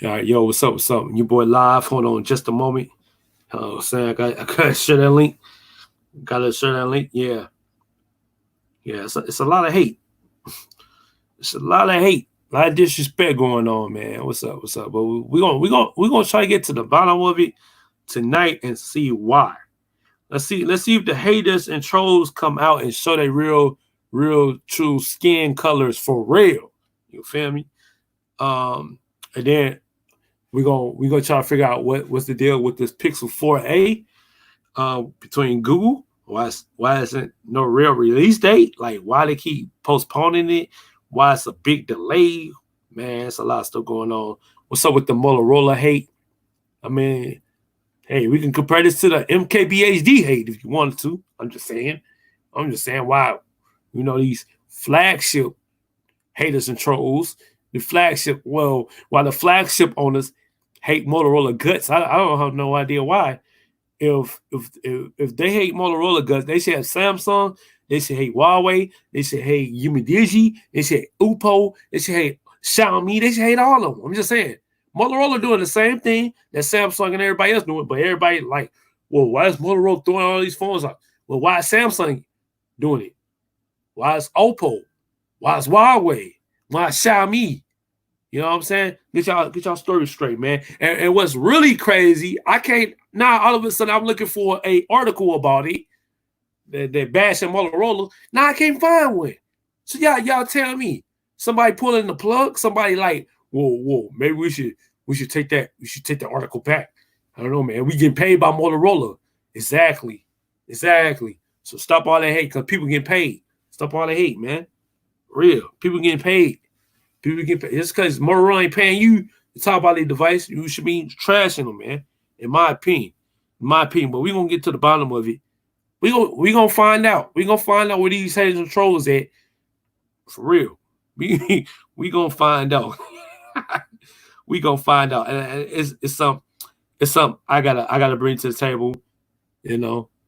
All right, yo, what's up? What's up? Your boy live. Hold on just a moment. Saying I gotta share that link. Gotta share that link. Yeah. Yeah, it's a lot of hate. It's a lot of hate. A lot of disrespect going on, man. What's up? What's up? But we're gonna try to get to the bottom of it tonight and see why. Let's see if the haters and trolls come out and show their real true skin colors for real. You feel me? And then we're gonna try to figure out what's the deal with this Pixel 4a between Google. Why isn't no real release date? Like, why they keep postponing it? Why it's a big delay? Man, it's a lot of stuff going on. What's up with the Motorola hate? I mean, hey, we can compare this to the MKBHD hate if you wanted to. I'm just saying why, these flagship haters and trolls, while the flagship owners hate Motorola guts. I don't have no idea why. If they hate Motorola guts, they should have Samsung, they should hate Huawei, they should hate Umidigi, they should hate Oppo, they should hate Xiaomi, they should hate all of them. I'm just saying. Motorola doing the same thing that Samsung and everybody else doing, but everybody like, well, why is Motorola throwing all these phones out? Well, why is Samsung doing it? Why is Oppo? Why is Huawei? Why is Xiaomi? You know what I'm saying? Get y'all story straight, man. And what's really crazy, I can't now all of a sudden I'm looking for an article about it. They're bashing Motorola. Now I can't find one. So y'all tell me. Somebody pulling the plug, somebody like, whoa, maybe we should take that. We should take the article back. I don't know, man. We getting paid by Motorola. Exactly. So stop all that hate, because people getting paid. Stop all that hate, man. Real. People getting paid. Just because Motorola ain't paying you to talk about their device, you should be trashing them, man. In my opinion. But we're gonna get to the bottom of it. We gonna find out. We're gonna find out where these haters and trolls at. For real. We gonna find out. We gonna find out. And it's something I gotta bring to the table.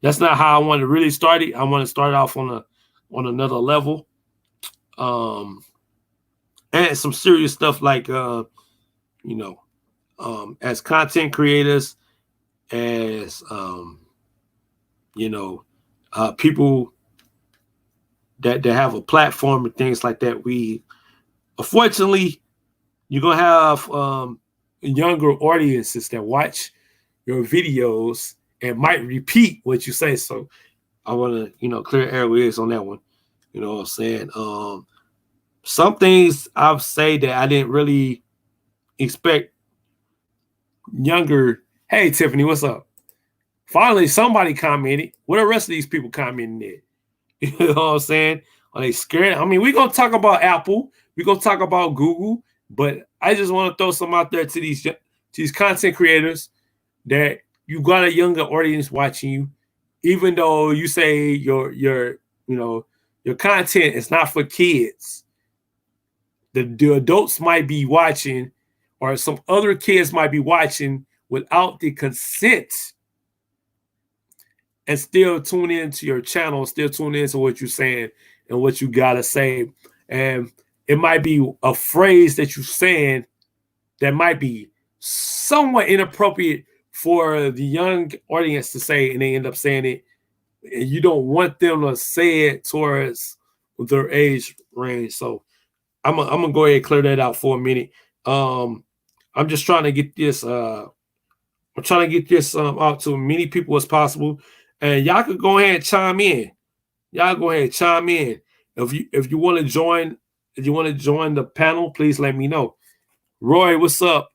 That's not how I want to really start it. I want to start off on another level. And some serious stuff like as content creators, as people that have a platform and things like that. We unfortunately you're gonna have younger audiences that watch your videos and might repeat what you say. So I want to clear airways on that one. You know what I'm saying? Some things I've say that I didn't really expect younger. Hey, Tiffany, what's up? Finally, somebody commented. What are the rest of these people commenting there? You know what I'm saying? Are they scared? I mean, we're going to talk about Apple. We're going to talk about Google. But I just want to throw some out there to these content creators that you got a younger audience watching you, even though you say your content is not for kids. The adults might be watching, or some other kids might be watching without the consent, and still tune into your channel, still tune into what you're saying and what you gotta say. And it might be a phrase that you're saying that might be somewhat inappropriate for the young audience to say, and they end up saying it, and you don't want them to say it towards their age range. So I'm gonna go ahead and clear that out for a minute. I'm just trying to get this. I'm trying to get this out to as many people as possible, and y'all could go ahead and chime in. If you want to join, the panel, please let me know. Roy, what's up?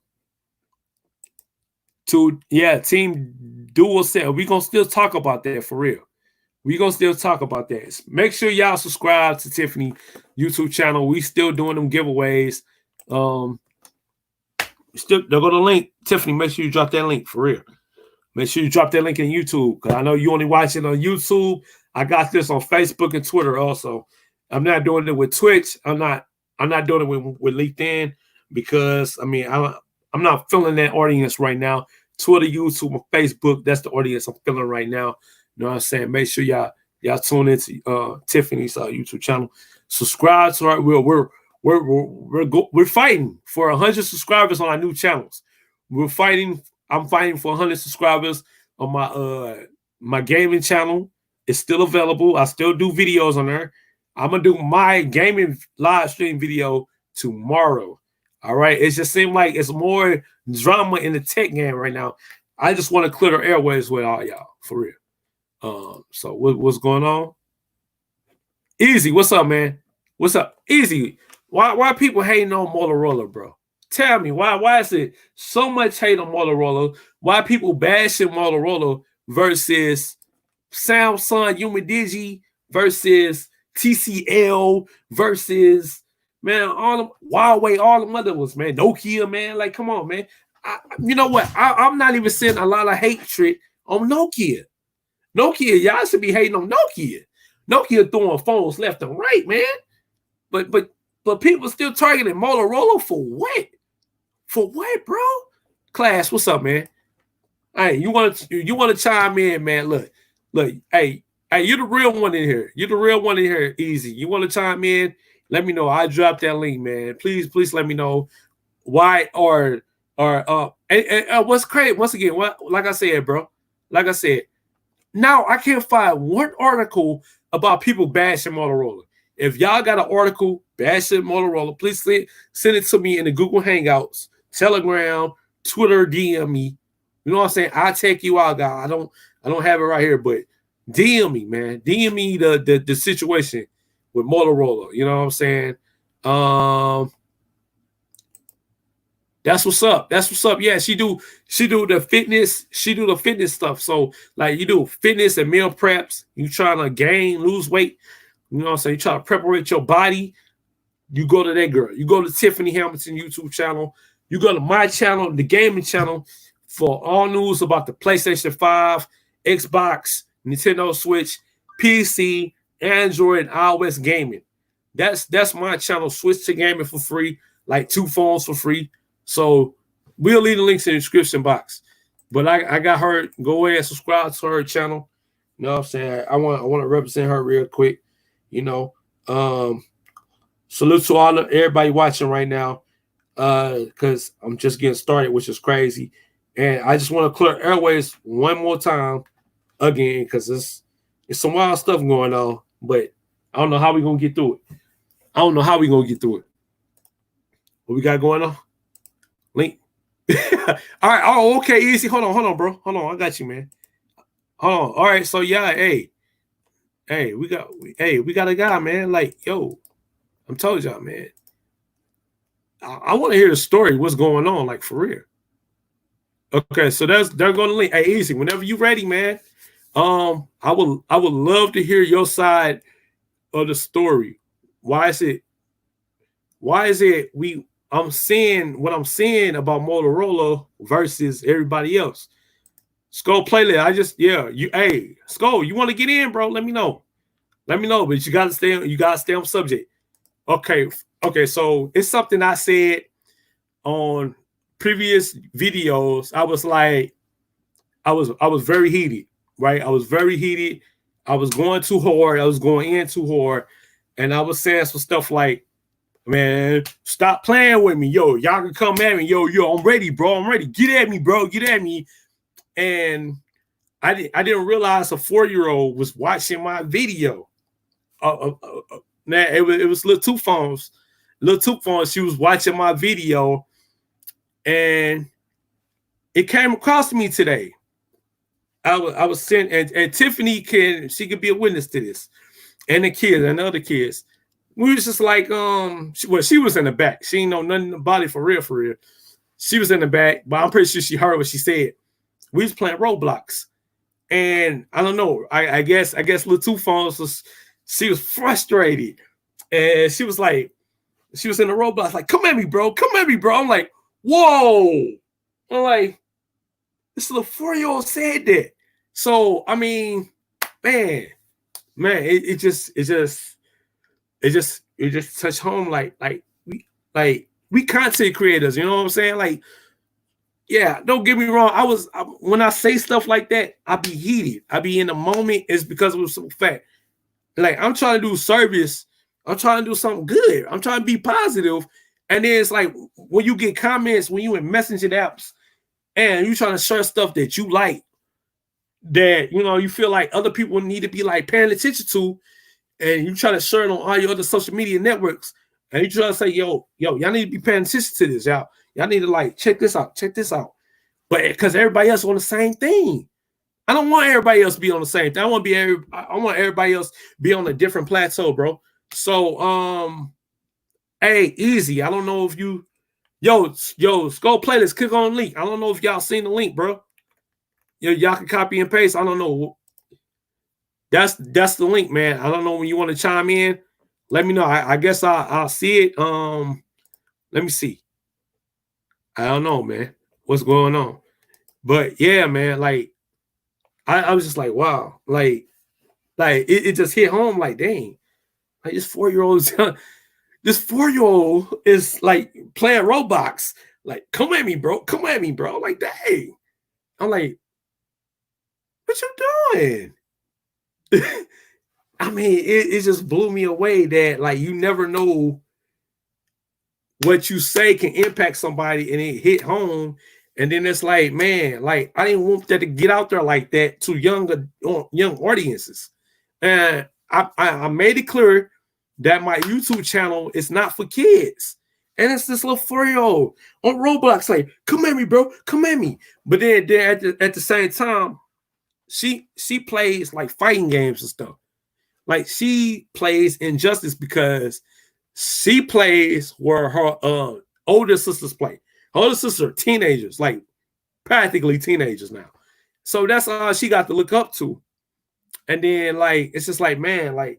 Team Dual Set. We gonna still talk about that for real. We gonna still talk about that. Make sure y'all subscribe to Tiffany YouTube channel. We still doing them giveaways. They'll go to link. Tiffany, make sure you drop that link for real. Make sure you drop that link in YouTube, because I know you only watch it on YouTube. I got this on Facebook and Twitter also. I'm not doing it with Twitch. I'm not doing it with LinkedIn, because I'm not feeling that audience right now. Twitter, YouTube, and Facebook, that's the audience I'm feeling right now. You know what I'm saying? Make sure y'all tune into Tiffany's YouTube channel. Subscribe to her. we're fighting for 100 subscribers on our new channels. We're fighting. I'm fighting for 100 subscribers on my gaming channel. It's still available. I still do videos on there. I'm gonna do my gaming live stream video tomorrow. All right. It just seems like it's more drama in the tech game right now. I just want to clear the airways with all y'all for real. So what's going on? Easy, what's up, man? What's up? Easy. Why people hating on Motorola, bro? Tell me why is it so much hate on Motorola? Why people bashing Motorola versus Samsung, Digi versus TCL versus man, all them Huawei, all them other ones, man. Nokia, man. Like, come on, man. You know what? I'm not even seeing a lot of hatred on Nokia. Y'all should be hating on Nokia. Nokia throwing phones left and right, man. But people still targeting Motorola for what? For what, bro? Class, what's up, man? Hey, you want to chime in, man? Look. Hey, you're the real one in here. You're the real one in here. Easy. You want to chime in? Let me know. I dropped that link, man. Please let me know why or what's crazy. Once again, like I said, bro. Like I said, now I can't find one article about people bashing Motorola. If y'all got an article bashing Motorola, please send it to me in the Google Hangouts, Telegram, Twitter, DM me. You know what I'm saying? I'll check you out, guy. I don't have it right here, but DM me, man. DM me the situation with Motorola. You know what I'm saying? That's what's up. That's what's up. Yeah, she do the fitness. She do the fitness stuff. So like you do fitness and meal preps. You trying to lose weight. You know what I'm saying? You try to preparate your body. You go to that girl. You go to Tiffany Hamilton YouTube channel. You go to my channel, the gaming channel, for all news about the PlayStation 5, Xbox, Nintendo Switch, PC, Android, and iOS gaming. That's my channel. Switch to gaming for free, like 2 phones for free. So we'll leave the links in the description box. But I got her. Go ahead and subscribe to her channel. You know what I'm saying? I want to represent her real quick. You know, salute to everybody watching right now, because I'm just getting started, which is crazy. And I just want to clear airways one more time again, because it's some wild stuff going on, but I don't know how we're going to get through it. What we got going on? Link. All right. Oh, okay. Easy. Hold on, bro. Hold on. I got you, man. Hold on. All right. So yeah, hey, we got a guy, man. Like, yo, I'm telling y'all, man. I want to hear the story. What's going on? Like, for real. Okay, so they're going to link. Hey, easy. Whenever you ready, man. I would love to hear your side of the story. Why is it I'm seeing what I'm seeing about Motorola versus everybody else? Skull playlist. Skull, you want to get in, bro? Let me know. But you gotta stay on subject. Okay. So it's something I said on previous videos. I was like, I was very heated, right? I was very heated. I was going too hard. I was going in too hard. And I was saying some stuff like, man, stop playing with me. Yo, y'all can come at me. Yo, I'm ready, bro. I'm ready. Get at me, bro. Get at me. And I didn't realize a 4-year-old was watching my video. It was little two phones. She was watching my video, and it came across me today. I was sent, and Tiffany she could be a witness to this, and the kids and the other kids. We was just like, she was in the back. She ain't know nothing about it for real. She was in the back, but I'm pretty sure she heard what she said. We was playing Roblox, and I don't know. I guess little two phones she was frustrated, and she was in the Roblox like, come at me, bro. I'm like, whoa. I'm like, this little 4-year-old said that. So I mean, man, it just touched home. Like we content creators, you know what I'm saying? Like, yeah, don't get me wrong. When I say stuff like that, I be heated. I be in the moment. It's because of some fact. Like, I'm trying to do service I'm trying to do something good. I'm trying to be positive. And then it's like when you get comments, when you in messaging apps and you trying to share stuff that you like, that you feel like other people need to be like paying attention to, and you try to share it on all your other social media networks, and you try to say, yo, y'all need to be paying attention to this, y'all need to like check this out, but because everybody else on the same thing. I don't want everybody else to be on the same thing. I want everybody else be on a different plateau, bro. So hey, easy. I don't know if you yo Skull Playlist, click on the link. I don't know if y'all seen the link, bro. Y'all can copy and paste. I don't know. That's the link, man. I don't know when you want to chime in. Let me know. I guess I'll see it. Let me see. I don't know, man. What's going on? But yeah, man, like I was just like, wow, like it just hit home, like, dang, like this 4-year-old is like playing Roblox. Like, come at me, bro. Like, dang. I'm like, what you doing? I mean, it just blew me away that like you never know what you say can impact somebody, and it hit home. And then it's like, man, like I didn't want that to get out there like that to young audiences. And I made it clear that my YouTube channel is not for kids. And it's this little 4-year-old on Roblox, like, come at me, bro, come at me. But then at the same time, she plays like fighting games and stuff. Like she plays Injustice because she plays where her older sisters play. Her older sisters are teenagers, like practically teenagers now. So that's all she got to look up to. And then like it's just like, man, I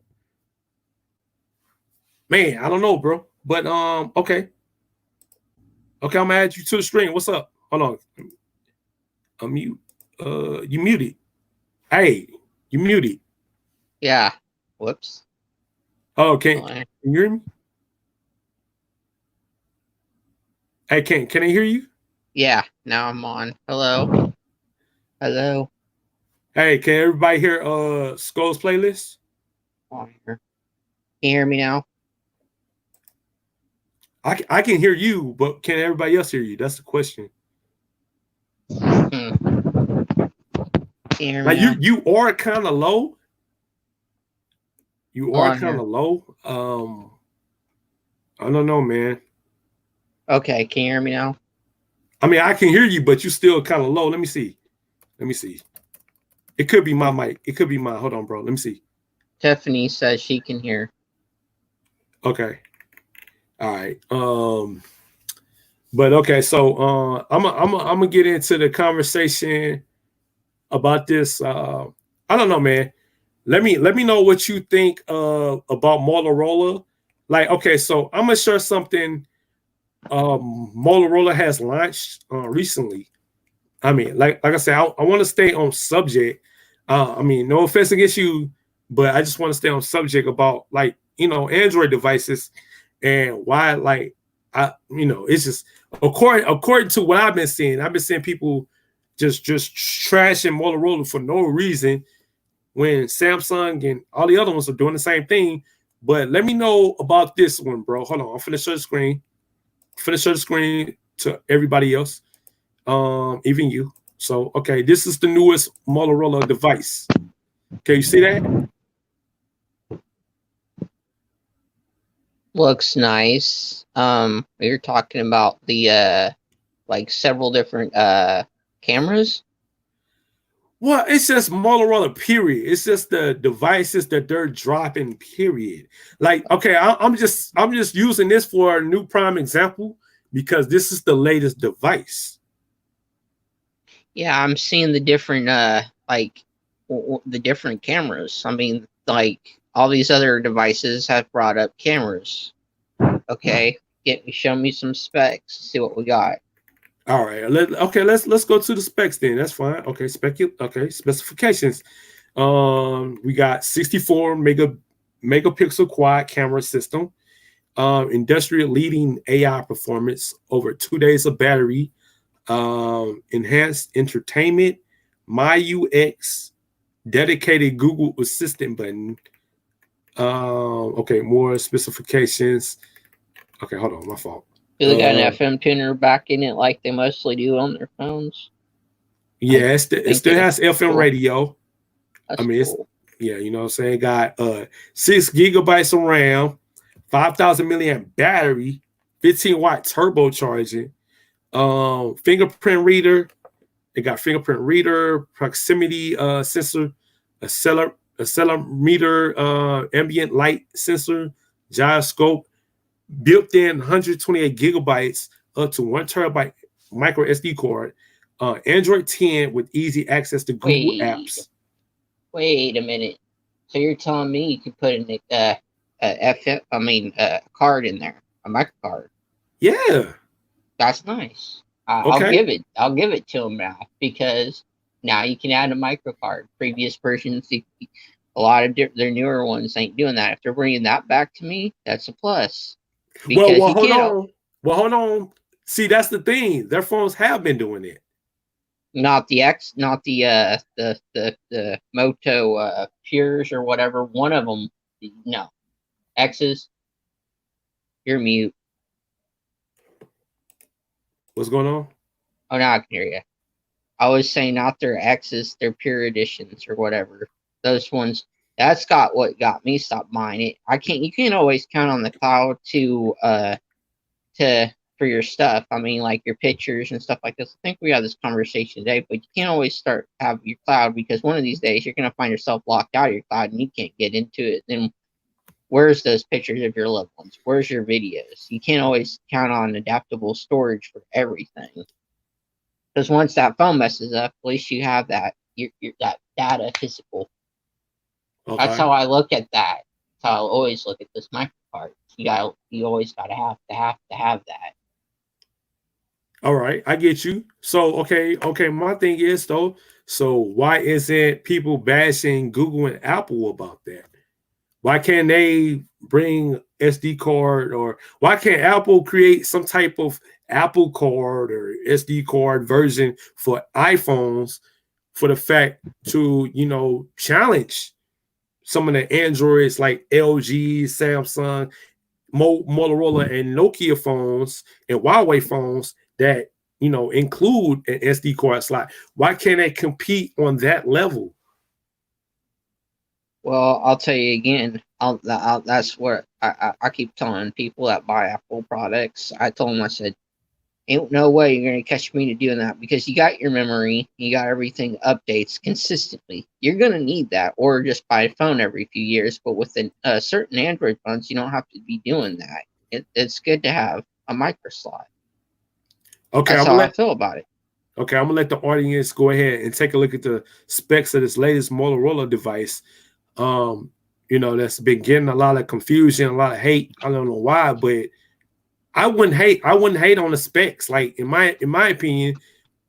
don't know, bro. But okay, I'm gonna add you to the stream. What's up? Hold on. Unmute. You muted. Hey, you muted. Yeah. Whoops. Oh, can you hear me? Hey, can I hear you? Yeah, now I'm on. Hello. Hey, can everybody hear Skull's playlist? On here. Can you hear me now? I can hear you, but can everybody else hear you? That's the question. Can you hear me like you are kind of low. You are kind of low. I don't know, man. Okay, can you hear me now? I mean, I can hear you, but you still kind of low. Let me see. It could be my mic. It could be my. Hold on, bro. Let me see. Tiffany says she can hear. Okay. All right. But okay, so I'm gonna get into the conversation about this. I don't know, man. Let me know what you think about Motorola. Like, okay, so I'm gonna share something Motorola has launched recently. I mean, like I said, I want to stay on subject. I mean, no offense against you, but I just want to stay on subject about like Android devices and why like it's just according to what I've been seeing people just trashing Motorola for no reason when Samsung and all the other ones are doing the same thing. But let me know about this one, bro. Hold on, I'm finna share the screen. To everybody else, even you. So, okay, this is the newest Motorola device. Can you see that? Looks nice. You're talking about the like several different cameras. Well, it's just Motorola, period. It's just the devices that they're dropping, period. Like, okay, I'm just using this for a new prime example because this is the latest device. Yeah, I'm seeing the different like the different cameras. I mean, like all these other devices have brought up cameras. Okay, show me some specs. See what we got. All right. Let's go to the specs then. That's fine. Okay, specifications. We got 64 megapixel quad camera system, industrial leading AI performance, over 2 days of battery, enhanced entertainment, my UX, dedicated Google Assistant button, Okay, more specifications. Okay, hold on, my fault. Do they got an FM tuner back in it like they mostly do on their phones? Yeah, it still has FM cool. radio. That's I mean, cool. yeah, you know what I'm saying? Got 6 gigabytes of RAM, 5,000 milliamp battery, 15-watt turbocharging, fingerprint reader. They got fingerprint reader, proximity sensor, accelerometer, ambient light sensor, gyroscope, built-in 128 gigabytes up to 1 terabyte micro SD card, Android 10 with easy access to Google apps. Wait a minute. So you're telling me you could put a card in there, a micro card? Yeah, that's nice. Okay. I'll give it to them now, because now you can add a micro card. Previous versions, a lot of their newer ones ain't doing that. If they're bringing that back to me, that's a plus. Well, hold on. Well, hold on. See, that's the thing. Their phones have been doing it. Not the Moto Pures or whatever. One of them, no. X's, you're mute. What's going on? Oh, now I can hear you. I was saying not their X's, their Pure Editions or whatever. Those ones. That's what got me stopped buying it. You can't always count on the cloud for your stuff. I mean, like your pictures and stuff like this. I think we had this conversation today, but you can't always have your cloud, because one of these days you're gonna find yourself locked out of your cloud and you can't get into it. Then where's those pictures of your loved ones? Where's your videos? You can't always count on adaptable storage for everything. Because once that phone messes up, at least you have that that data physical. Okay. That's how I look at that. That's how I always look at this micro card. You always gotta have that. All right, I get you. So okay. My thing is though, so why isn't people bashing Google and Apple about that? Why can't they bring SD card, or why can't Apple create some type of Apple card or SD card version for iPhones, for the fact to challenge some of the Androids like LG, Samsung, Motorola, and Nokia phones and Huawei phones that include an SD card slot? Why can't they compete on that level? Well, I'll tell you again. That's what I keep telling people that buy Apple products. I told them, I said, ain't no way you're going to catch me to doing that, because you got your memory, you got everything updates consistently. You're going to need that, or just buy a phone every few years. But with certain Android phones, you don't have to be doing that. It's good to have a micro slot. Okay, that's how I feel about it. Okay, I'm gonna let the audience go ahead and take a look at the specs of this latest Motorola device. That's been getting a lot of confusion, a lot of hate. I don't know why, but I wouldn't hate on the specs. Like in my opinion,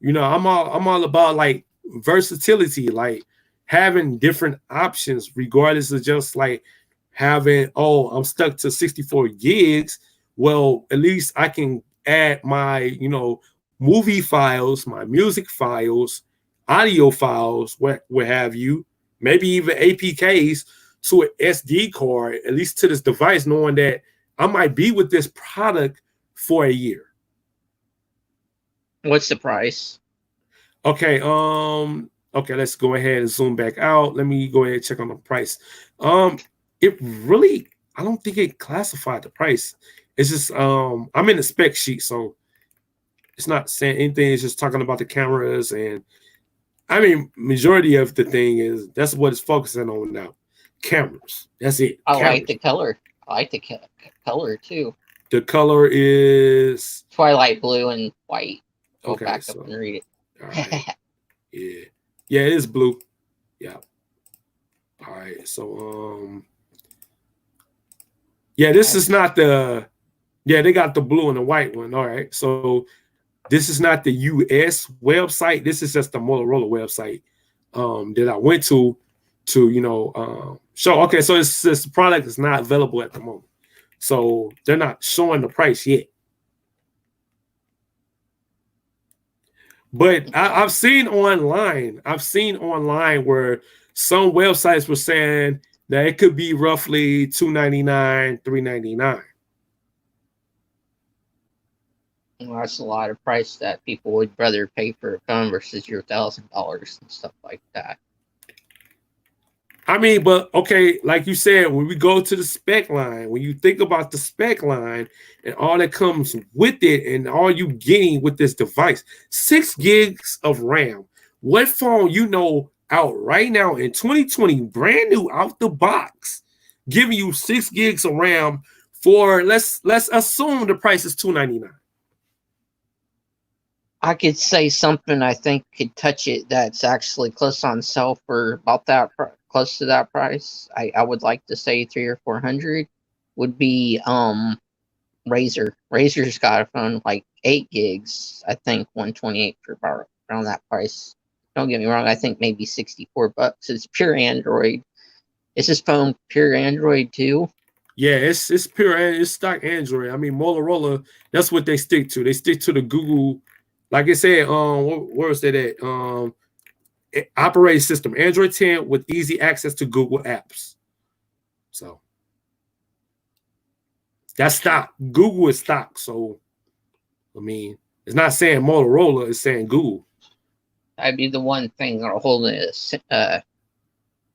I'm all about like versatility, like having different options, regardless of just like having, I'm stuck to 64 gigs. Well, at least I can add my, movie files, my music files, audio files, what have you, maybe even APKs to an SD card, at least to this device, knowing that I might be with this product for a year. What's the price? Okay, let's go ahead and zoom back out. Let me go ahead and check on the price. It really, I don't think it classified the price. It's just I'm in the spec sheet, so it's not saying anything. It's just talking about the cameras, and I mean, majority of the thing is that's what it's focusing on now. Cameras. That's it. I like the color. I like the color too. The color is twilight blue and white. Go back up and read it. All right. Yeah, it is blue. Yeah. All right. So this is not the. Yeah, they got the blue and the white one. All right. So this is not the US website. This is just the Motorola website that I went to show. Okay, so it's the product is not available at the moment. So they're not showing the price yet. But I've seen online where some websites were saying Now it could be roughly $299, $399. Well, that's a lot of price that people would rather pay for a phone versus your $1,000 and stuff like that. I mean, but okay, like you said, when we go to the spec line, when you think about the spec line and all that comes with it and all you getting with this device, 6 gigs of RAM. What phone you know out right now in 2020, brand new out the box, giving you 6 gigs of RAM for let's assume the price is $299. I could say something I think could touch it that's actually close on sale for about that close to that price. I would like to say 300 or 400 would be Razer. Razer's got a phone like 8 gigs, I think 128 for about around that price. Don't get me wrong, I think maybe $64. It's pure Android. Is this phone pure Android too? Yeah, it's pure, it's stock Android. I mean, Motorola, that's what they stick to. They stick to the Google, like I said, where is that at? Operating system, Android 10 with easy access to Google apps. So that's stock. Google is stock. So I mean, it's not saying Motorola, it's saying Google. That'd be the one thing that holding it,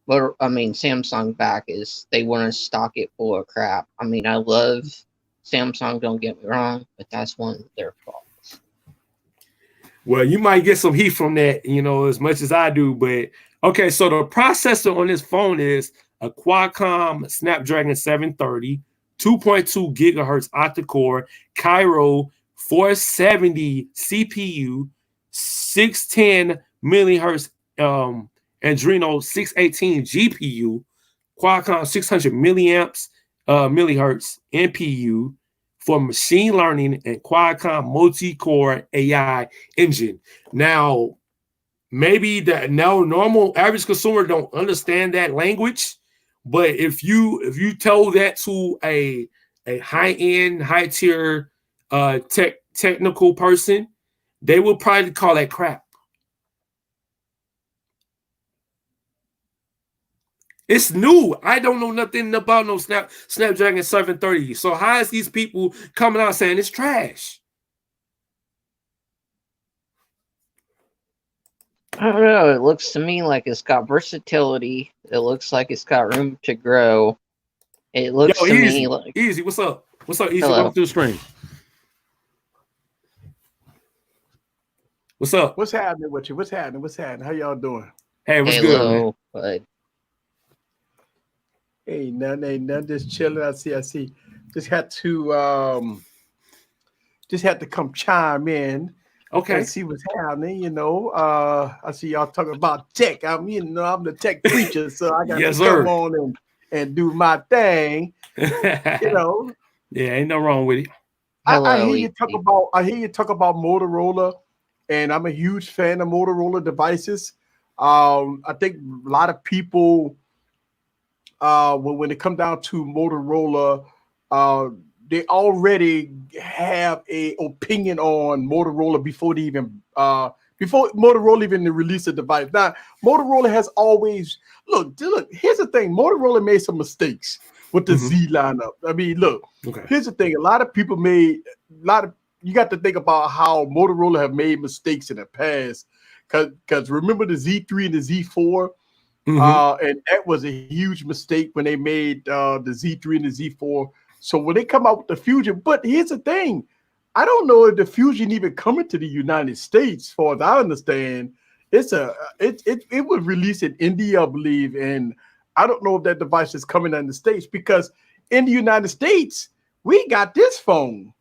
Samsung back is they want to stock it full of crap. I mean, I love Samsung, don't get me wrong, but that's one of their faults. Well, you might get some heat from that, you know, as much as I do. But okay, so the processor on this phone is a Qualcomm Snapdragon 730, 2.2 gigahertz octa-core, Cairo 470 CPU, 610 millihertz Adreno 618 GPU, Qualcomm 600 millihertz NPU for machine learning and Qualcomm multi-core AI engine. Now, maybe that normal average consumer don't understand that language, but if you told that to a high-end, high-tier technical person, they will probably call that crap. It's new. I don't know nothing about no Snapdragon 730. So how is these people coming out saying it's trash? I don't know. It looks to me like it's got versatility. It looks like it's got room to grow. It looks to Easy, me like Easy. What's up? What's up, Easy? Hello. Welcome to the stream. What's up? What's happening with you? What's happening? How y'all doing? Hey, what's Hello, good, man? bud. Ain't none. Just chilling. I see. Just had to come chime in. Okay. And see what's happening. You know, I see y'all talking about tech. I'm the tech preacher, so I got to come on and do my thing. You know. Yeah, ain't no wrong with it. I hear you talk about Motorola, and I'm a huge fan of Motorola devices. I think a lot of people, when it comes down to Motorola, they already have a opinion on Motorola before Motorola even release a device. Now, Motorola has always look. Here's the thing: Motorola made some mistakes with the Z lineup. I mean, look. Okay. Here's the thing: a lot of people you got to think about how Motorola have made mistakes in the past. Because remember the Z3 and the Z4, and that was a huge mistake when they made the Z3 and the Z4. So when they come out with the Fusion, but here's the thing, I don't know if the Fusion even coming to the United States. As far as I understand, it was released in India, I believe, and I don't know if that device is coming in the States because in the United States we got this phone.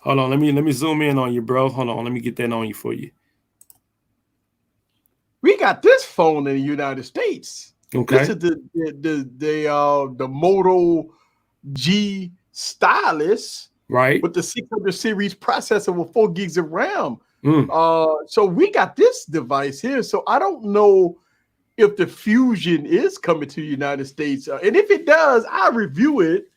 Hold on, let me zoom in on you, bro. Hold on, let me get that on you for you. We got this phone in the United States. Okay. This is the Moto G Stylus, right, with the 600 series processor with 4 gigs of RAM. So we got this device here. So I don't know if the Fusion is coming to the United States, and if it does, I'll review it.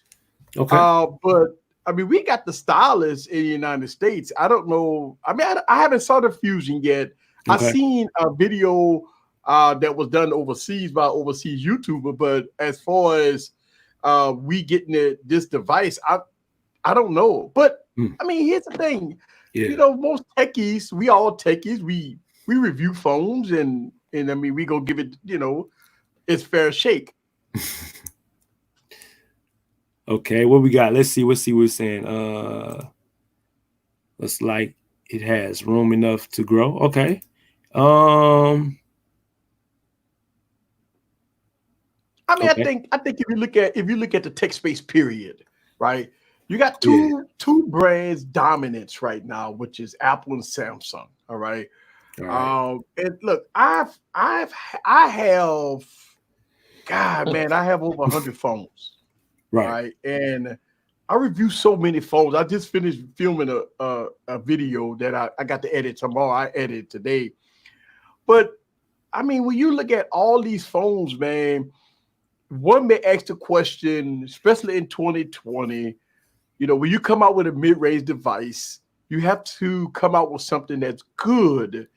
Okay. But I mean, we got the Stylus in the United States. I don't know. I mean, I haven't saw the Fusion yet. Okay. I've seen a video that was done overseas by overseas YouTuber. But as far as we getting this device, I don't know. But I mean, here's the thing. Yeah. You know, most techies, we all techies, we review phones and I mean, we gonna give it, you know, its fair shake. Okay, what we got? Let's see what we're saying. Looks like it has room enough to grow. Okay. I mean, okay. I think if you look at the tech space period, right? You got two brands dominance right now, which is Apple and Samsung. All right. All right. And look, I have God, man, I have over 100 phones. Right. And I review so many phones. I just finished filming a video that I got to edit tomorrow. I edited today. But I mean, when you look at all these phones, man, one may ask the question, especially in 2020, you know, when you come out with a mid-range device, you have to come out with something that's good,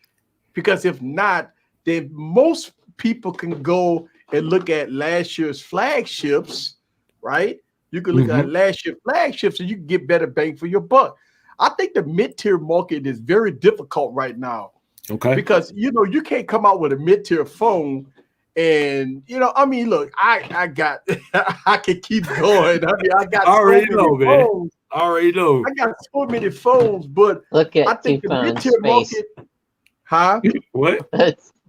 because if not, then most people can go and look at last year's flagships, right? You can look at last year's flagships and you can get better bang for your buck. I think the mid-tier market is very difficult right now. Okay. Because, you know, you can't come out with a mid-tier phone and, you know, I mean, look, I got, I can keep going. I mean, I got so many phones. I already know. I got so many phones, but look at I think the Two-Phone's mid-tier face. market, huh? What?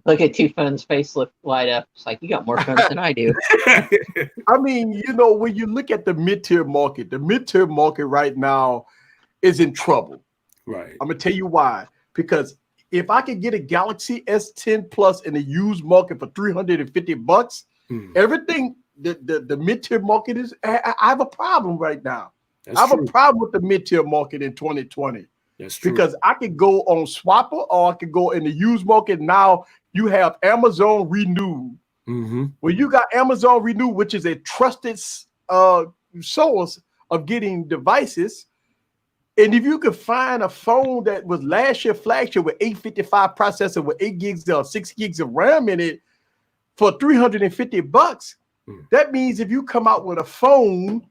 Look at Two-Phone's face light up. It's like, you got more phones than I do. I mean, you know, when you look at the mid-tier market right now is in trouble. Right. I'm gonna tell you why. Because if I could get a Galaxy S10 Plus in the used market for $350, everything the mid-tier market is. I have a problem right now. I have a problem with the mid-tier market in 2020. That's true. Because I could go on Swapper or I could go in the used market. Now you have Amazon Renew. When you got Amazon Renew, which is a trusted source of getting devices, and if you could find a phone that was last year flagship with 855 processor with 8 gigs or 6 gigs of RAM in it for $350, that means if you come out with a phone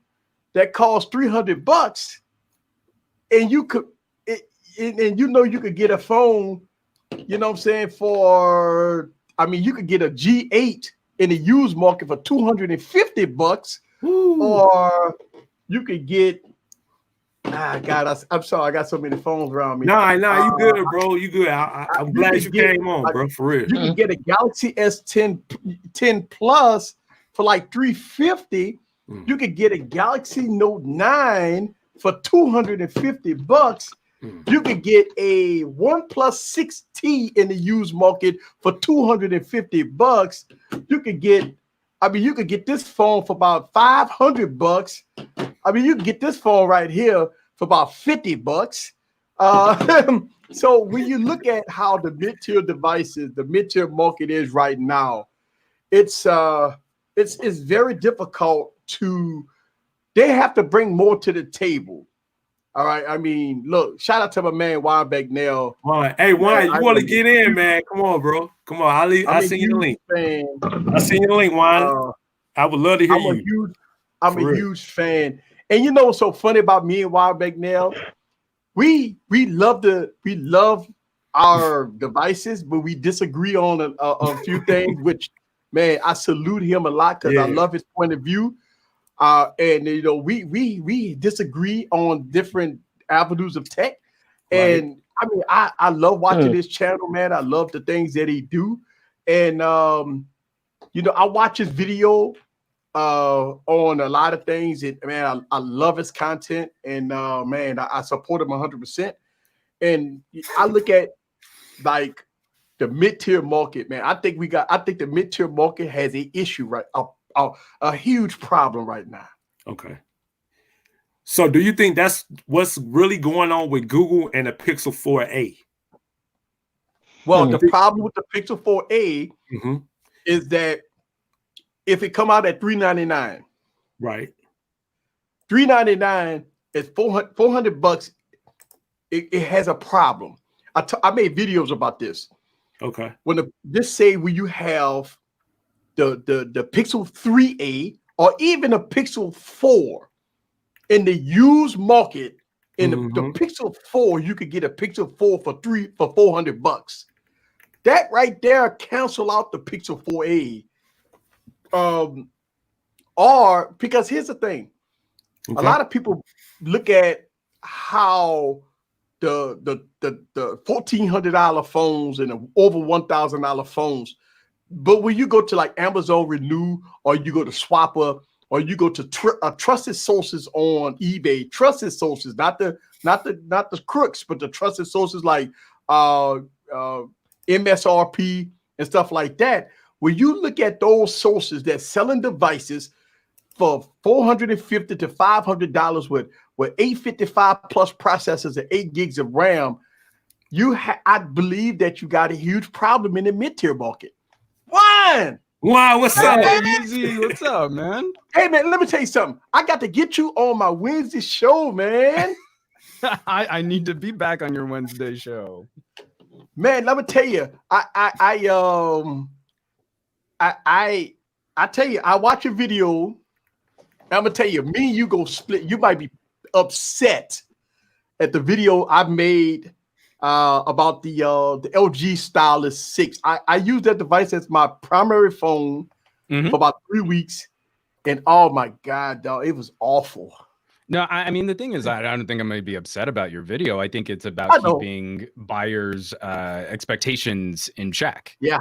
that costs $300, and you could, and you know, you could get a phone, you know what I'm saying, for, I mean, you could get a G8 in the used market for $250, or you could get, God, I'm sorry, I got so many phones around me. Nah, you good, bro. You good. I'm glad you came on, bro, for real. You can get a Galaxy S10 Plus for like $350. You could get a Galaxy Note 9 for $250. You could get a OnePlus 6T in the used market for $250. You could get, I mean, you could get this phone for about $500. I mean, you can get this phone right here for about $50. So when you look at how the mid-tier devices, the mid-tier market is right now, it's very difficult to. They have to bring more to the table. All right. I mean, look, shout out to my man Weinbeck Nail. Hey, Wine, you want to get in, man? Come on, bro. Come on. I'll send you the link. I'll send you the link, Wine. I would love to hear you. I'm a huge fan. And you know what's so funny about me and Weinbeck Nail? We love our devices, but we disagree on a few things, which, man, I salute him a lot because I love his point of view. And you know, we disagree on different avenues of tech. And I mean, I love watching his channel, man. I love the things that he do. And you know, I watch his video on a lot of things. And man, I love his content. And man, I support him 100%. And I look at like the mid-tier market, man. I think the mid-tier market has an issue, right? A huge problem right now. Okay. So do you think that's what's really going on with Google and the Pixel 4a? Well, the problem with the Pixel 4a is that if it come out at $399, right? $399 is $400. It has a problem. I made videos about this. Okay. Just say when you have the Pixel 3a or even a Pixel 4 in the used market, in the Pixel 4, you could get a Pixel 4 for $400. That right there cancel out the Pixel 4a. Or because here's the thing, a lot of people look at how the $1,400 phones and the over $1,000 phones, but when you go to like Amazon Renew, or you go to Swapper, or you go to trusted sources on eBay, trusted sources, not the crooks, but the trusted sources like MSRP and stuff like that. When you look at those sources that selling devices for $450 to $500 with 855 plus processors and 8 gigs of RAM, I believe that you got a huge problem in the mid-tier market. Wow, what's up? Easy. What's up, man? Hey, man, let me tell you something. I got to get you on my Wednesday show, man. I need to be back on your Wednesday show. Man, let me tell you, I tell you, I watch a video. I'm gonna tell you, me and you go split. You might be upset at the video I made about the LG Stylus 6. I use that device as my primary phone for about 3 weeks, and oh my God, dog, it was awful. No, I mean, the thing is, I don't think I'm going to be upset about your video. I think it's about keeping buyers' expectations in check. Yeah.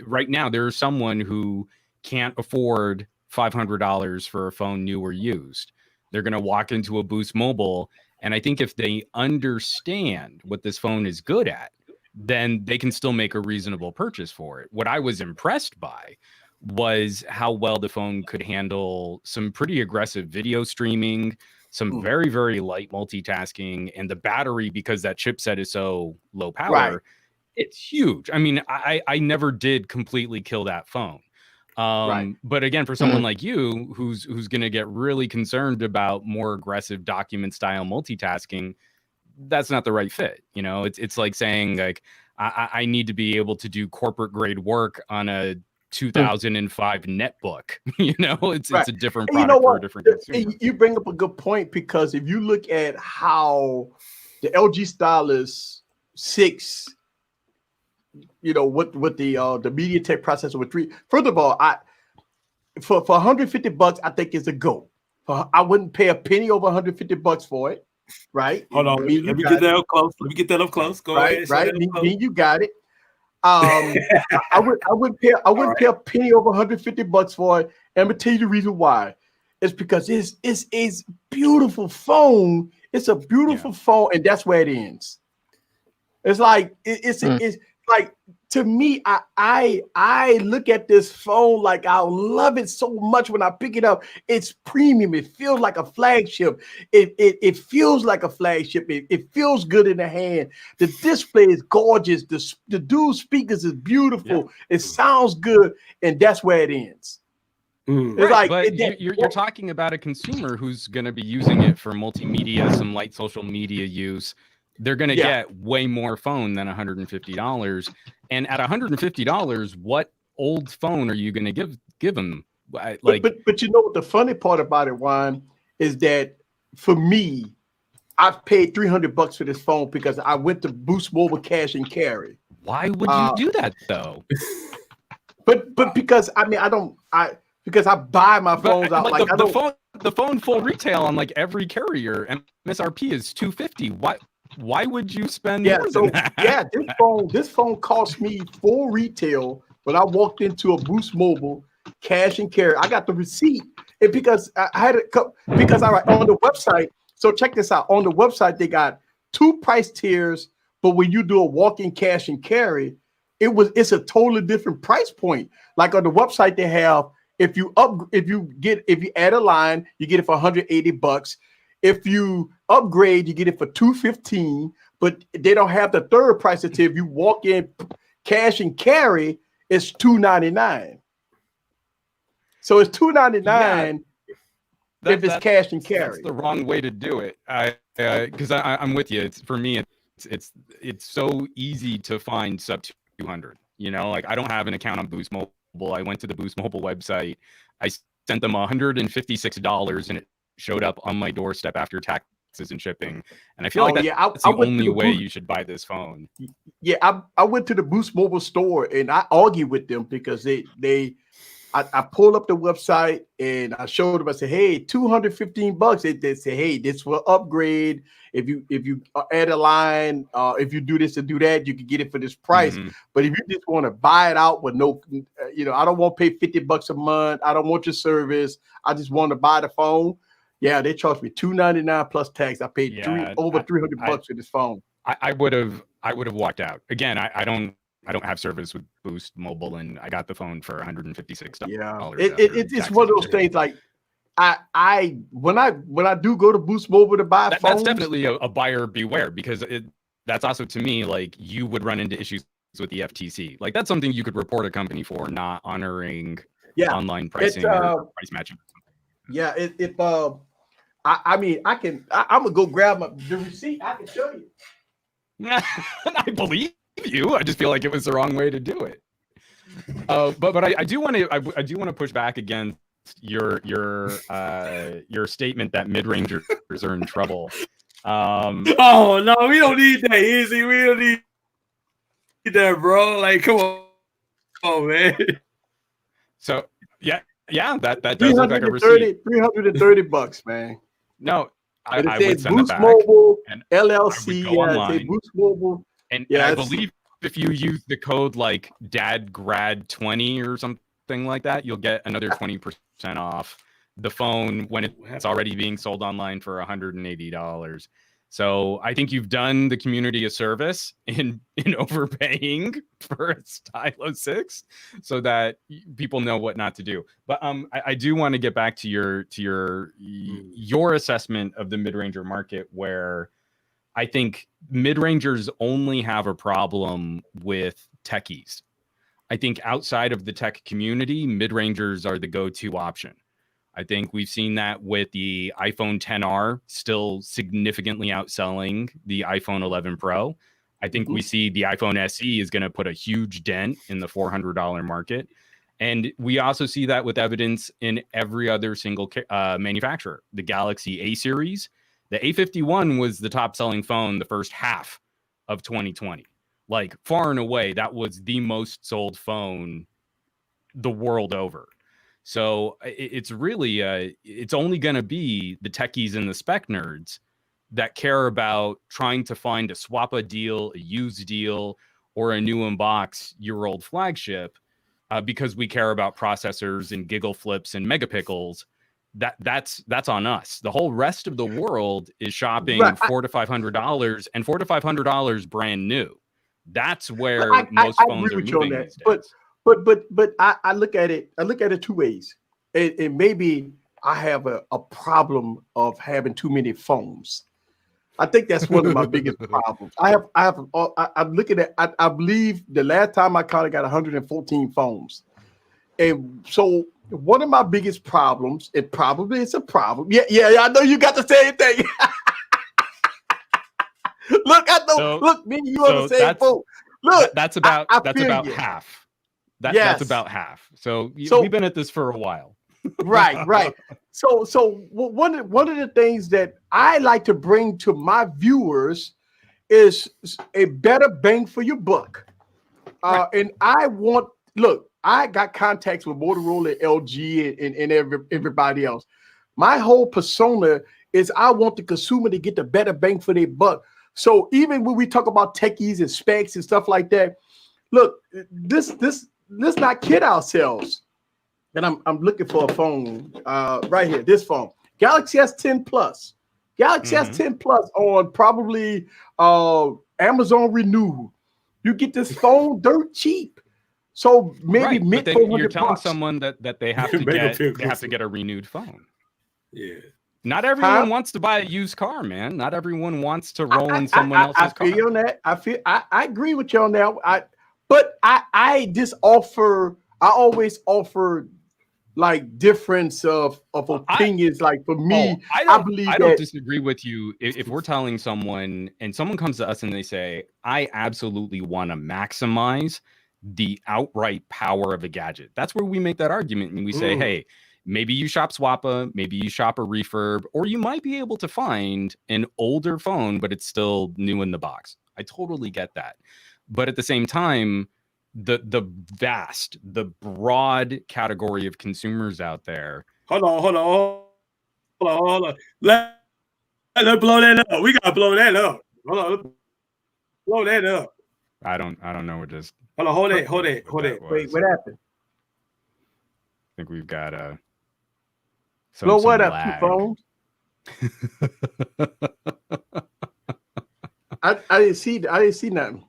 Right now, there's someone who can't afford $500 for a phone new or used. They're going to walk into a Boost Mobile, and I think if they understand what this phone is good at, then they can still make a reasonable purchase for it. What I was impressed by was how well the phone could handle some pretty aggressive video streaming, some very, very light multitasking, and the battery, because that chipset is so low power, it's huge. I mean, I never did completely kill that phone. But again, for someone like you, who's going to get really concerned about more aggressive document style multitasking, that's not the right fit. You know, it's like saying, like, I need to be able to do corporate grade work on a 2005 netbook. You know, it's a different product for a different consumer. You bring up a good point, because if you look at how the LG Stylus 6, you know, with the MediaTek processor with 3, first of all, for $150, I think is a go. I wouldn't pay a penny over $150 for it. Right. Hold on. Let me get that up close. Let me get that up close. Go ahead. Right. You got it. I wouldn't pay a penny over $150 for it. And I'm gonna tell you the reason why. It's because it's a beautiful phone. It's a beautiful phone, and that's where it ends. It's like it's like, to me, I look at this phone like I love it so much when I pick it up. It's premium. It feels like a flagship. It feels like a flagship. It feels good in the hand. The display is gorgeous. The dual speakers is beautiful. It sounds good, and that's where it ends. It's like, but you're talking about a consumer who's going to be using it for multimedia, some light social media use. They're going to get way more phone than $150. And at $150, what old phone are you going to give them? Like, but you know what the funny part about it, Juan, is that for me, I've paid $300 for this phone because I went to Boost Mobile Cash and Carry. Why would you do that though? But because because I buy my phones out like the phone full retail on like every carrier, and MSRP is $250. Why would you spend more than that? Yeah, this phone cost me full retail when I walked into a Boost Mobile Cash and Carry. I got the receipt, and because I had it because on the website. So check this out. On the website, they got 2 price tiers, but when you do a walk-in cash and carry, it's a totally different price point. Like on the website, they have if you add a line, you get it for $180. If you upgrade, you get it for $215, but they don't have the third price tier. If you walk in cash and carry, it's $299. So it's $299 if it's cash and carry. That's the wrong way to do it. Because I'm with you. For me, it's so easy to find sub $200. You know, like I don't have an account on Boost Mobile. I went to the Boost Mobile website. I sent them $156 and it showed up on my doorstep after taxes and shipping. And I feel like that's the only way you should buy this phone. Yeah, I went to the Boost Mobile store and I argued with them because I pulled up the website and I showed them. I said, "Hey, $215." They say, "Hey, this will upgrade. If you add a line, if you do this and do that, you can get it for this price. But if you just want to buy it out with no, I don't want to pay $50 a month. I don't want your service. I just want to buy the phone." Yeah, they charged me $299 plus tax. I paid over $300 for this phone. I would have walked out. Again, I don't have service with Boost Mobile, and I got the phone for $156. Yeah, it's one of those things. Like when I do go to Boost Mobile to buy phones, that's definitely a buyer beware, because that's also, to me, like you would run into issues with the FTC. Like that's something you could report a company for not honoring online pricing or price matching. Yeah, I mean, I'm gonna go grab the receipt. I can show you. I believe you. I just feel like it was the wrong way to do it. But I do want to push back against your statement that mid-rangers are in trouble. Oh no, we don't need that, Easy. We don't need that, bro. Like, come on, man. So yeah, that does look like a receipt. $330, man. No, I would send Boost it back. Mobile and LLC. Online, Boost Mobile. And I believe if you use the code like DADGRAD20 or something like that, you'll get another 20% off the phone when it's already being sold online for $180. So I think you've done the community a service in overpaying for a Stylo 6 so that people know what not to do. But I do want to get back to your assessment of the mid-ranger market, where I think mid-rangers only have a problem with techies. I think outside of the tech community, mid-rangers are the go-to option. I think we've seen that with the iPhone XR still significantly outselling the iPhone 11 Pro. I think we see the iPhone SE is going to put a huge dent in the $400 market. And we also see that with evidence in every other single manufacturer. The Galaxy A series, the A51 was the top selling phone the first half of 2020. Like far and away, that was the most sold phone the world over. So it's really, it's only going to be the techies and the spec nerds that care about trying to find a swap-a deal, a used deal, or a new in-box year-old flagship, because we care about processors and giggle flips and megapixels. That's on us. The whole rest of the world is shopping $400 to $500 and $400 to $500 brand new. That's where most phones are moving these days. But I look at it. I look at it two ways. And maybe I have a problem of having too many phones. I think that's one of my biggest problems. I'm looking at. I believe the last time I counted, got 114 phones, and so one of my biggest problems. It probably is a problem. Yeah. I know you got the same thing. Look, I know. So, look, me and you on the same boat. Look, that's about half. That's about half. So we've been at this for a while. right. So one of the things that I like to bring to my viewers is a better bang for your buck. And I got contacts with Motorola, LG, and everybody else. My whole persona is I want the consumer to get the better bang for their buck. So even when we talk about techies and specs and stuff like that, look, let's not kid ourselves. And I'm looking for a phone right here. This phone, Galaxy S10 Plus. Galaxy S10 Plus on probably Amazon Renew. You get this phone dirt cheap. So maybe mid $400. You're telling someone that they have to get a renewed phone. Yeah. Not everyone wants to buy a used car, man. Not everyone wants to roll in someone else's car. I feel you on that. I agree with you on that. I always offer like difference of opinions. Like for me, I don't disagree with you. If we're telling someone and someone comes to us and they say, I absolutely want to maximize the outright power of a gadget, that's where we make that argument and we say, hey, maybe you shop Swappa, maybe you shop a refurb, or you might be able to find an older phone, but it's still new in the box. I totally get that. But at the same time, the broad category of consumers out there. Hold on. Let's blow that up. We gotta blow that up. Hold on. Blow that up. I don't know what just hold it. Wait, what happened? I think we've got blow what up, two phones? I didn't see nothing.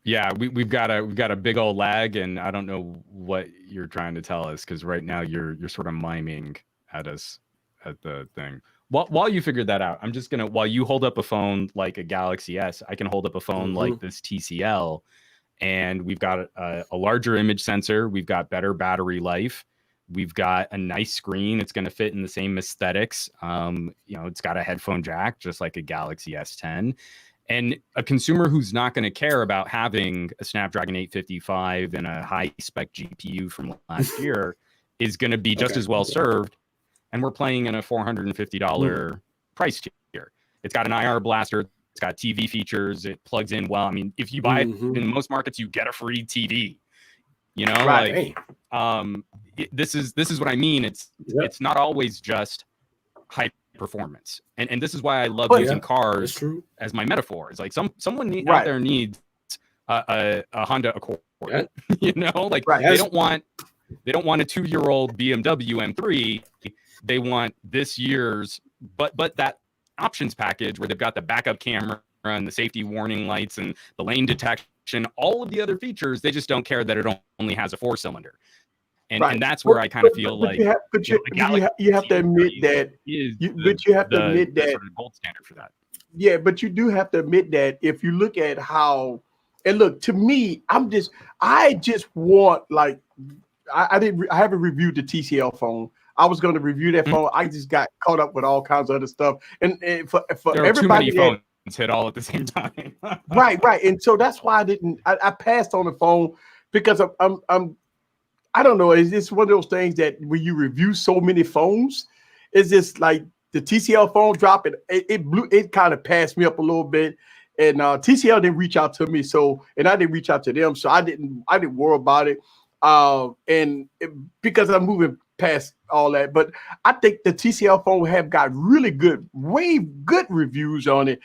Yeah, we've got a big old lag, and I don't know what you're trying to tell us because right now you're sort of miming at us at the thing. While you figure that out, I'm just gonna, while you hold up a phone like a Galaxy S, I can hold up a phone like this TCL, and we've got a larger image sensor, we've got better battery life, we've got a nice screen. It's going to fit in the same aesthetics. It's got a headphone jack just like a Galaxy S10. And a consumer who's not going to care about having a Snapdragon 855 and a high-spec GPU from last year is going to be just as well served. And we're playing in a $450 price tier. It's got an IR blaster. It's got TV features. It plugs in well. I mean, if you buy it in most markets, you get a free TV. You know, right. This is what I mean. It's not always just high performance, and this is why I love using cars as my metaphor. It's like someone out there needs a Honda Accord. You know, like they don't want a 2-year-old BMW M3. They want this year's, but that options package where they've got the backup camera and the safety warning lights and the lane detection, all of the other features. They just don't care that it only has a 4-cylinder. And that's where I kind of feel like you have to admit that the gold standard for that. Yeah, but you do have to admit that if you look at how, and look, to me, I just want, like, I haven't reviewed the TCL phone. I was going to review that phone. I just got caught up with all kinds of other stuff. And for there everybody, too many phones hit all at the same time. right. And so that's why I passed on the phone, because I don't know. It's just one of those things that when you review so many phones, it's just like the TCL phone drop. It kind of passed me up a little bit, and TCL didn't reach out to me. And I didn't reach out to them, so I didn't worry about it. Because I'm moving past all that, but I think the TCL phone have got really good reviews on it.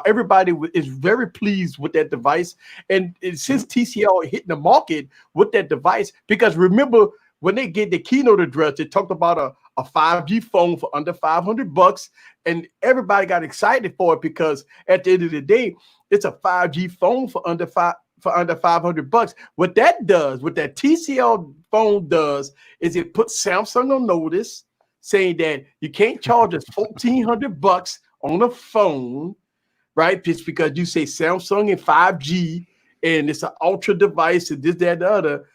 Everybody is very pleased with that device, and since TCL hitting the market with that device, because remember when they gave the keynote address, they talked about a 5G phone for under $500, and everybody got excited for it because at the end of the day, it's a 5G phone for under $500. What that TCL phone does is it puts Samsung on notice, saying that you can't charge us $1,400 on a phone, right? Just because you say Samsung and 5G and it's an ultra device and this, that, and the other.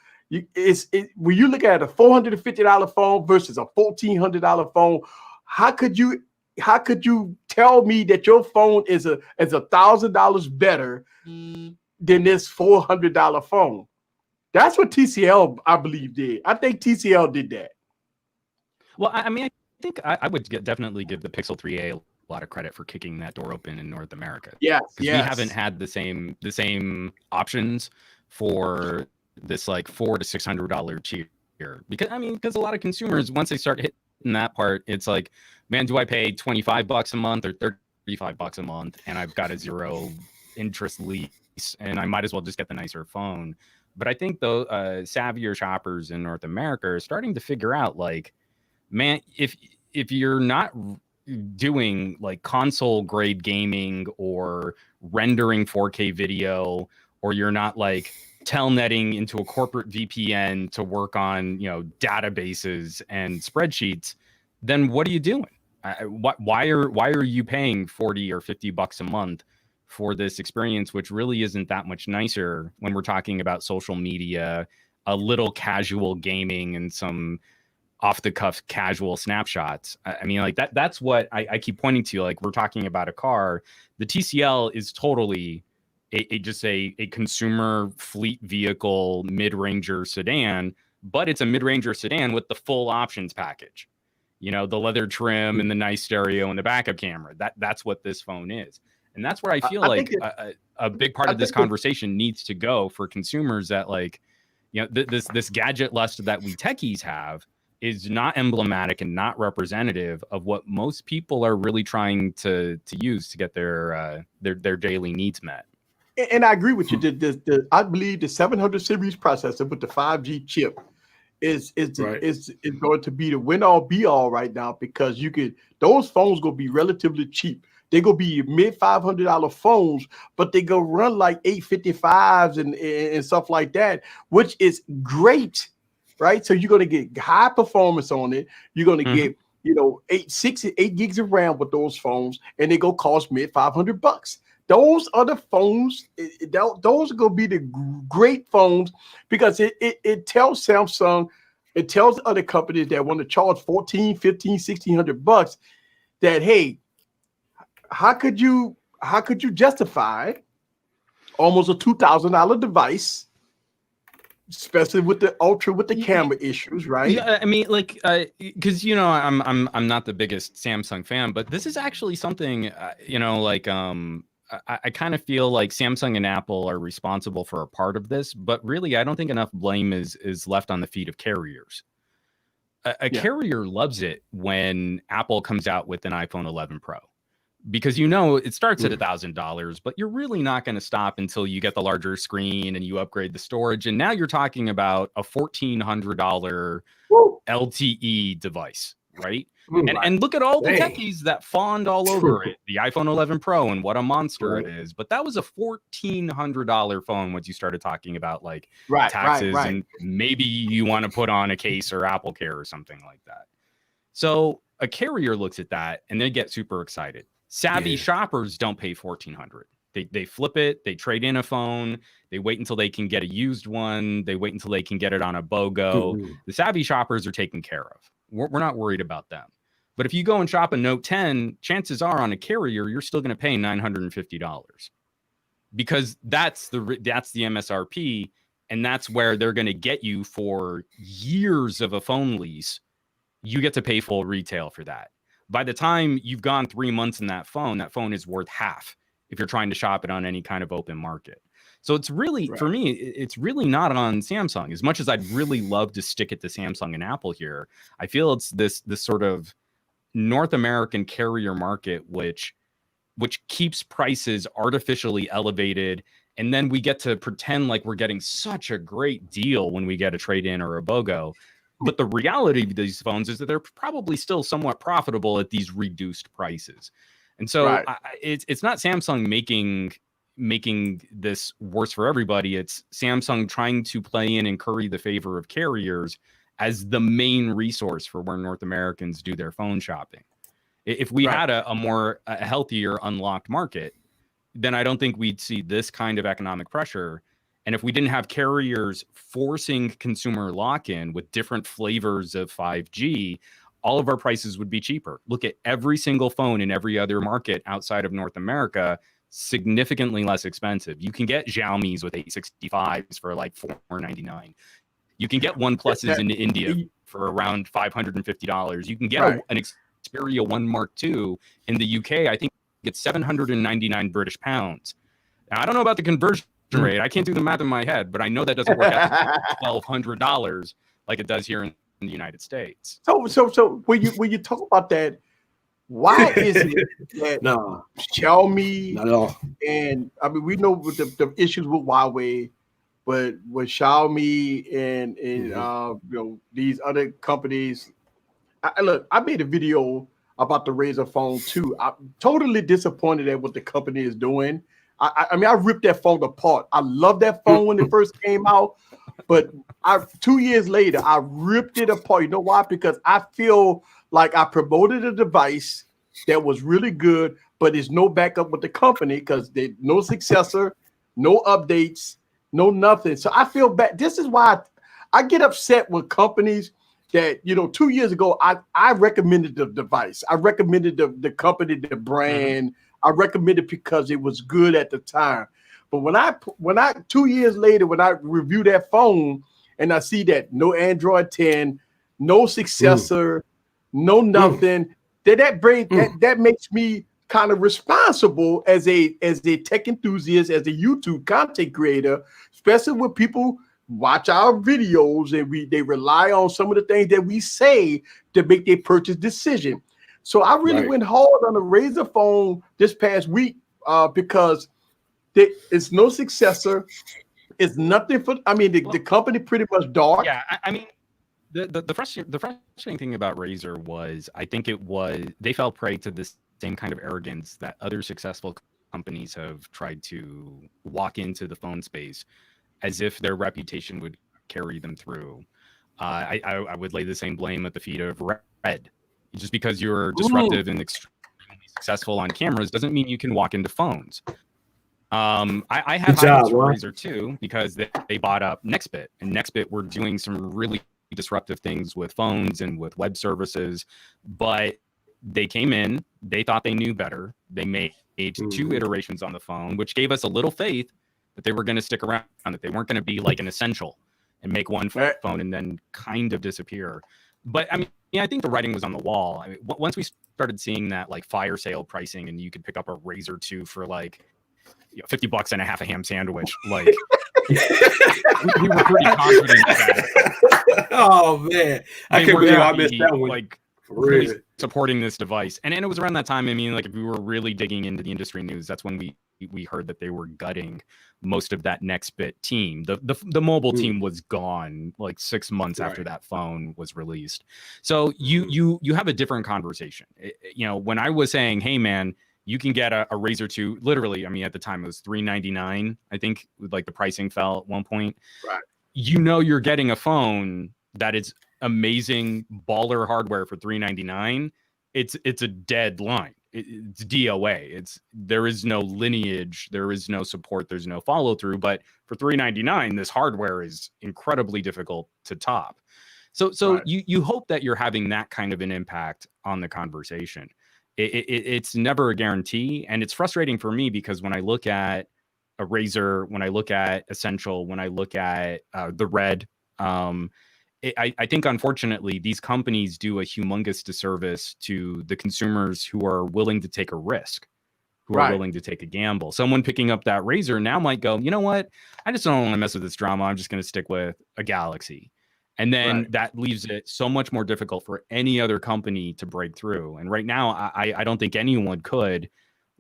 When you look at a $450 phone versus a $1,400 phone, how could you tell me that your phone is $1,000 better than this $400 phone? That's what TCL, I believe, did. I think TCL did that. Well, I mean, I think I would definitely give the Pixel 3a a lot of credit for kicking that door open in North America. Yes. We haven't had the same options for this like $400 to $600 tier, because a lot of consumers, once they start hitting that part, it's like, man, do I pay $25 a month or $35 a month, and I've got a 0 interest lease, and I might as well just get the nicer phone. But I think the savvier shoppers in North America are starting to figure out, like, man, if you're not doing like console grade gaming or rendering 4K video, or you're not like telnetting into a corporate VPN to work on, databases and spreadsheets, then what are you doing? Why are you paying $40 or $50 a month for this experience, which really isn't that much nicer when we're talking about social media, a little casual gaming and some off the cuff casual snapshots. I mean, like that's what I keep pointing to. Like, we're talking about a car. The TCL is totally just a consumer fleet vehicle mid-ranger sedan, but it's a mid-ranger sedan with the full options package. You know, the leather trim and the nice stereo and the backup camera. That's what this phone is. And that's where I feel a big part of this conversation needs to go for consumers, that, like, you know, this gadget lust that we techies have is not emblematic and not representative of what most people are really trying to use to get their daily needs met. And I agree with you. I believe the 700 series processor with the 5G chip is going to be the win all be all right now, because those phones going to be relatively cheap. They're going to be mid $500 phones, but they go run like 855s and stuff like that, which is great, right? So you're going to get high performance on it. You're going to get, 8 gigs of RAM with those phones, and they go cost mid $500. Those other phones, those are going to be the great phones, because it tells Samsung, it tells other companies that want to charge $1,400, $1,500, $1,600 that, hey, how could you justify almost a $2,000 device, especially with the Ultra with the camera issues, right? Yeah, I mean, like, because I'm not the biggest Samsung fan, but this is actually something, I kind of feel like Samsung and Apple are responsible for a part of this, but really, I don't think enough blame is left on the feet of carriers. A carrier loves it when Apple comes out with an iPhone 11 Pro, because it starts at $1,000, but you're really not going to stop until you get the larger screen and you upgrade the storage. And now you're talking about a $1,400 LTE device, right? And look at all the techies that fawned all over it, the iPhone 11 Pro, and what a monster it is. But that was a $1,400 phone once you started talking about like taxes and maybe you want to put on a case or Apple Care or something like that. So a carrier looks at that and they get super excited. Savvy shoppers don't pay $1,400. They flip it, they trade in a phone, they wait until they can get a used one, they wait until they can get it on a BOGO. The savvy shoppers are taken care of. We're not worried about them. But if you go and shop a Note 10, chances are on a carrier, you're still going to pay $950, because that's the MSRP, and that's where they're going to get you for years of a phone lease. You get to pay full retail for that. By the time you've gone 3 months in that phone is worth half if you're trying to shop it on any kind of open market. So it's really, for me, it's really not on Samsung. As much as I'd really love to stick it to Samsung and Apple here, I feel it's this sort of North American carrier market, which keeps prices artificially elevated. And then we get to pretend like we're getting such a great deal when we get a trade-in or a BOGO. But the reality of these phones is that they're probably still somewhat profitable at these reduced prices. And so it's not Samsung making this worse for everybody. It's Samsung trying to play in and curry the favor of carriers as the main resource for where North Americans do their phone shopping. If we had a healthier unlocked market, then I don't think we'd see this kind of economic pressure. And if we didn't have carriers forcing consumer lock-in with different flavors of 5G, all of our prices would be cheaper. Look at every single phone in every other market outside of North America, significantly less expensive. You can get Xiaomi's with 865s for like $499. You can get OnePluses in India for around $550. You can get an Xperia 1 Mark II in the UK. I think it's 799 British pounds. Now, I don't know about the conversion rate. I can't do the math in my head, but I know that doesn't work out to $1,200 like it does here in the United States. So when you talk about that, why is it that Xiaomi not at all, and I mean we know with the issues with Huawei, but with Xiaomi and these other companies, I made a video about the Razr phone too. I'm totally disappointed at what the company is doing. I mean, I ripped that phone apart. I love that phone when it first came out, but 2 years later, I ripped it apart. You know why? Because I feel like I promoted a device that was really good, but there's no backup with the company because there's no successor, no updates, no nothing. So I feel bad. This is why I get upset with companies that, 2 years ago, I recommended the device. I recommended the company, the brand. I recommended because it was good at the time. But when I 2 years later, when I review that phone and I see that no Android 10, no successor, no nothing, that makes me kind of responsible as a tech enthusiast, as a YouTube content creator, especially when people watch our videos and they rely on some of the things that we say to make their purchase decision. So I really went hard on the Razer phone this past week because it's no successor. It's nothing for. I mean, the company pretty much dark. Yeah, I mean, the frustrating thing about Razer was I think they fell prey to this same kind of arrogance that other successful companies have tried to walk into the phone space, as if their reputation would carry them through. I would lay the same blame at the feet of Red. Just because you're disruptive and extremely successful on cameras doesn't mean you can walk into phones. I had high hopes for Razer too, because they bought up Nextbit, and Nextbit were doing some really disruptive things with phones and with web services, but they came in, they thought they knew better. They made 2 iterations on the phone, which gave us a little faith that they were going to stick around, that they weren't going to be like an essential and make one phone and then kind of disappear. But I mean, I think the writing was on the wall. I mean, once we started seeing that like fire sale pricing, and you could pick up a Razer 2 for like $50 and a half a ham sandwich, like we were pretty confident that. Oh man, I can't believe I missed that one. Like really supporting this device, and it was around that time. I mean, like if we were really digging into the industry news, that's when we heard that they were gutting most of that Nextbit team. The mobile team was gone like 6 months after that phone was released. So you have a different conversation. When I was saying, hey man, you can get a Razer 2, literally, I mean, at the time it was $399. I think like the pricing fell at one point. Right. You're getting a phone that is amazing baller hardware for $399. It's a dead line. It's DOA. There is no lineage, there is no support, there's no follow through. But for $399, this hardware is incredibly difficult to top. So you hope that you're having that kind of an impact on the conversation. It's never a guarantee, and it's frustrating for me because when I look at a Razer, when I look at Essential, when I look at the Red, I think unfortunately these companies do a humongous disservice to the consumers who are willing to take a risk, who are willing to take a gamble. Someone picking up that Razer now might go, you know what? I just don't want to mess with this drama. I'm just going to stick with a Galaxy. And then that leaves it so much more difficult for any other company to break through. And right now, I don't think anyone could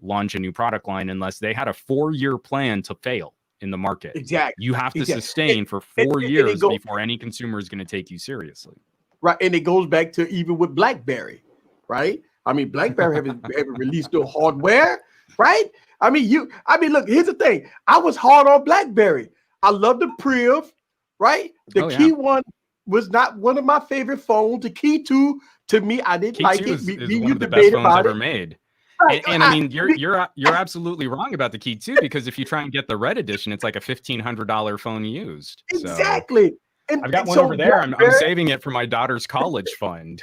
launch a new product line unless they had a 4-year plan to fail in the market. Exactly. You have to sustain for 4 years before any consumer is going to take you seriously. Right. And it goes back to even with BlackBerry, right? I mean, BlackBerry haven't released no hardware, right? I mean, look, here's the thing. I was hard on BlackBerry. I love the Priv, right? The Key One was not one of my favorite phones. The Key 2, to me, I didn't like it. Is one of the best phones ever made. Right. And I mean, you're absolutely wrong about the Key 2, because if you try and get the Red edition, it's like a $1,500 phone used. Exactly. So and I've got one over there. I'm saving it for my daughter's college fund.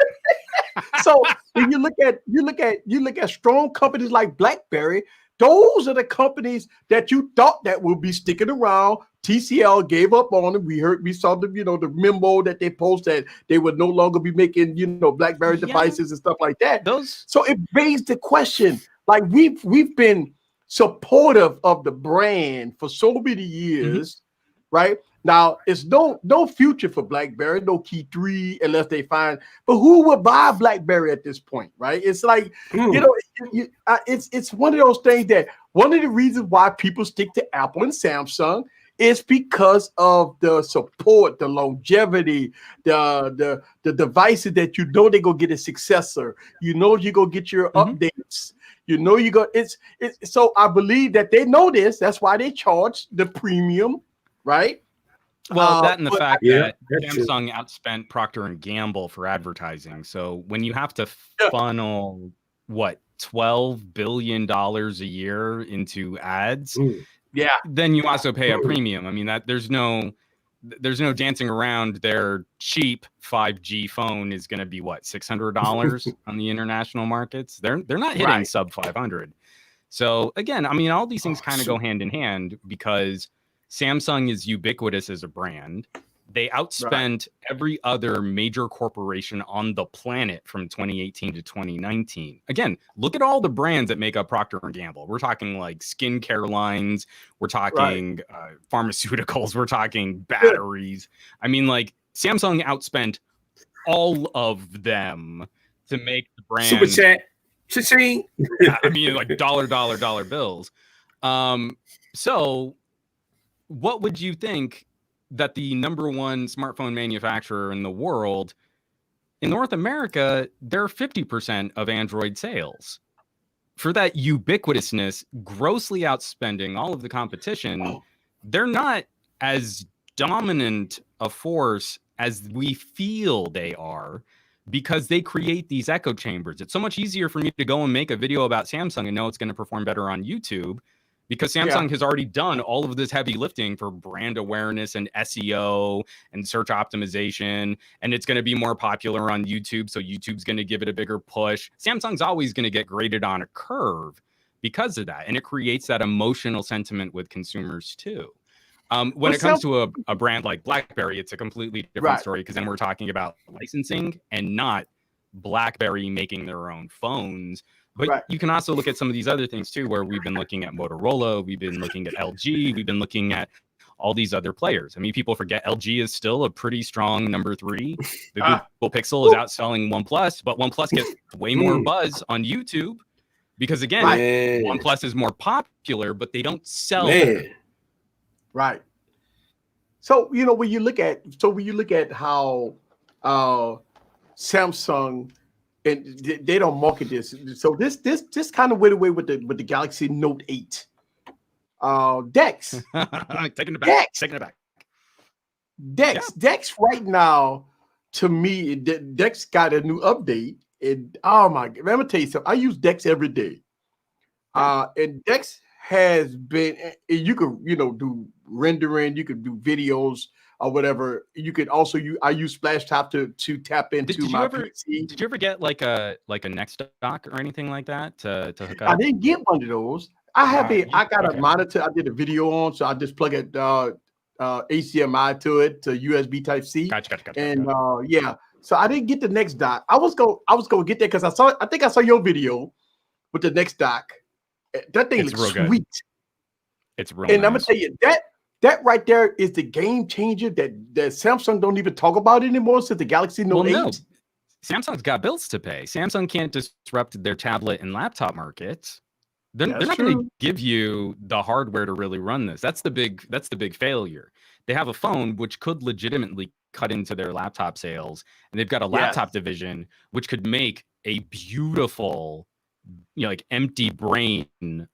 So when you look at strong companies like BlackBerry, those are the companies that you thought that will be sticking around. TCL gave up on them. We saw the the memo that they posted that they would no longer be making BlackBerry devices and stuff like that. So it raised the question. Like we've been supportive of the brand for so many years, right? Now it's no future for BlackBerry, no Key 3 unless they find. But who would buy BlackBerry at this point, right? It's like it's one of those things that one of the reasons why people stick to Apple and Samsung is because of the support, the longevity, the devices that they're gonna get a successor. You're gonna get your updates. So I believe that they know this. That's why they charge the premium, right? Well, that and the fact that Samsung outspent Procter & Gamble for advertising. So when you have to funnel $12 billion a year into ads, then you also pay a premium. I mean, that there's no there's no dancing around. Their cheap 5G phone is going to be what, $600 on the international markets. They're not hitting sub 500. So again, I mean, all these things kind of go hand in hand because Samsung is ubiquitous as a brand. They outspent every other major corporation on the planet from 2018 to 2019. Again, look at all the brands that make up Procter & Gamble. We're talking like skincare lines. We're talking pharmaceuticals. We're talking batteries. I mean, like Samsung outspent all of them to make the brand. Super chat. Cha-ching. Yeah, I mean, like dollar bills. So what would you think that the number one smartphone manufacturer in the world, in North America, they're 50% of Android sales. For that ubiquitousness, grossly outspending all of the competition, they're not as dominant a force as we feel they are because they create these echo chambers. It's so much easier for me to go and make a video about Samsung and know it's going to perform better on YouTube because Samsung has already done all of this heavy lifting for brand awareness and SEO and search optimization, and it's going to be more popular on YouTube, so YouTube's going to give it a bigger push. Samsung's always going to get graded on a curve because of that, and it creates that emotional sentiment with consumers too. When it comes to a brand like BlackBerry, it's a completely different story because then we're talking about licensing and not BlackBerry making their own phones. But you can also look at some of these other things too, where we've been looking at Motorola, we've been looking at LG, we've been looking at all these other players. I mean, people forget LG is still a pretty strong number 3. The Google Pixel is outselling OnePlus, but OnePlus gets way more buzz on YouTube because again, OnePlus is more popular, but they don't sell. Right. So you know when you look at how Samsung and they don't market this. So this kind of went away with the Galaxy Note 8. Dex. Taking it back. Dex right now, to me, Dex got a new update. And oh my God, let me tell you something. I use Dex every day. And Dex has been, you could, do rendering, you could do videos or whatever. You could also I use Splash Top to tap into my PC. Did you ever get like a Next Dock or anything like that to hook up? I didn't get one of those. I got a monitor I did a video on, so I just plug it HDMI to it to USB Type C. Gotcha. And so I didn't get the Next Dock. I was gonna get that because I think I saw your video with the Next Dock. That thing looks sweet. It's real. And I'm gonna tell you that right there is the game changer that Samsung don't even talk about anymore since the Galaxy Note 8. No. Samsung's got bills to pay. Samsung can't disrupt their tablet and laptop markets. They're not going to give you the hardware to really run this. That's the big failure. They have a phone which could legitimately cut into their laptop sales, and they've got a laptop division which could make a beautiful, like empty brain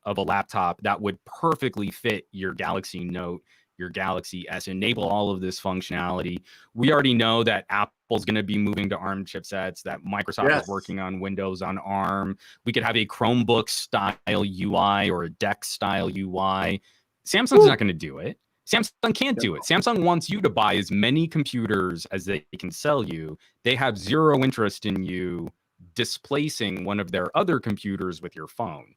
of a laptop that would perfectly fit your Galaxy Note, your Galaxy S, enable all of this functionality. We already know that Apple's going to be moving to ARM chipsets, that Microsoft is working on Windows on ARM. We could have a Chromebook style UI or a Dex style UI. Samsung's not going to do it. Samsung can't do it. Samsung wants you to buy as many computers as they can sell you. They have zero interest in you displacing one of their other computers with your phone.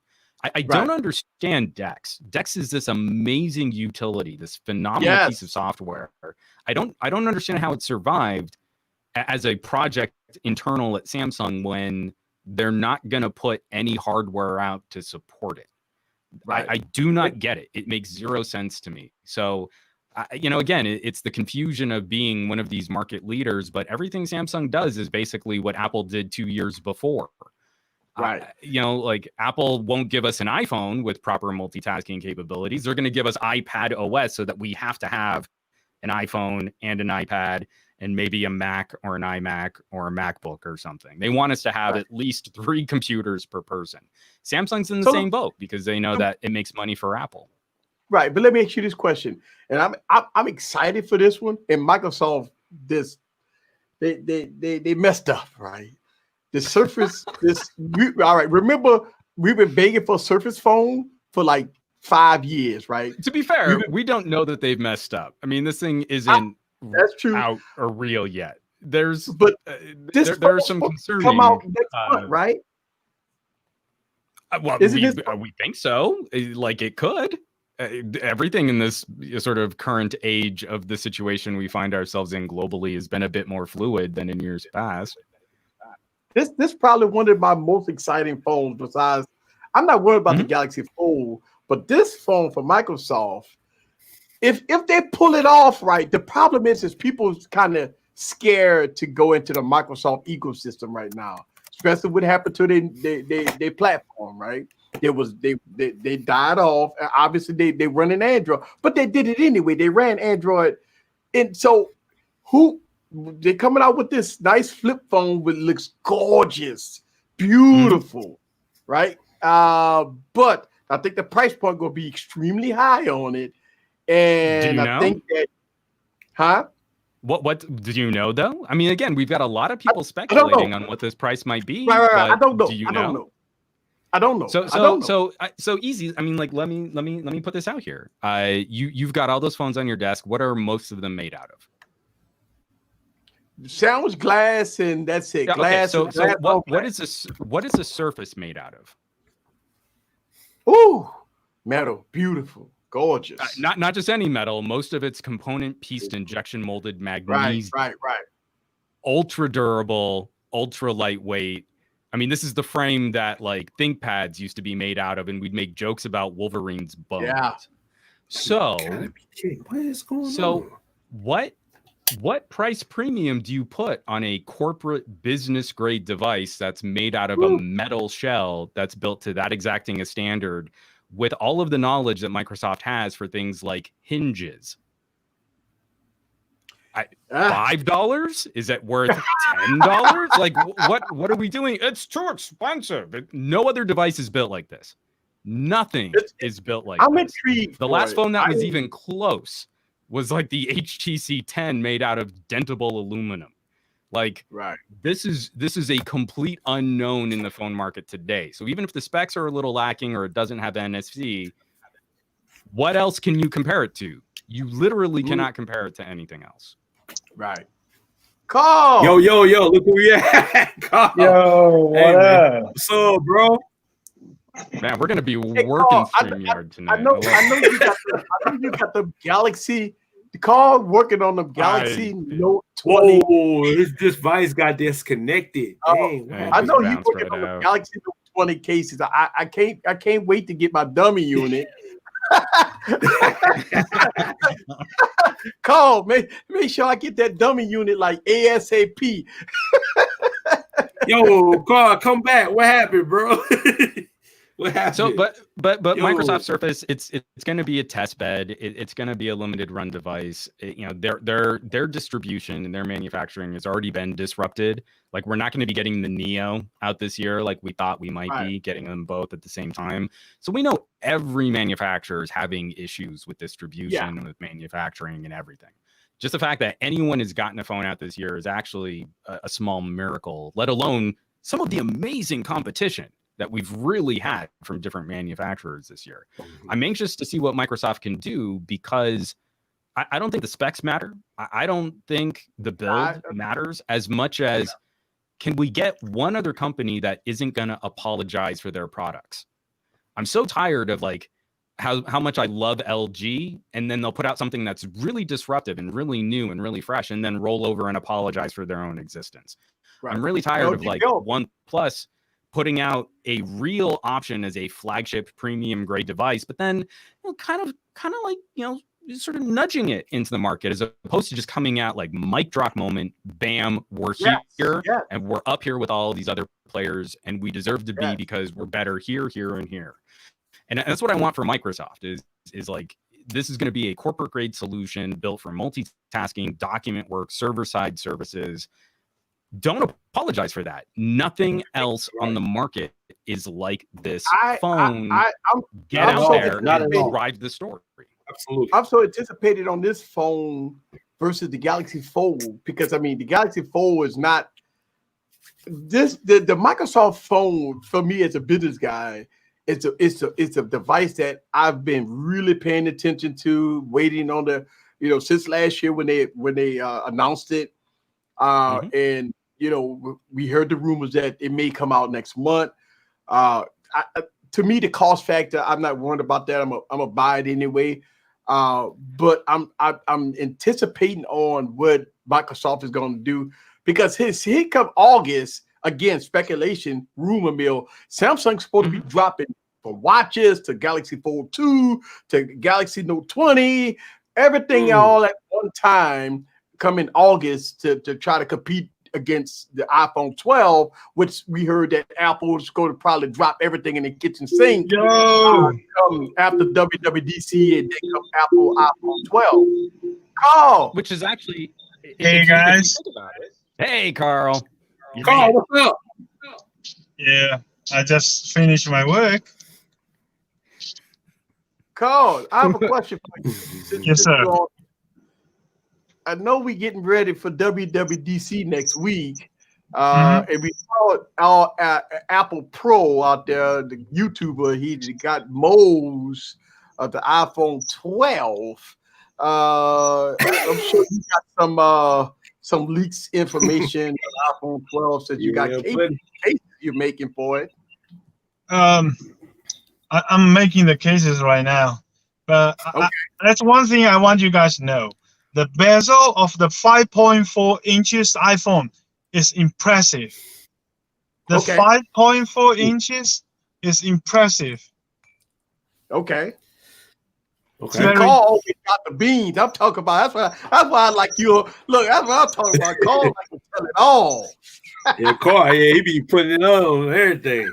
I don't understand Dex. Dex is this amazing utility, this phenomenal piece of software. I don't understand how it survived as a project internal at Samsung when they're not going to put any hardware out to support it. I do not get it. It makes zero sense to me. So, again, it's the confusion of being one of these market leaders, but everything Samsung does is basically what Apple did 2 years before. Like Apple won't give us an iPhone with proper multitasking capabilities. They're going to give us iPad OS so that we have to have an iPhone and an iPad and maybe a Mac or an iMac or a MacBook or something. They want us to have at least 3 computers per person. Samsung's in the same boat because they know that it makes money for Apple. Right, but let me ask you this question, and I'm excited for this one. And Microsoft, they messed up, right? The Surface, all right. Remember, we've been begging for a Surface phone for like 5 years, right? To be fair, we don't know that they've messed up. I mean, this thing isn't That's true. out or real yet. There's but this there are some concerning come out next month, right? Well, we think so. Like it could. Everything in this sort of current age of the situation we find ourselves in globally has been a bit more fluid than in years past. This probably one of my most exciting phones. Besides, I'm not worried about the Galaxy Fold, but this phone for Microsoft, if they pull it off right, the problem is people kind of scared to go into the Microsoft ecosystem right now, especially what happened to their platform, right? They died off. Obviously, they run an Android, but they did it anyway. They ran Android, and so they're coming out with this nice flip phone, which looks gorgeous, beautiful, right? But I think the price point going to be extremely high on it, and I think that, What did you know though? I mean, again, we've got a lot of people speculating on what this price might be. Right. I don't know. I don't know. So easy. I mean, like, let me put this out here. You've got all those phones on your desk. What are most of them made out of? Sounds glass, and that's it. Yeah, glass. Okay. So what is this? What is the surface made out of? Ooh, metal, beautiful, gorgeous. Not just any metal. Most of it's component pieced injection molded magnesium. Right. Ultra durable, ultra lightweight. I mean, this is the frame that like ThinkPads used to be made out of, and we'd make jokes about Wolverine's bones. Yeah. So, what is going on? What price premium do you put on a corporate business grade device that's made out of a metal shell that's built to that exacting a standard with all of the knowledge that Microsoft has for things like hinges? $5? Is it worth $10? Like what are we doing? It's too expensive. No other device is built like this. Nothing is built like I'm this. intrigued. The last phone that was even close was like the HTC 10 made out of dentable aluminum. Like, this is a complete unknown in the phone market today. So even if the specs are a little lacking or it doesn't have NFC, what else can you compare it to? You literally cannot compare it to anything else. Right. Carl. Yo, look who we at. Carl. Yo, what up? What's up, bro? Man, we're gonna be working StreamYard tonight. I know you got the Galaxy. Carl working on the Galaxy Note 20. Whoa, this device got disconnected. Dang, I know he's working on the Galaxy Note 20 cases. I can't wait to get my dummy unit. Carl, make sure I get that dummy unit like ASAP. Yo, Carl, come back. What happened, bro? What happened? So, but Microsoft Surface, it's going to be a test bed. It's going to be a limited run device. Their distribution and their manufacturing has already been disrupted. Like, we're not going to be getting the Neo out this year like we thought we might be, getting them both at the same time. So we know every manufacturer is having issues with distribution and with manufacturing and everything. Just the fact that anyone has gotten a phone out this year is actually a small miracle, let alone some of the amazing competition that we've really had from different manufacturers this year. I'm anxious to see what Microsoft can do because I don't think the specs matter. I don't think the build matters as much as can we get one other company that isn't going to apologize for their products? I'm so tired of like how much I love LG, and then they'll put out something that's really disruptive and really new and really fresh, and then roll over and apologize for their own existence. I'm really tired of like OnePlus putting out a real option as a flagship premium grade device, but then kind of like sort of nudging it into the market as opposed to just coming out like mic drop moment, bam, we're here and we're up here with all these other players, and we deserve to be because we're better here, and here. And that's what I want for Microsoft is like, this is going to be a corporate grade solution built for multitasking, document work, server side services. Don't apologize for that. Nothing else on the market is like this phone. Get out there and drive the story. Absolutely. I'm so anticipated on this phone versus the Galaxy Fold because the Galaxy Fold is not this. The Microsoft phone for me as a business guy, it's a device that I've been really paying attention to, waiting on the since last year when they announced it, and we heard the rumors that it may come out next month. To me, the cost factor, I'm not worried about that. I'm gonna buy it anyway. But I'm anticipating on what Microsoft is going to do, because here come August, again, speculation, rumor mill. Samsung's supposed to be dropping from watches to Galaxy Fold 2 to Galaxy Note 20, everything all at one time come in August to try to compete against the iPhone 12, which we heard that Apple is going to probably drop everything in the kitchen sink after WWDC, and then come Apple iPhone 12. Carl, which is actually, hey guys, hey Carl, Carl, what's up? Yeah, I just finished my work. Carl, I have a question for you. Yes, sir. I know we're getting ready for WWDC next week. And we saw our Apple Pro out there, the YouTuber, he got moles of the iPhone 12. I'm sure you got some leaks information on iPhone 12 since you got cases you're making for it. I'm making the cases right now, but that's one thing I want you guys to know. The bezel of the 5.4 inches iPhone is impressive. The 5.4 inches is impressive. Okay. Okay. Carl always got the beans. I'm talking about that's why I like you. Look, that's what I'm talking about. Carl like to tell it all. Yeah, Carl, he be putting it on everything.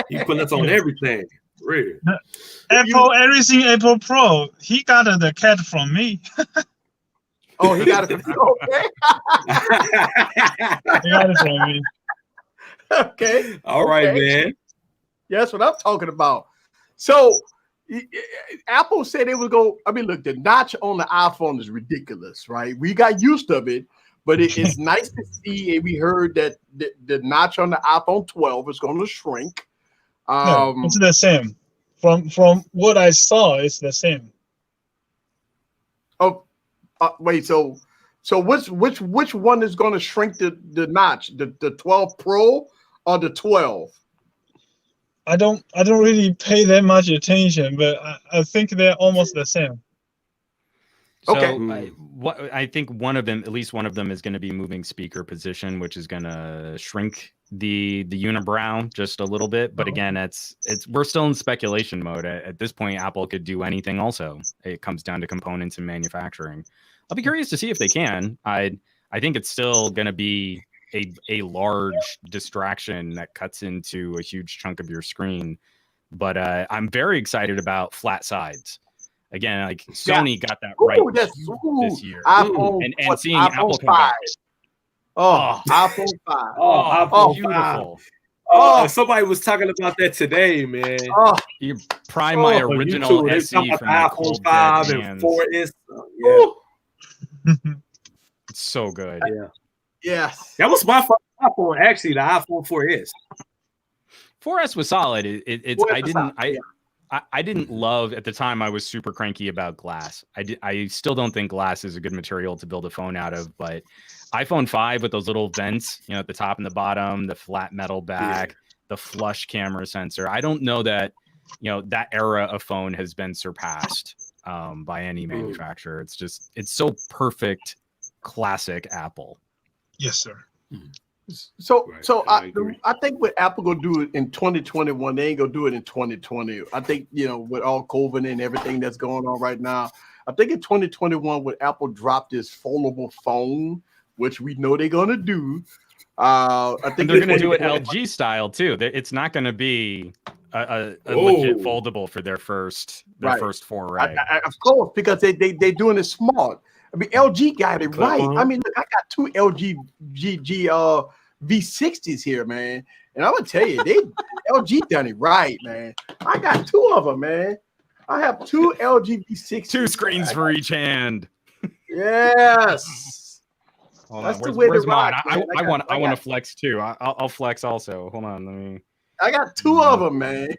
He putting us on everything. Really. Everything Apple Pro. He got the cat from me. Oh, he got it from you. Okay. He got it from me. Okay. All right, man. Yeah, that's what I'm talking about. So Apple said they would go. I mean, look, the notch on the iPhone is ridiculous, right? We got used to it, but it's nice to see. And we heard that the notch on the iPhone 12 is going to shrink. No, it's the same. From what I saw, it's the same. Oh, wait. So which one is going to shrink the notch? The 12 Pro or the 12? I don't really pay that much attention, but I think they're almost the same. So Okay. I think one of them, at least one of them, is going to be moving speaker position, which is going to shrink the unibrow just a little bit. But again, we're still in speculation mode. At this point, Apple could do anything. Also, it comes down to components and manufacturing. I'll be curious to see if they can. I think it's still going to be a large distraction that cuts into a huge chunk of your screen. But I'm very excited about flat sides. Again, like Sony got that right this year. And seeing Apple come back. iPhone 5. iPhone beautiful. 5. Somebody was talking about that today, man. You prime my original SE from my iPhone 5 and 4S. It's so good. Yeah. Yes. That was my first iPhone, actually, the iPhone 4S. 4S was solid. I didn't love at the time. I was super cranky about glass. I still don't think glass is a good material to build a phone out of. But iPhone 5 with those little vents, at the top and the bottom, the flat metal back, the flush camera sensor. I don't know that that era of phone has been surpassed by any manufacturer. It's so perfect, classic Apple. Yes, sir. So I think what Apple gonna do in 2021, they ain't gonna do it in 2020. I think with all COVID and everything that's going on right now, I think in 2021 when Apple dropped this foldable phone, which we know they're gonna do, I think they're gonna do it LG style too. It's not gonna be a legit foldable for their first foray. Of course, because they doing it smart. I mean, LG got it right. I mean, look, I got two LG V60s here, man. And I'm gonna tell you, LG done it right, man. I got two of them, man. I have two LG V60s. Two screens for each hand. Yes. That's the way where's mine? I want to flex too. I'll flex also. Hold on, I got two of them, man.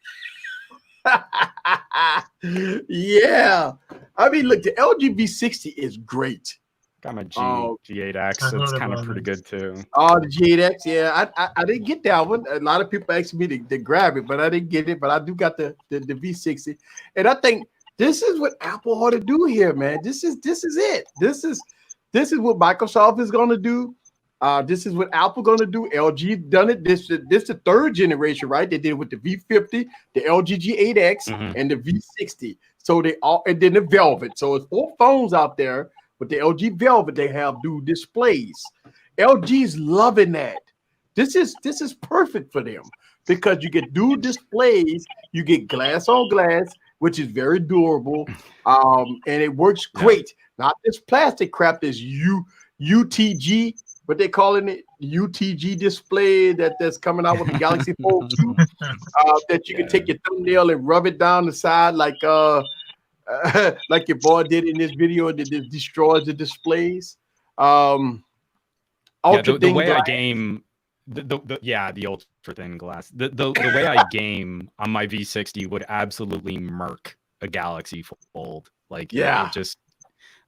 Yeah. I mean, look, the LG V60 is great. Got my G8X. It's kind of pretty good too. Oh, the G8X. Yeah, I didn't get that one. A lot of people asked me to grab it, but I didn't get it. But I do got the V60. And I think this is what Apple ought to do here, man. This is it. This is what Microsoft is going to do. This is what Apple going to do. LG done it. This the third generation, right? They did it with the V50, the LG G8X, and the V60. So they all, and then the Velvet. So it's 4 phones out there. With the LG Velvet, they have dual displays. LG's loving that. This is perfect for them because you get dual displays, you get glass on glass, which is very durable, and it works great. Not this plastic crap, this UTG, what they calling it, UTG display that's coming out with the Galaxy Fold 2, that you can take your thumbnail and rub it down the side like like your boy did in this video that destroys the displays. The way I game the ultra thin glass. The way I game on my V60 would absolutely murk a Galaxy Fold. Like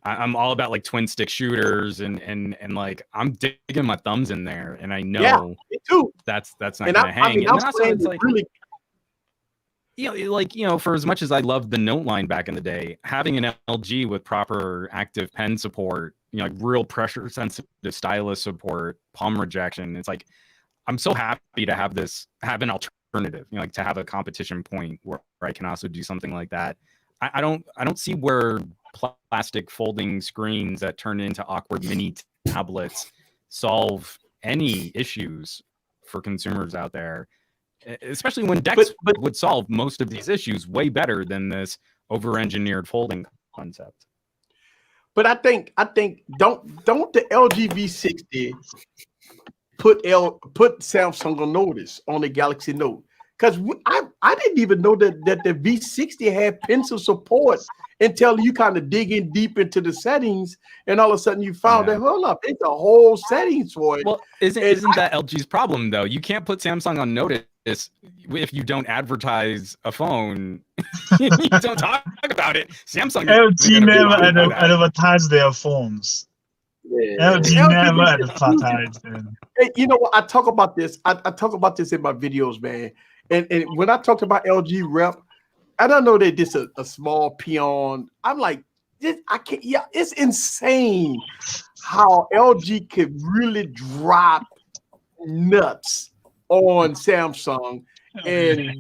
I'm all about like twin stick shooters and like I'm digging my thumbs in there, and I know me too. That's not gonna hang. I mean, and also it's like really. For as much as I loved the Note line back in the day, having an LG with proper active pen support, like real pressure sensitive stylus support, palm rejection, it's like I'm so happy to have an alternative, like to have a competition point where I can also do something like that. I don't see where plastic folding screens that turn into awkward mini tablets solve any issues for consumers out there. Especially when DeX would solve most of these issues way better than this over-engineered folding concept. But I think don't the LG V60 put Samsung on notice on the Galaxy Note, because I didn't even know that the V60 had pencil support until you kind of dig in deep into the settings, and all of a sudden you found that hold up, it's a whole settings for it. Well, isn't that LG's problem though? You can't put Samsung on notice if you don't advertise a phone. You don't talk about it. Samsung LG never advertise their phones. LG never advertise them. Hey, you know what? I talk about this. I talk about this in my videos, man. And when I talked about LG rep, I don't know that this is a small peon. I'm like, this, I can't. Yeah, it's insane how LG could really drop nuts on Samsung and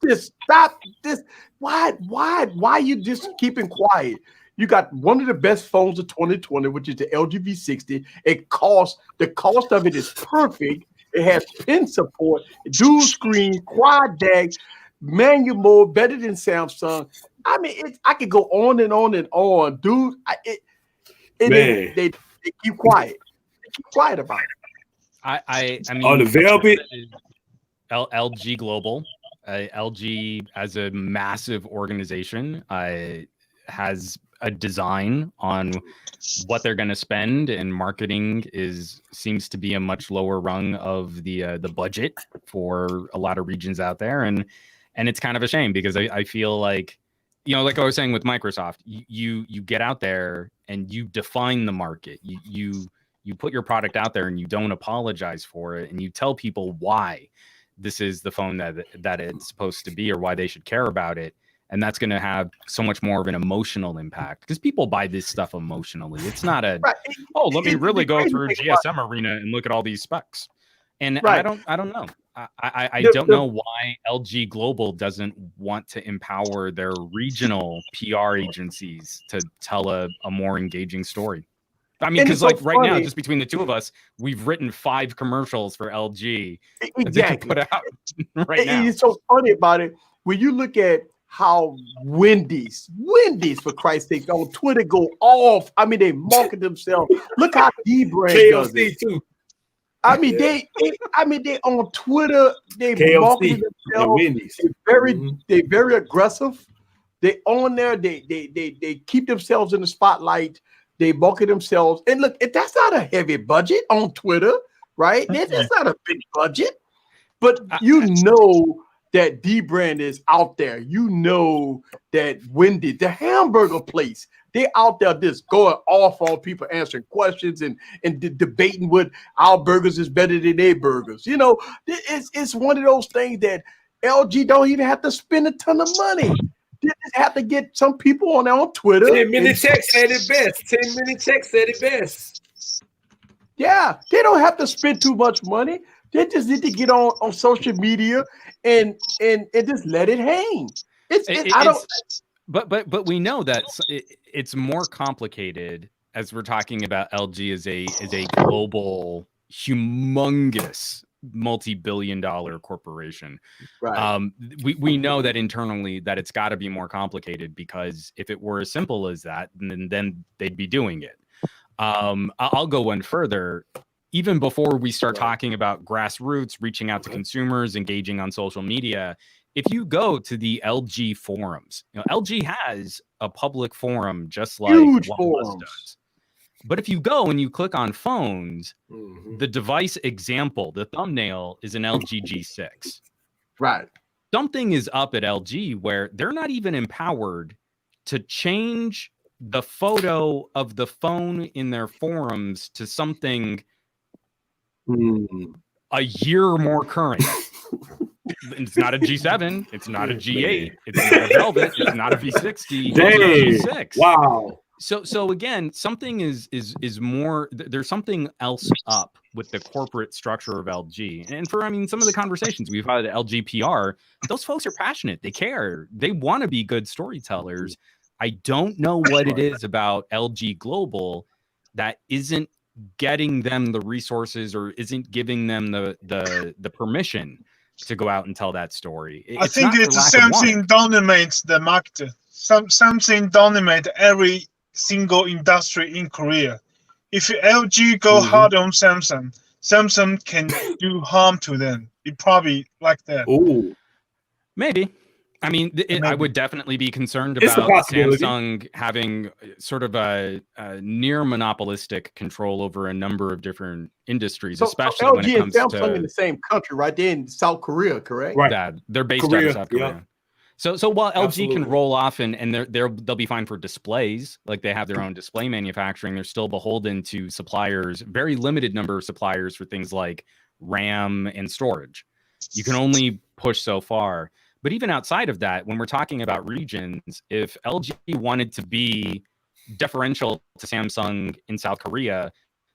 just stop this. Why you just keeping quiet? You got one of the best phones of 2020, which is the LG V60. The cost of it is perfect. It has pen support, dual screen, quad DeX, manual mode, better than Samsung. I mean, I could go on and on and on, dude. They keep quiet. They keep quiet about it. I mean, on the Velvet, LG Global, LG as a massive organization has a design on what they're going to spend, and marketing seems to be a much lower rung of the budget for a lot of regions out there, and it's kind of a shame because I feel like, like I was saying with Microsoft, you get out there and you define the market, you put your product out there and you don't apologize for it, and you tell people why this is the phone that it's supposed to be or why they should care about it. And that's going to have so much more of an emotional impact because people buy this stuff emotionally. It's not let me really go through GSM Arena and look at all these specs. And I don't know. I don't know why LG Global doesn't want to empower their regional PR agencies to tell a more engaging story. I mean, because like right now, just between the two of us, we've written 5 commercials for LG that put out right now. It's so funny about it when you look at how Wendy's for Christ's sake on Twitter go off. I mean, they market themselves. Look how D-Brand does it too. I mean, they on Twitter, they market themselves. They're very aggressive. They on there. They keep themselves in the spotlight. They market themselves. And look, if that's not a heavy budget on Twitter, right? That's not a big budget. But that D brand is out there. You know that Wendy, the hamburger place, they out there just going off on people, answering questions and debating what our burgers is better than their burgers. You know, it's one of those things that LG don't even have to spend a ton of money. They just have to get some people on Twitter. 10-minute text said it best. 10-minute text said it best. Yeah, they don't have to spend too much money. They just need to get on social media and just let it hang. But we know that it's more complicated as we're talking about LG as a global, humongous, multi-billion-dollar corporation. Right. We know that internally that it's got to be more complicated, because if it were as simple as that, then they'd be doing it. I'll go one further. Even before we start talking about grassroots, reaching out to consumers, engaging on social media, if you go to the LG forums, LG has a public forum just like OnePlus does. But if you go and you click on phones, the device example, the thumbnail is an LG G6. Right. Something is up at LG where they're not even empowered to change the photo of the phone in their forums to something a year more current. It's not a G7. It's not a G8. It's not a Velvet. It's not a V60. It's a G6. Wow. So again, something is more. There's something else up with the corporate structure of LG. And some of the conversations we've had at LG PR, those folks are passionate. They care. They want to be good storytellers. I don't know what it is about LG Global that isn't getting them the resources or isn't giving them the permission to go out and tell that story. I think it's something dominates the market. Something dominates every single industry in Korea. If LG go hard on Samsung, Samsung can do harm to them. It probably like that. Oh, maybe. I mean, I would definitely be concerned about Samsung having sort of a near monopolistic control over a number of different industries, especially LG when it comes and Samsung to in the same country, right? They're in South Korea, correct? Right. Yeah, they're based out of South Korea. So while LG can roll off and they'll be fine for displays, like they have their own display manufacturing, they're still beholden to suppliers, very limited number of suppliers for things like RAM and storage. You can only push so far. But even outside of that, when we're talking about regions, if LG wanted to be deferential to Samsung in South Korea,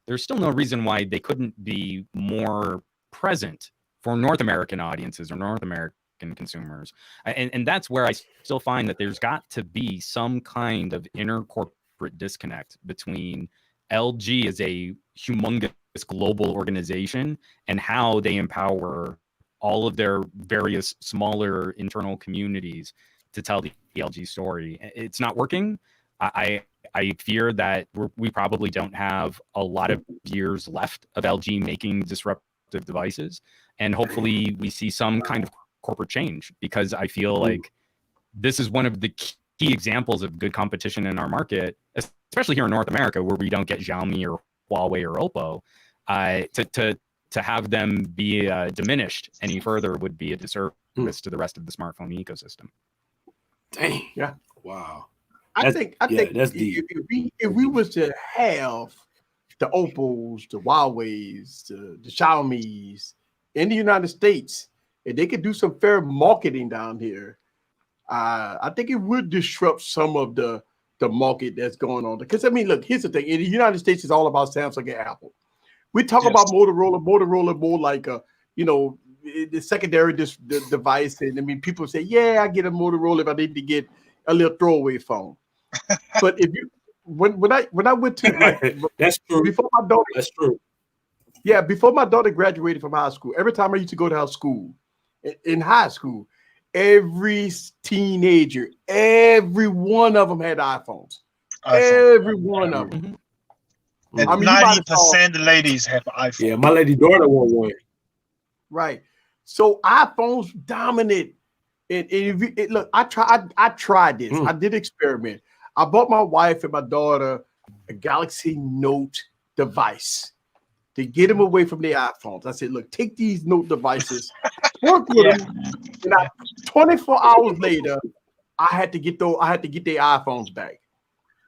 there's still no reason why they couldn't be more present for North American audiences or North American consumers. And that's where I still find that there's got to be some kind of inner corporate disconnect between LG as a humongous global organization and how they empower all of their various smaller internal communities to tell the LG story. It's not working. I fear that we probably don't have a lot of years left of LG making disruptive devices. And hopefully we see some kind of corporate change, because I feel like this is one of the key examples of good competition in our market, especially here in North America, where we don't get Xiaomi or Huawei or Oppo. To have them be diminished any further would be a disservice to the rest of the smartphone ecosystem. Dang. Yeah. Wow. I think that's deep. If we was to have the Oppos, the Huaweis, the Xiaomis in the United States, and they could do some fair marketing down here, I think it would disrupt some of the market that's going on. Because I mean, look, here's the thing: in the United States, it's all about Samsung and Apple. We talk about Motorola more like the secondary device, and I mean, people say, "Yeah, I get a Motorola if I need to get a little throwaway phone." But if you when I went to that's true. Before my daughter, that's true. Yeah, before my daughter graduated from high school, every time I used to go to her school, in high school, every teenager, every one of them had iPhones. Every one of them. And 90% of ladies have iPhones. Yeah, my lady daughter won one. Right. So iPhones dominate. And look, I tried this. I did experiment. I bought my wife and my daughter a Galaxy Note device to get them away from their iPhones. I said, look, take these Note devices worked with them. And 24 hours later, I had to get their iPhones back.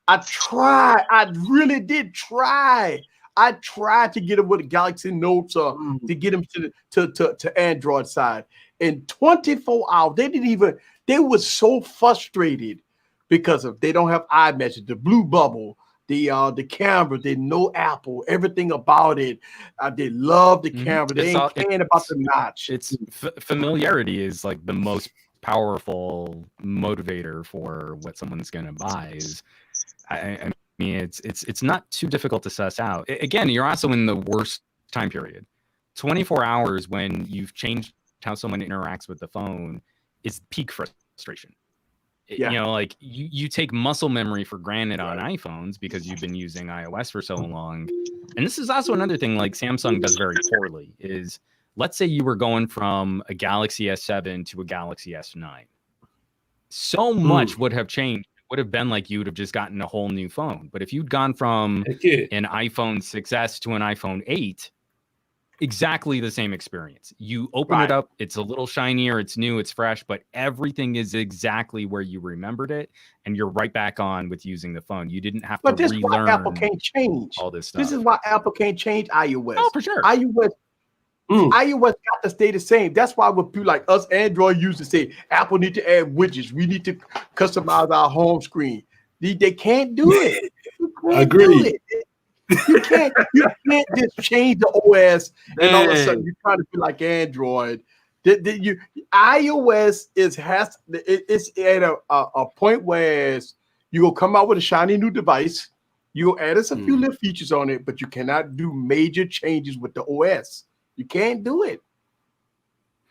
I tried. I really did try. I tried to get them with the Galaxy Notes or to get them to Android side. In 24 hours, they were so frustrated because they don't have iMessage, the blue bubble, the camera, they know Apple, everything about it. They love the camera. They ain't caring about the notch. It's familiarity is like the most powerful motivator for what someone's going to buy. Is I mean, it's not too difficult to suss out. Again, you're also in the worst time period. 24 hours when you've changed how someone interacts with the phone is peak frustration. You know, like you take muscle memory for granted on iPhones because you've been using iOS for so long. And this is also another thing like Samsung does very poorly is, let's say you were going from a Galaxy S7 to a Galaxy S9. So much would have changed. It would have been like you would have just gotten a whole new phone. But if you'd gone from an iPhone 6S to an iPhone 8, exactly the same experience. You open it up, it's a little shinier, it's new, it's fresh, but everything is exactly where you remembered it, and you're right back on with using the phone. You didn't have to this relearn. Why Apple can't change all this stuff. This is why Apple can't change iOS. Oh, for sure. iOS got to stay the same. That's why when people like us Android users say Apple need to add widgets, we need to customize our home screen. They can't do it. Agreed. You can't just change the OS and all of a sudden you're trying to be like Android. iOS is at a point where you will come out with a shiny new device. You'll add us a few little features on it, but you cannot do major changes with the OS. You can't do it.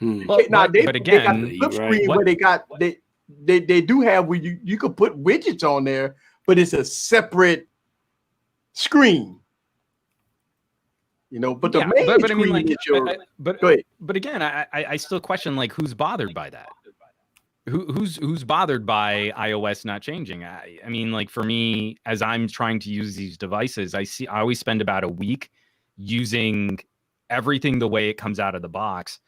But again, they got the flip screen where they do have where you could put widgets on there, but it's a separate screen, you know. But the main screen, I mean, like, but again, I still question like who's bothered by that. Who's bothered by iOS not changing? I mean, like for me, as I'm trying to use these devices, I always spend about a week using everything the way it comes out of the box.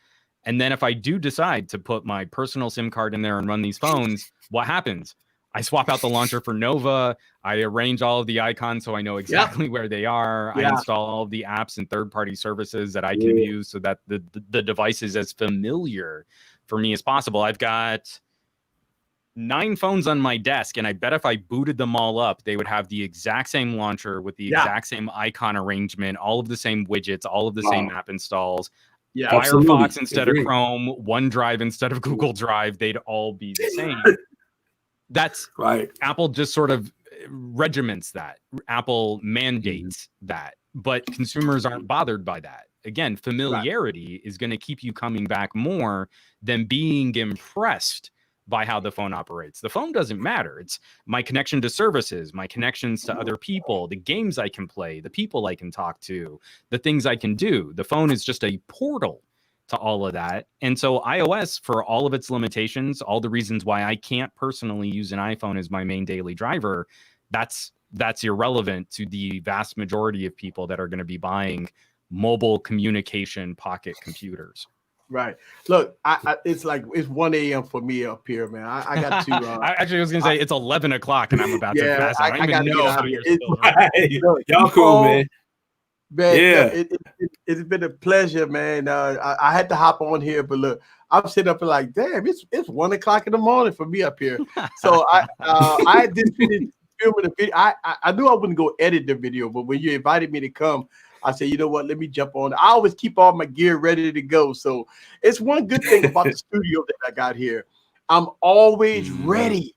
And then if I do decide to put my personal SIM card in there and run these phones, what happens? I swap out the launcher for Nova. I arrange all of the icons so I know exactly where they are. I install all of the apps and third-party services that I can use so that the device is as familiar for me as possible. I've got 9 phones on my desk, and I bet if I booted them all up, they would have the exact same launcher with the exact same icon arrangement, all of the same widgets, all of the same app installs. Firefox instead of Chrome, OneDrive instead of Google Drive, they'd all be the same. That's right. Apple just sort of regiments that. Apple mandates that, but consumers aren't bothered by that. Again, familiarity is going to keep you coming back more than being impressed by how the phone operates. The phone doesn't matter. It's my connection to services, my connections to other people, the games I can play, the people I can talk to, the things I can do. The phone is just a portal to all of that. And so iOS, for all of its limitations, all the reasons why I can't personally use an iPhone as my main daily driver, that's irrelevant to the vast majority of people that are going to be buying mobile communication pocket computers. Right. Look, it's like it's 1 a.m. for me up here, man. I got to. I actually was gonna say it's 11 o'clock, and I'm about to pass out. I don't even know how you're still. Y'all cool, man. Man, it's been a pleasure, man. I had to hop on here, but look, I'm sitting up and like, damn, it's 1 o'clock in the morning for me up here. So I did finish filming the video. I knew I wouldn't go edit the video, but when you invited me to come, I said, you know what? Let me jump on. I always keep all my gear ready to go. So it's one good thing about the studio that I got here. I'm always ready.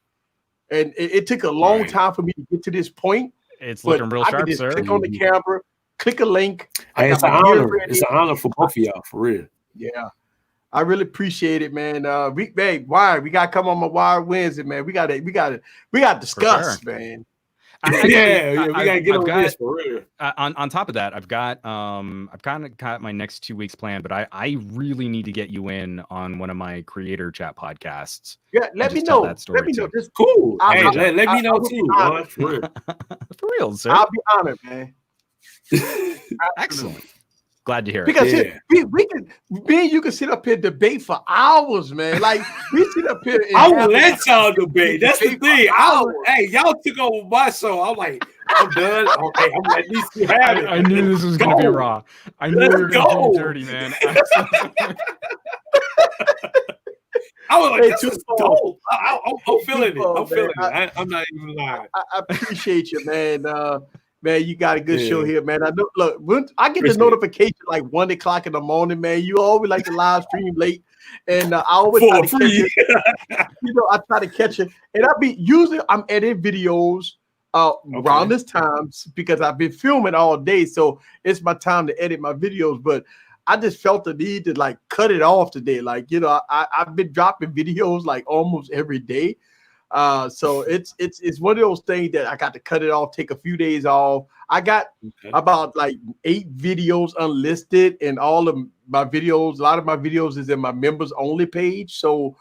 And it took a long time for me to get to this point. It's looking real sharp, just sir. Click on the camera, click a link. Hey, it's an honor. It's an honor for both of y'all, for real. Yeah. I really appreciate it, man. We gotta come on my Wire Wednesday, man. We gotta discuss, man. We gotta get on this for real. On top of that, I've kind of got my next 2 weeks planned, but I really need to get you in on one of my creator chat podcasts. Yeah, let me know. That's cool. Let me know too. For real, sir. I'll be honored, man. Excellent. Glad to hear it. Because we can, me and you can sit up here and debate for hours, man. Like we sit up here. And I will let y'all debate. That's the thing. Hey, y'all took over my show. I'm like, I'm done. Okay, I'm letting these two have it. I knew this was going to be raw. I knew we were going to be dirty, man. I was like, this is dope. I'm feeling it. I'm feeling it. I'm not even lying. I appreciate you, man. Man, you got a good show here, man. I know. Look, when I get the notification like 1 o'clock in the morning, man. You always like to live stream late, and I always try to catch it. You know, I try to catch it, and I'm editing videos around this time because I've been filming all day, so it's my time to edit my videos. But I just felt the need to like cut it off today. Like, you know, I've been dropping videos like almost every day. So it's one of those things that I got to cut it off, take a few days off. I got about like 8 videos unlisted, and all of my videos, a lot of my videos is in my members only page. So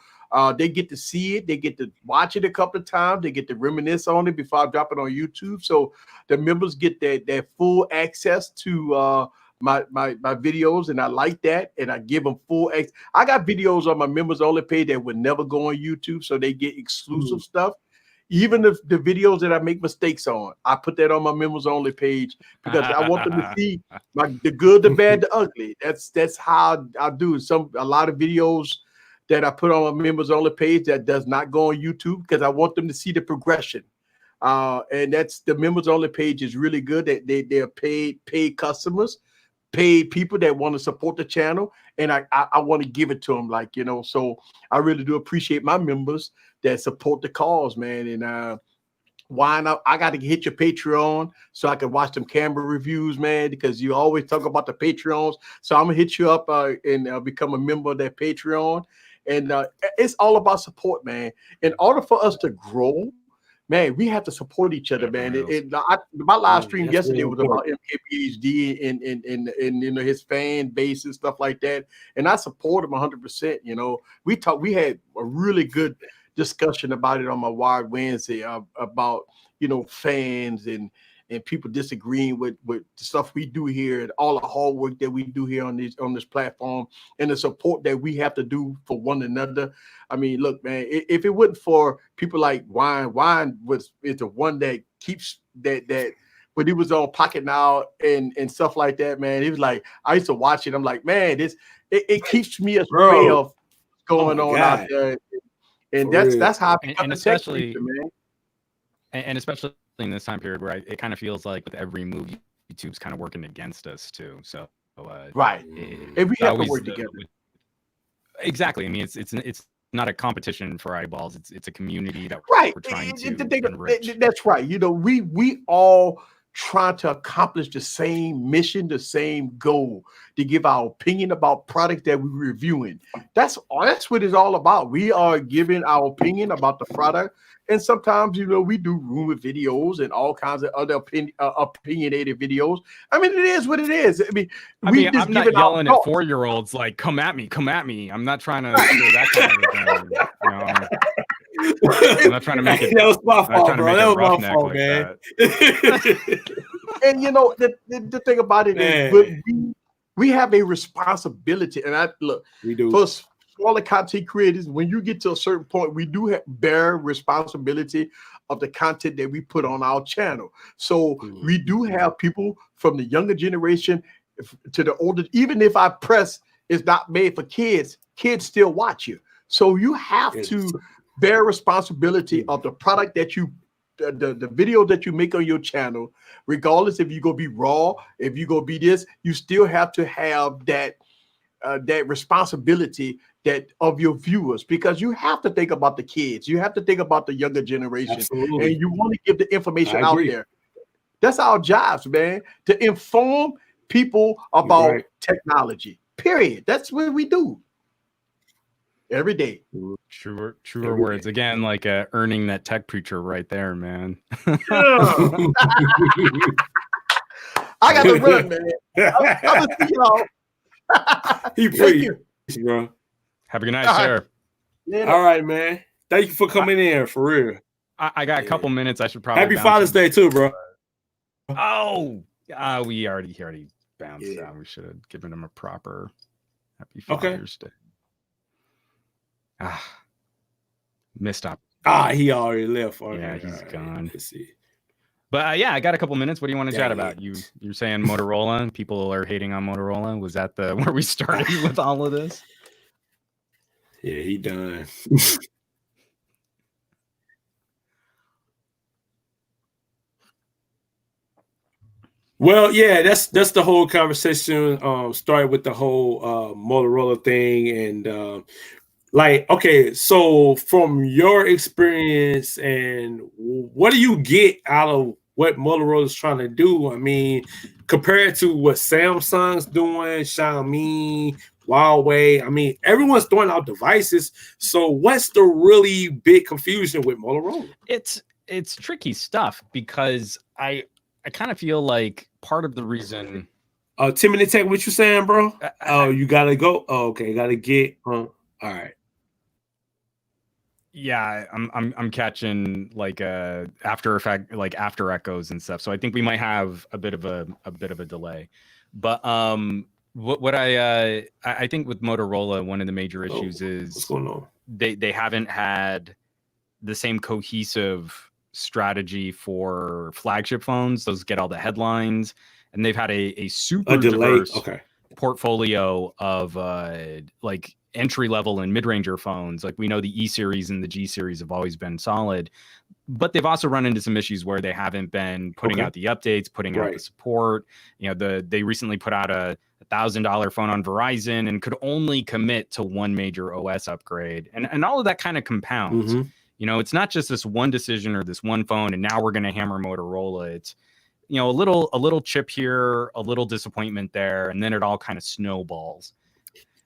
they get to see it, they get to watch it a couple of times, they get to reminisce on it before I drop it on YouTube. So the members get that full access to my videos, and I like that, and I give them full access. I got videos on my members only page that would never go on YouTube, so they get exclusive stuff. Even if the videos that I make mistakes on, I put that on my members only page because I want them to see the good, the bad, the ugly. That's how I do a lot of videos that I put on my members only page that does not go on YouTube because I want them to see the progression. And that's the members only page is really good. That they're paid customers, paid people that want to support the channel, and I want to give it to them, like, you know. So I really do appreciate my members that support the cause, man. And why not? I got to hit your Patreon so I can watch them camera reviews, man, because you always talk about the Patreons. So I'm gonna hit you up and become a member of that Patreon. And it's all about support, man. In order for us to grow, man, we have to support each other, man. My live stream yesterday was about MKPHD and you know, his fan base and stuff like that, and I support him 100%. You know, we had a really good discussion about it on my Wired Wednesday about, you know, fans and people disagreeing with the stuff we do here and all the hard work that we do here on this platform and the support that we have to do for one another. I mean, look, man, if it wasn't for people like Wine is the one that keeps that when he was on Pocket Now and stuff like that, man. He was like, I used to watch it. I'm like, man, it keeps me astray of what's going on out there. And that's how I become especially, man. And especially in this time period where it kind of feels like with every move, YouTube's kind of working against us too. So right, and we have to work together. Exactly. I mean, it's not a competition for eyeballs. It's a community that we're trying to enrich. That's right. You know, we all trying to accomplish the same mission, the same goal, to give our opinion about products that we're reviewing. That's what it's all about. We are giving our opinion about the product. And sometimes, you know, we do rumor videos and all kinds of other opinionated videos. I mean, it is what it is. I mean, I'm not yelling at 4-year-olds like, come at me. I'm not trying to do that kind of thing. You know? I'm not trying to make it. That was my fault, bro. That was my fault, man. And you know, the thing about it is we have a responsibility. And we do. For smaller content creators, when you get to a certain point, we do bear responsibility of the content that we put on our channel. So we do have people from the younger generation to the older. Even if our press is not made for kids still watch you. So you have to bear responsibility of the product that you, the video that you make on your channel, regardless if you go be raw, if you go be this, you still have to have that responsibility that of your viewers, because you have to think about the kids, you have to think about the younger generation. Absolutely. And you want to give the information out there. That's our jobs, man, to inform people about technology, period. That's what we do every day. Truer words again, like earning that tech preacher right there, man. I got to run, man. I'll see y'all. He preached, bro. Have a good night, sir. All right, man. Thank you for coming in, for real. I got a couple minutes. I should probably. Happy Father's Day too, bro. Oh, he already bounced out. We should have given him a proper Happy Okay. Father's Day. Missed up. He already left. Okay, Yeah, he's gone. Let's see. But yeah, I got a couple minutes. What do you want to chat about? Yeah. You're saying Motorola. People are hating on Motorola. Was that where we started with all of this? Yeah, he done. Well, yeah, that's the whole conversation. Started with the whole Motorola thing, and like, okay, so from your experience, and what do you get out of what Motorola's trying to do? I mean, compared to what Samsung's doing, Xiaomi, Huawei. I mean, everyone's throwing out devices. So what's the really big confusion with Motorola? It's tricky stuff because I kind of feel like part of the reason. Timothy Tech, what you saying, bro? You gotta go. Oh, okay, gotta get. All right. Yeah, I'm catching like after effect, like after echoes and stuff. So I think we might have a bit of a delay. But what I think with Motorola, one of the major issues is what's going on? They haven't had the same cohesive strategy for flagship phones. Those get all the headlines, and they've had a super diverse portfolio of like entry level and mid-ranger phones. Like we know the E series and the G series have always been solid, but they've also run into some issues where they haven't been putting out the updates, putting out the support. You know, they recently put out a $1,000 phone on Verizon and could only commit to one major OS upgrade, and all of that kind of compounds. You know, it's not just this one decision or this one phone, and now we're going to hammer Motorola. It's, you know, a little chip here, a little disappointment there, and then it all kind of snowballs.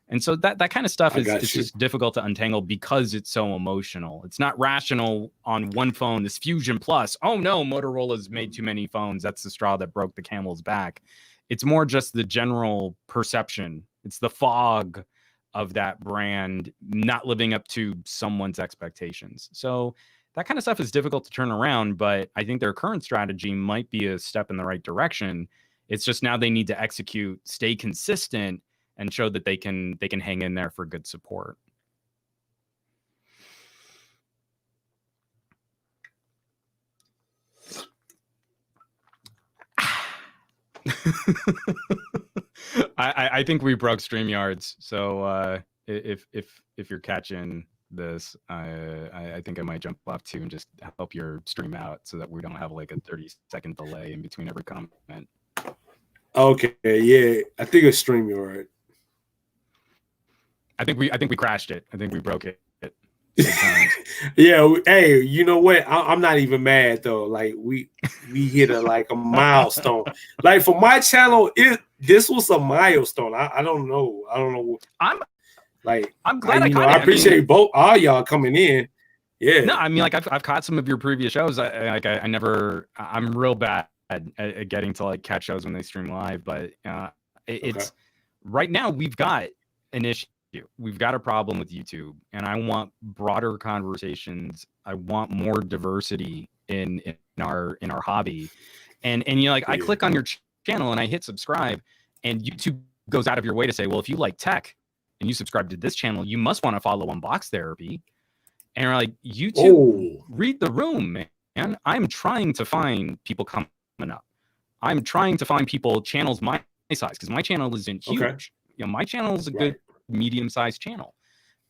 And so that kind of stuff is just difficult to untangle because it's so emotional. It's not rational on one phone, this Fusion Plus. Oh no, Motorola's made too many phones. That's the straw that broke the camel's back. It's more just the general perception. It's the fog of that brand not living up to someone's expectations. So that kind of stuff is difficult to turn around, but I think their current strategy might be a step in the right direction. It's just now they need to execute, stay consistent, and show that they can hang in there for good support. I think we broke StreamYards, so if you're catching this, I think I might jump off too and just help your stream out so that we don't have like a 30-second delay in between every comment. Okay, yeah, I think it's StreamYard. I think we crashed it. I think we broke it. Yeah, hey, you know what? I'm not even mad though. Like we hit a milestone. Like for my channel, this was a milestone. I don't know. I'm glad I appreciate all y'all coming in. Yeah. No, I mean, like I've caught some of your previous shows. I'm real bad at getting to like catch shows when they stream live, but it's right now we've got an issue. We've got a problem with YouTube, and I want broader conversations. I want more diversity in our hobby, and you know, like I click on your channel and I hit subscribe, and YouTube goes out of your way to say, well, if you like tech and you subscribe to this channel, you must want to follow Unbox Therapy. And we're like, YouTube, read the room, man. I'm trying to find people coming up. I'm trying to find people channels my size, because my channel isn't huge. You know, my channel is a good medium-sized channel,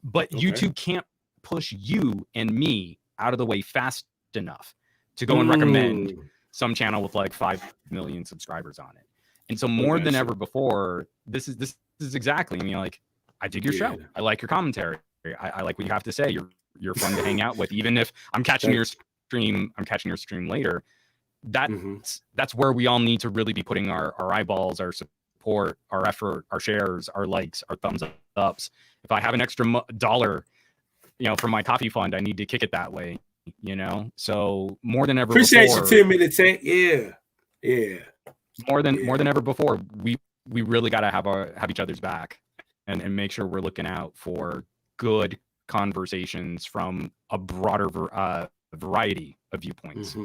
but YouTube can't push you and me out of the way fast enough to go and recommend some channel with like 5 million subscribers on it. And so more than ever before, this is exactly, I mean, like, I dig your show. I like your commentary. I like what you have to say. You're fun to hang out with. Even if I'm catching your stream later. That's where we all need to really be putting our eyeballs, our support, our effort, our shares, our likes, our thumbs ups. If I have an extra $1, you know, from my coffee fund, I need to kick it that way, you know? So more than ever appreciate before, you 10 minutes. Yeah. More than ever before, we really got to have each other's back and make sure we're looking out for good conversations from a broader variety of viewpoints.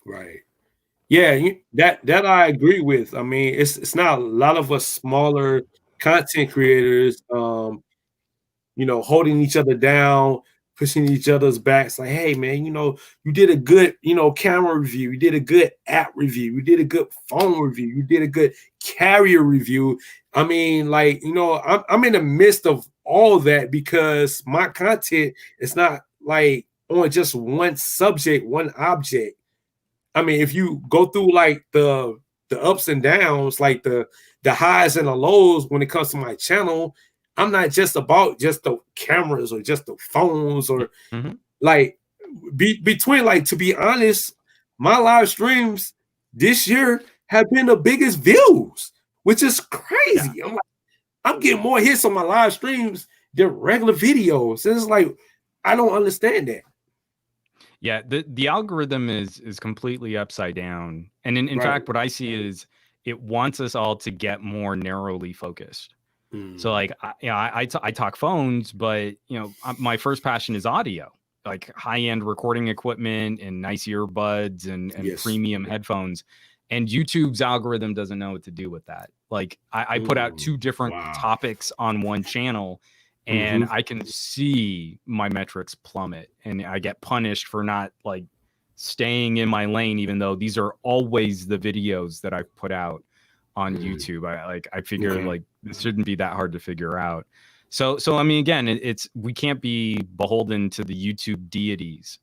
Right. Yeah, that I agree with. I mean, it's not a lot of us smaller content creators, holding each other down, pushing each other's backs. Like, hey, man, you did a good, camera review. You did a good app review. You did a good phone review. You did a good carrier review. I mean, like, I'm in the midst of all that because my content is not like on just one subject, one object. I mean, if you go through like the ups and downs, like the highs and the lows when it comes to my channel, I'm not just about just the cameras or just the phones or like between, like, to be honest, my live streams this year have been the biggest views, which is crazy. Yeah. I'm getting more hits on my live streams than regular videos. And it's like, I don't understand that. Yeah, the algorithm is completely upside down. And in fact, what I see is it wants us all to get more narrowly focused. So like, I talk phones, but my first passion is audio, like high-end recording equipment and nice earbuds and premium headphones. And YouTube's algorithm doesn't know what to do with that. Like I put out 2 different topics on one channel, and I can see my metrics plummet, and I get punished for not like staying in my lane, even though these are always the videos that I've put out on YouTube. I figure like this shouldn't be that hard to figure out. So I mean, again, we can't be beholden to the YouTube deities.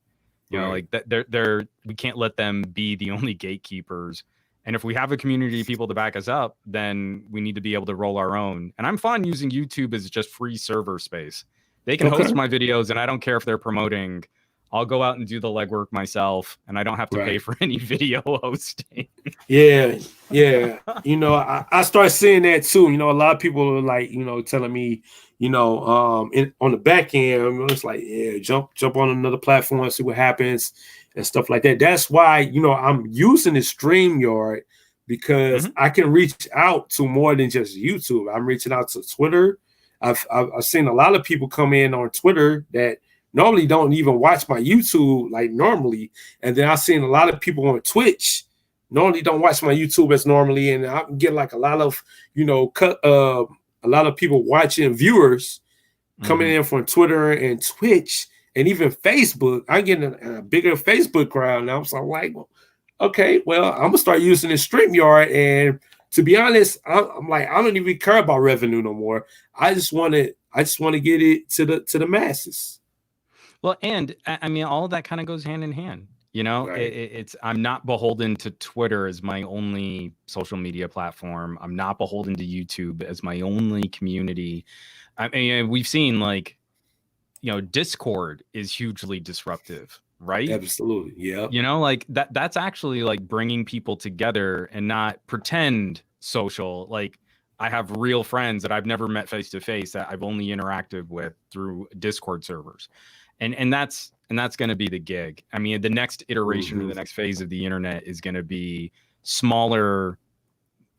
Like that we can't let them be the only gatekeepers. And if we have a community of people to back us up, then we need to be able to roll our own. And I'm fine using YouTube as just free server space. They can host my videos, and I don't care if they're promoting. I'll go out and do the legwork myself, and I don't have to pay for any video hosting. Yeah. I start seeing that too. A lot of people are like, telling me, on the back end, it's like, yeah, jump on another platform and see what happens and stuff like that. That's why, I'm using the StreamYard because I can reach out to more than just YouTube. I'm reaching out to Twitter. I've seen a lot of people come in on Twitter that normally don't even watch my YouTube like normally. And then I've seen a lot of people on Twitch normally don't watch my YouTube as normally. And I get like a lot of, a lot of people watching, viewers coming in from Twitter and Twitch and even Facebook. I'm getting a bigger Facebook crowd now. So I'm like, well, okay, well, I'm gonna start using this StreamYard. And to be honest, I'm like, I don't even care about revenue no more. I just want to get it to the masses. Well, and I mean, all of that kind of goes hand in hand. It's I'm not beholden to Twitter as my only social media platform. I'm not beholden to YouTube as my only community. I mean, we've seen like, Discord is hugely disruptive, right? Absolutely. Yeah. Like that's actually like bringing people together and not pretend social. Like I have real friends that I've never met face to face that I've only interacted with through Discord servers. And that's going to be the gig. I mean, the next iteration or the next phase of the internet is going to be smaller,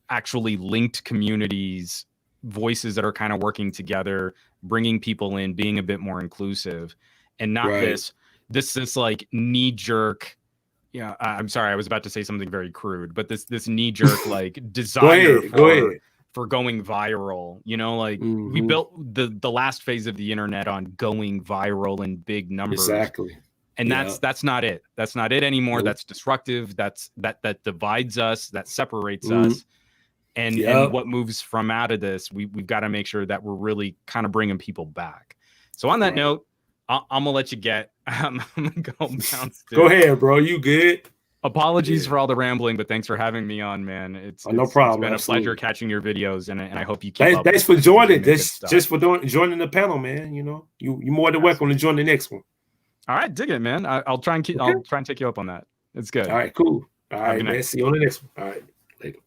actually linked communities, voices that are kind of working together, bringing people in, being a bit more inclusive, and not this like knee jerk. I'm sorry, I was about to say something very crude, but this knee jerk like desire for going viral. Like we built the last phase of the internet on going viral in big numbers. Exactly. And that's not it. That's not it anymore. Nope. That's destructive. That divides us, that separates us. And what moves from out of this, we've got to make sure that we're really kind of bringing people back. So on that note, I'm gonna let you get. I'm gonna go bounce. Go ahead, bro. You good? Apologies for all the rambling, but thanks for having me on, man. It's no problem. It's been a pleasure catching your videos, and I hope you keep up. Thanks for joining. Just for joining the panel, man. You're more than welcome to join the next one. All right, dig it, man. I'll try and take you up on that. It's good. All right, cool. All right, man. See you on the next one. All right, later.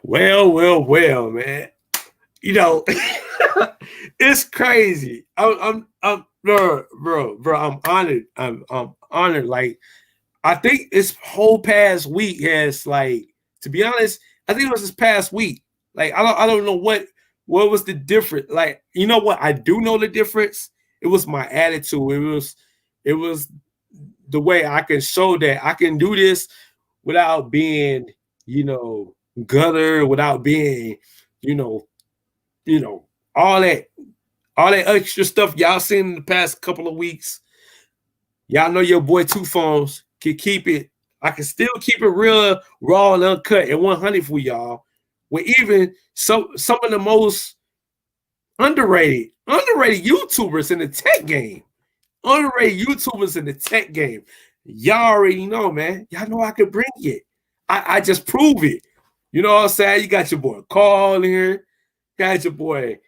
Well, man. It's crazy. I'm bro. I'm honored. I'm honored. Like, I think this whole past week has, like, to be honest, I think it was this past week. Like, I don't know what was the difference. Like, you know what? I do know the difference. It was my attitude. It was the way I can show that I can do this without being, gutter, without being, all that extra stuff y'all seen in the past couple of weeks. Y'all know your boy Two Phones can keep it. I can still keep it real, raw and uncut and 100 for y'all. With even some of the most underrated YouTubers in the tech game. Underrated YouTubers in the tech game. Y'all already know, man. Y'all know I can bring it. I just prove it. You know what I'm saying? You got your boy Carl here. You got your boy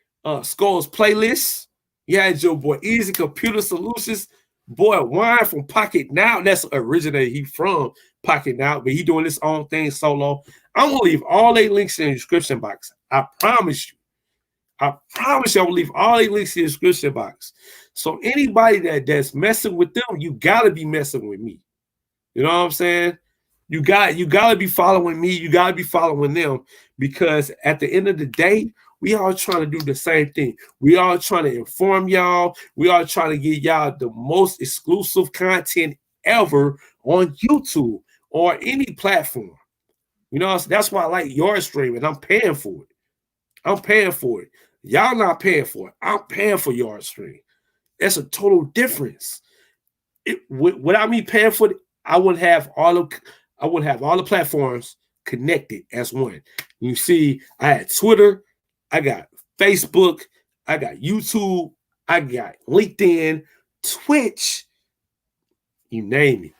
Skull's Playlist. You had your boy Easy Computer Solutions. Boy Wine from Pocket Now. That's originated. He from Pocket Now, but he doing his own thing solo. I'm gonna leave all their links in the description box. I promise you. I promise you, I'm gonna leave all their links in the description box. So anybody that's messing with them, you gotta be messing with me. You know what I'm saying? You gotta be following me. You gotta be following them, because at the end of the day, we all trying to do the same thing. We all trying to inform y'all. We all trying to give y'all the most exclusive content ever on YouTube or any platform. You know, that's why I like your streaming. I'm paying for it. I'm paying for it. Y'all not paying for it. I'm paying for your stream. That's a total difference. Without me paying for it, I would have all the platforms connected as one. You see, I had Twitter, I got Facebook, I got YouTube, I got LinkedIn, Twitch, you name it.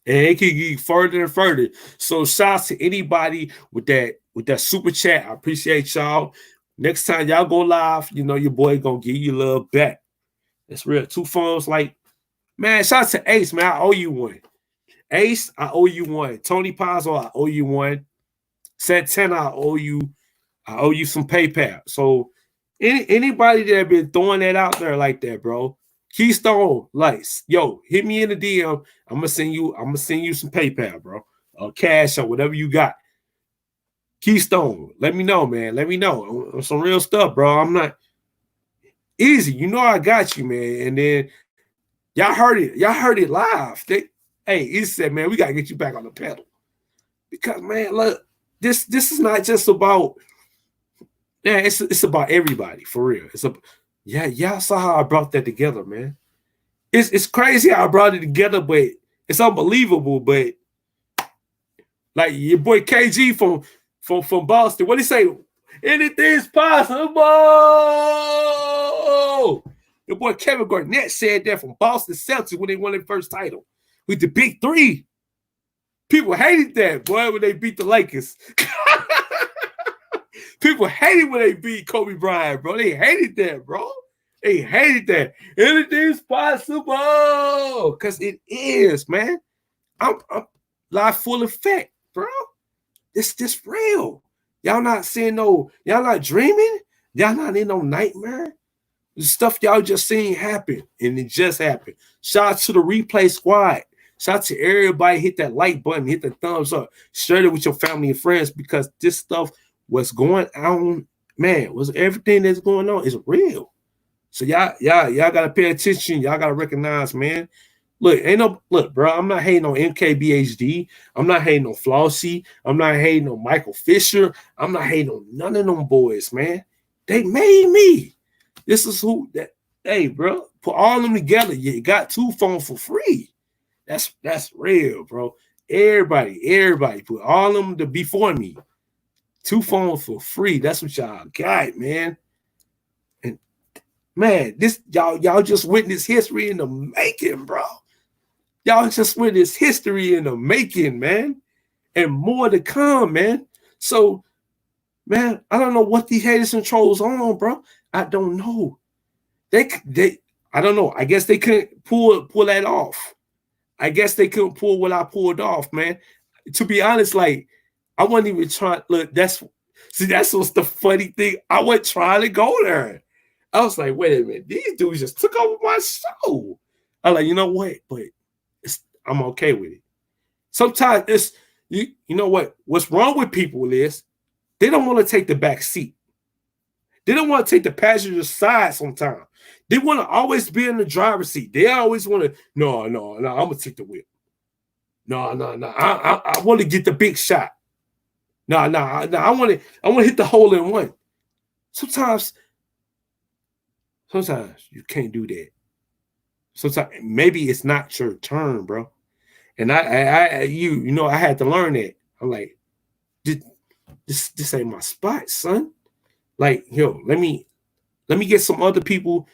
And it can get further and further. So shouts to anybody with that super chat. I appreciate y'all. Next time y'all go live, your boy gonna give you love back. It's real. Two Phones, man, shout out to Ace, man. I owe you one. Ace, I owe you one. Tony Pazzo, I owe you one. Santana, I owe you some PayPal. So anybody that been throwing that out there like that, bro. Keystone Lights, yo, hit me in the DM. I'm gonna send you some PayPal, bro, or cash or whatever you got. Keystone, let me know, man. Let me know some real stuff, bro. I'm not easy. I got you, man. And then y'all heard it live. He said, man, we gotta get you back on the pedal, because, man, look, this is not just about. Yeah, it's about everybody, for real. Y'all saw how I brought that together, man. It's crazy how I brought it together, but it's unbelievable. But like your boy KG from Boston, what he say? Anything's possible. Your boy Kevin Garnett said that from Boston Celtics when they won their first title with the Big Three. People hated that, boy, when they beat the Lakers. People hated when they beat Kobe Bryant, bro. They hated that, bro. They hated that. Anything's possible, because it is, man. I'm live full effect, bro. This real. Y'all not seeing y'all not dreaming. Y'all not in no nightmare. The stuff y'all just seen happen, and it just happened. Shout out to the replay squad. Shout out to everybody. Hit that like button. Hit the thumbs up. Share it with your family and friends, because this stuff, what's going on, man, everything that's going on is real. So y'all gotta pay attention. Y'all gotta recognize, man. Look, bro. I'm not hating on MKBHD. I'm not hating on Flossie. I'm not hating on Michael Fisher. I'm not hating on none of them boys, man. They made me. This is who that. Hey, bro, put all of them together. You got Two Phones for free. That's real, bro. Everybody put all of them to before me. Two Phones for free. That's what y'all got, man. And man, this y'all just witnessed history in the making, bro. Y'all just witnessed history in the making, man. And more to come, man. So, man, I don't know what these haters and trolls on, bro. I don't know. They I don't know. I guess they couldn't pull that off. I guess they couldn't pull what I pulled off, man. To be honest, I wasn't even trying. Look, that's what's the funny thing. I wasn't trying to go there. I was like, wait a minute, these dudes just took over my show. I'm like, you know what? But I'm okay with it. Sometimes it's you know what? What's wrong with people is they don't want to take the back seat. They don't want to take the passenger side sometimes. They want to always be in the driver's seat. They always want to, no, I'm going to take the wheel. No. I want to get the big shot. No. I want to hit the hole in one. Sometimes you can't do that. Sometimes maybe it's not your turn, bro. And I had to learn that. I'm like, this ain't my spot, son. Like, yo, let me get some other people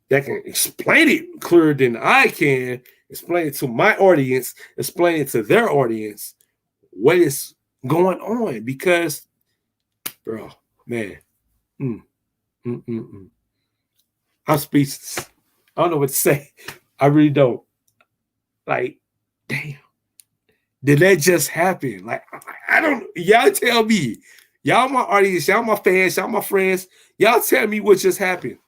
that can explain it clearer than I can. Explain it to my audience. Explain it to their audience. What is going on? Because, bro, man, I'm speechless. I don't know what to say. I really don't. Like, damn. Did that just happen? Like, I don't. Y'all tell me. Y'all my audience. Y'all my fans. Y'all my friends. Y'all tell me what just happened.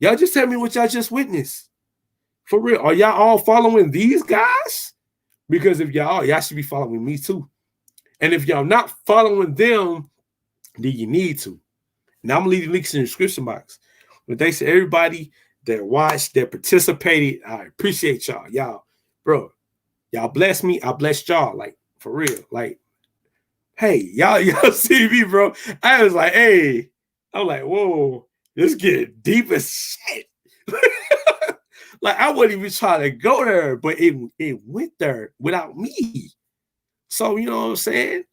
Y'all just tell me what y'all just witnessed. For real. Are y'all all following these guys? Because if y'all should be following me too. And if y'all not following them, then you need to. Now I'm going to leave the links in the description box. But thanks to everybody that watched, that participated. I appreciate y'all. Y'all, bro, y'all bless me. I blessed y'all. Like, for real. Like, hey, y'all see me, bro. I was like, hey. I'm like, whoa, this getting deep as shit. Like, I wasn't even trying to go there, but it went there without me. So, you know what I'm saying?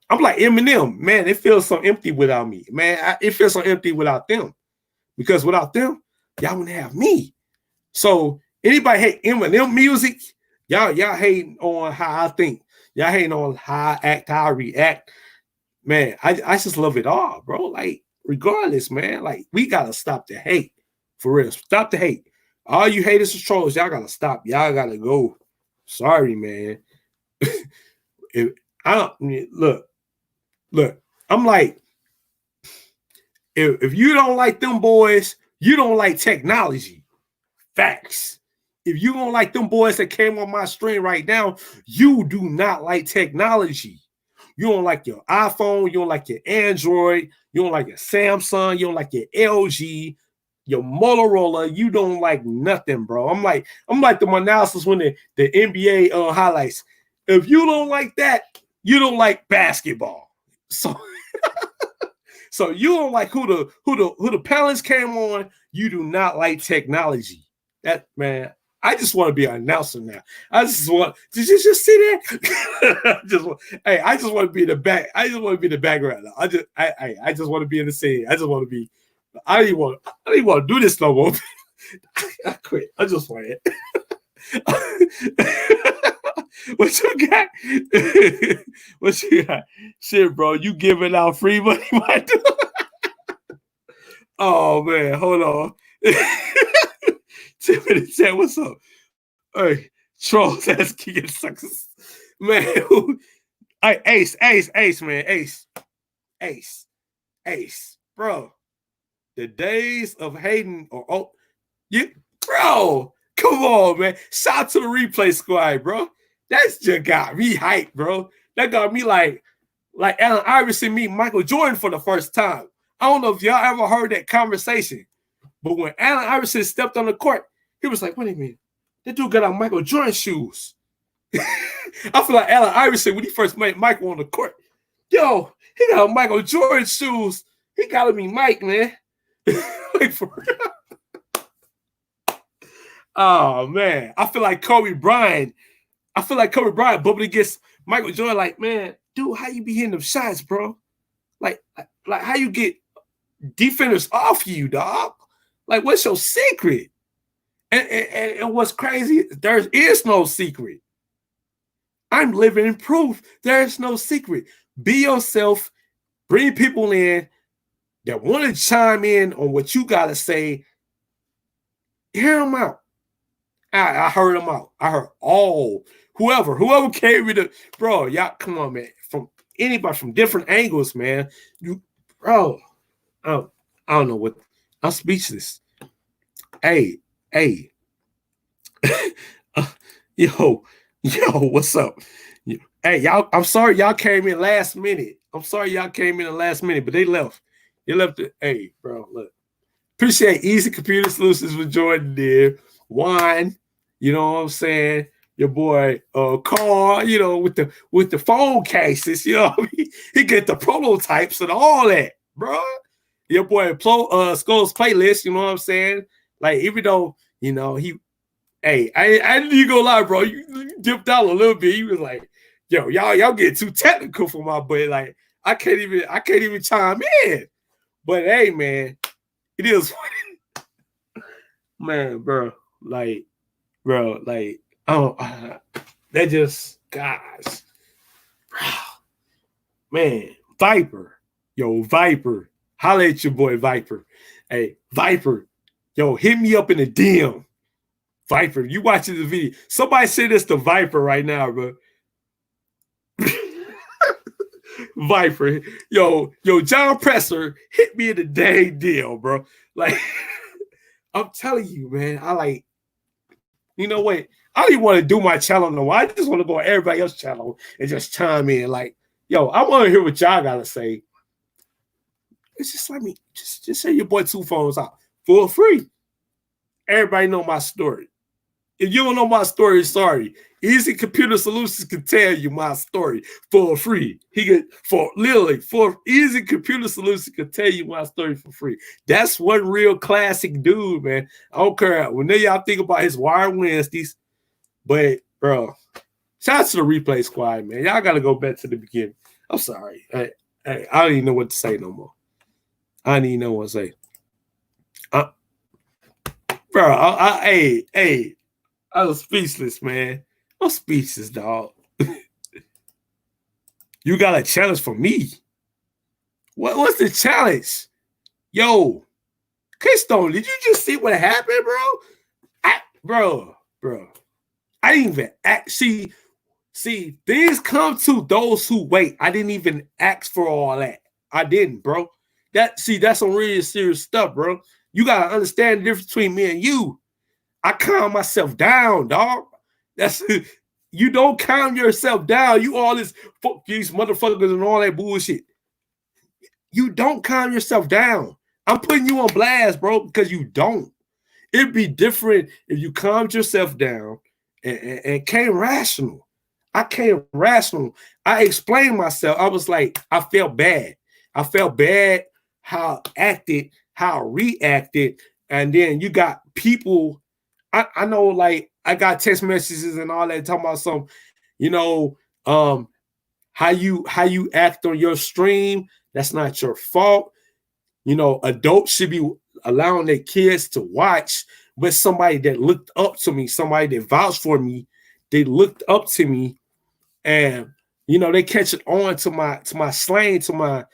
I'm like Eminem, man, it feels so empty without me. Man, it feels so empty without them. Because without them, y'all wouldn't have me. So, anybody hate Eminem music, y'all hating on how I think. Y'all hating on how I act, how I react. Man, I just love it all, bro. Like, regardless, man, like, we got to stop the hate. For real, stop the hate. All you haters and trolls, y'all got to stop. Y'all got to go. Sorry, man. Look, I'm like, if you don't like them boys, you don't like technology. Facts. If you don't like them boys that came on my screen right now, you do not like technology. You don't like your iPhone, you don't like your Android, you don't like your Samsung, you don't like your LG, your Motorola, you don't like nothing, bro. I'm like the analysis when the NBA highlights. If you don't like that, you don't like basketball. So so you don't like who the panelists came on, you do not like technology. That, man, I just want to be an announcer now. I just want. Did you just see that? I just want to be in the back. I just want to be in the background. I just want to be in the scene. I just want to be. I don't even want to do this no more. I quit. I just want it. What you got? What you got? Shit, bro. You giving out free money, my dude? Oh man, hold on. Tiffany said, "What's up?" Hey, trolls ass kicking suckers, man. Hey, Ace, man, Ace, bro. The days of hating bro. Come on, man. Shout out to the replay squad, bro. That's just got me hyped, bro. That got me like Allen Iverson meet Michael Jordan for the first time. I don't know if y'all ever heard that conversation, but when Allen Iverson stepped on the court, he was like, "What do you mean? That dude got on Michael Jordan shoes." I feel like Allen Iverson when he first met Michael on the court. Yo, he got on Michael Jordan shoes. He got to be Mike, man. Like, for real. Oh man, I feel like Kobe Bryant bumping against Michael Jordan. Like, man, dude, how you be hitting them shots, bro? Like how you get defenders off you, dog? Like, what's your secret? And what's crazy, there is no secret. I'm living in proof. There is no secret. Be yourself. Bring people in that want to chime in on what you got to say. Hear them out. I heard them out. I heard all. Whoever came with it. Bro, y'all, come on, man. From anybody from different angles, man. Bro, I don't know what. I'm speechless. Hey. Yo, what's up? Hey, y'all, I'm sorry y'all came in last minute. But they left. You left it. Hey, bro, look. Appreciate Easy Computer Solutions for joining there. Juan, you know what I'm saying? Your boy Carl, you know, with the phone cases, you know what I mean? He get the prototypes and all that, bro. Your boy Skull's playlist, you know what I'm saying? Like, even though, you know, I didn't even go lie, bro. You dipped out a little bit. He was like, yo, y'all get too technical for my boy. Like, I can't even chime in. But hey, man, it is man, bro. Like, oh, that just, guys, bro, man, Viper, holla at your boy Viper. Hey, Viper, yo, hit me up in the DM. Viper, you watching the video? Somebody say this to Viper right now, bro. Viper, yo, John Presser, hit me in the dang deal, bro. Like, I'm telling you, man, you know what? I don't even want to do my channel no more. I just want to go on everybody else's channel and just chime in. Like, yo, I want to hear what y'all gotta say. It's just let me just say your boy 2 phones out for free. Everybody know my story. If you don't know my story, sorry. Easy Computer Solutions can tell you my story for free. Easy Computer Solutions can tell you my story for free. That's one real classic dude, man. I don't care when y'all think about his Wire Wednesdays, but bro, shout out to the replay squad, man. Y'all gotta go back to the beginning. I'm sorry. I don't even know what to say no more. I don't even know what to say. I was speechless, man. I'm speechless, dog. You got a challenge for me. What's the challenge? Yo, Keystone, did you just see what happened, bro? Bro. I didn't even act. See, things come to those who wait. I didn't even ask for all that. I didn't, bro. That's some really serious stuff, bro. You gotta understand the difference between me and you. I calm myself down, dog. You don't calm yourself down. You all this fuck these motherfuckers and all that bullshit. You don't calm yourself down. I'm putting you on blast, bro, because you don't. It'd be different if you calmed yourself down and came rational. I came rational. I explained myself. I was like, I felt bad. I felt bad how I acted, how I reacted. And then you got people, I know, like, I got text messages and all that talking about some, you know, how you act on your stream. That's not your fault. You know, adults should be allowing their kids to watch, but somebody that looked up to me, somebody that vouched for me, they looked up to me, and you know, they catch it on to my slang, to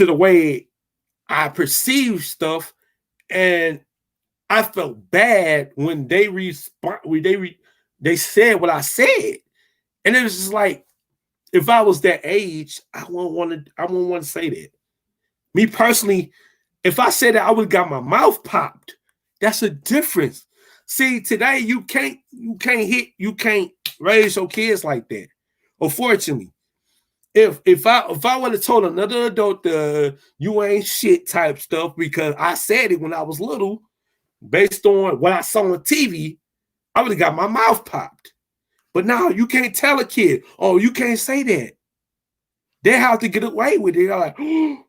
the way I perceive stuff, and I felt bad when they they said what I said, and it was just like, if I was that age, I wouldn't want to say that. Me personally, if I said that, I would have got my mouth popped. That's a difference. See, today you can't raise your kids like that. Unfortunately, if I would have told another adult you ain't shit type stuff because I said it when I was little, based on what I saw on TV, I would have got my mouth popped. But now you can't tell a kid, oh, you can't say that. They have to get away with it. They're like, oh,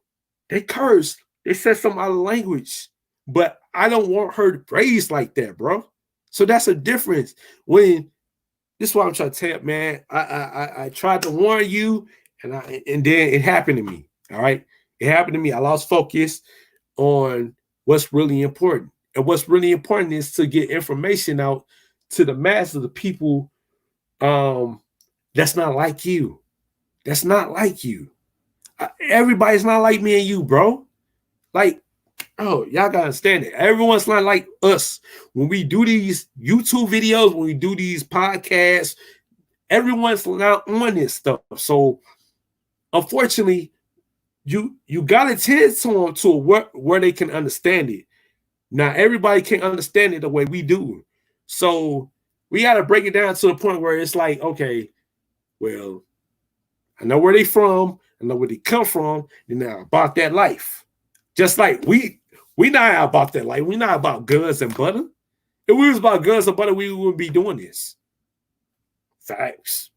they cursed. They said some other language. But I don't want her to raise like that, bro. So that's a difference. This is what I'm trying to tell you, man. I tried to warn you, and then it happened to me. All right. It happened to me. I lost focus on what's really important. And what's really important is to get information out to the mass of the people that's not like you. That's not like you. Everybody's not like me and you, bro. Like, oh, y'all gotta understand it. Everyone's not like us. When we do these YouTube videos, when we do these podcasts, everyone's not on this stuff. So unfortunately, you gotta tend to them to where they can understand it. Now, everybody can't understand it the way we do. So we got to break it down to the point where it's like, okay, well, I know where they from. I know where they come from. And now about that life. Just like we not about that. Like we not about guns and butter. If we was about guns and butter, we wouldn't be doing this. Facts.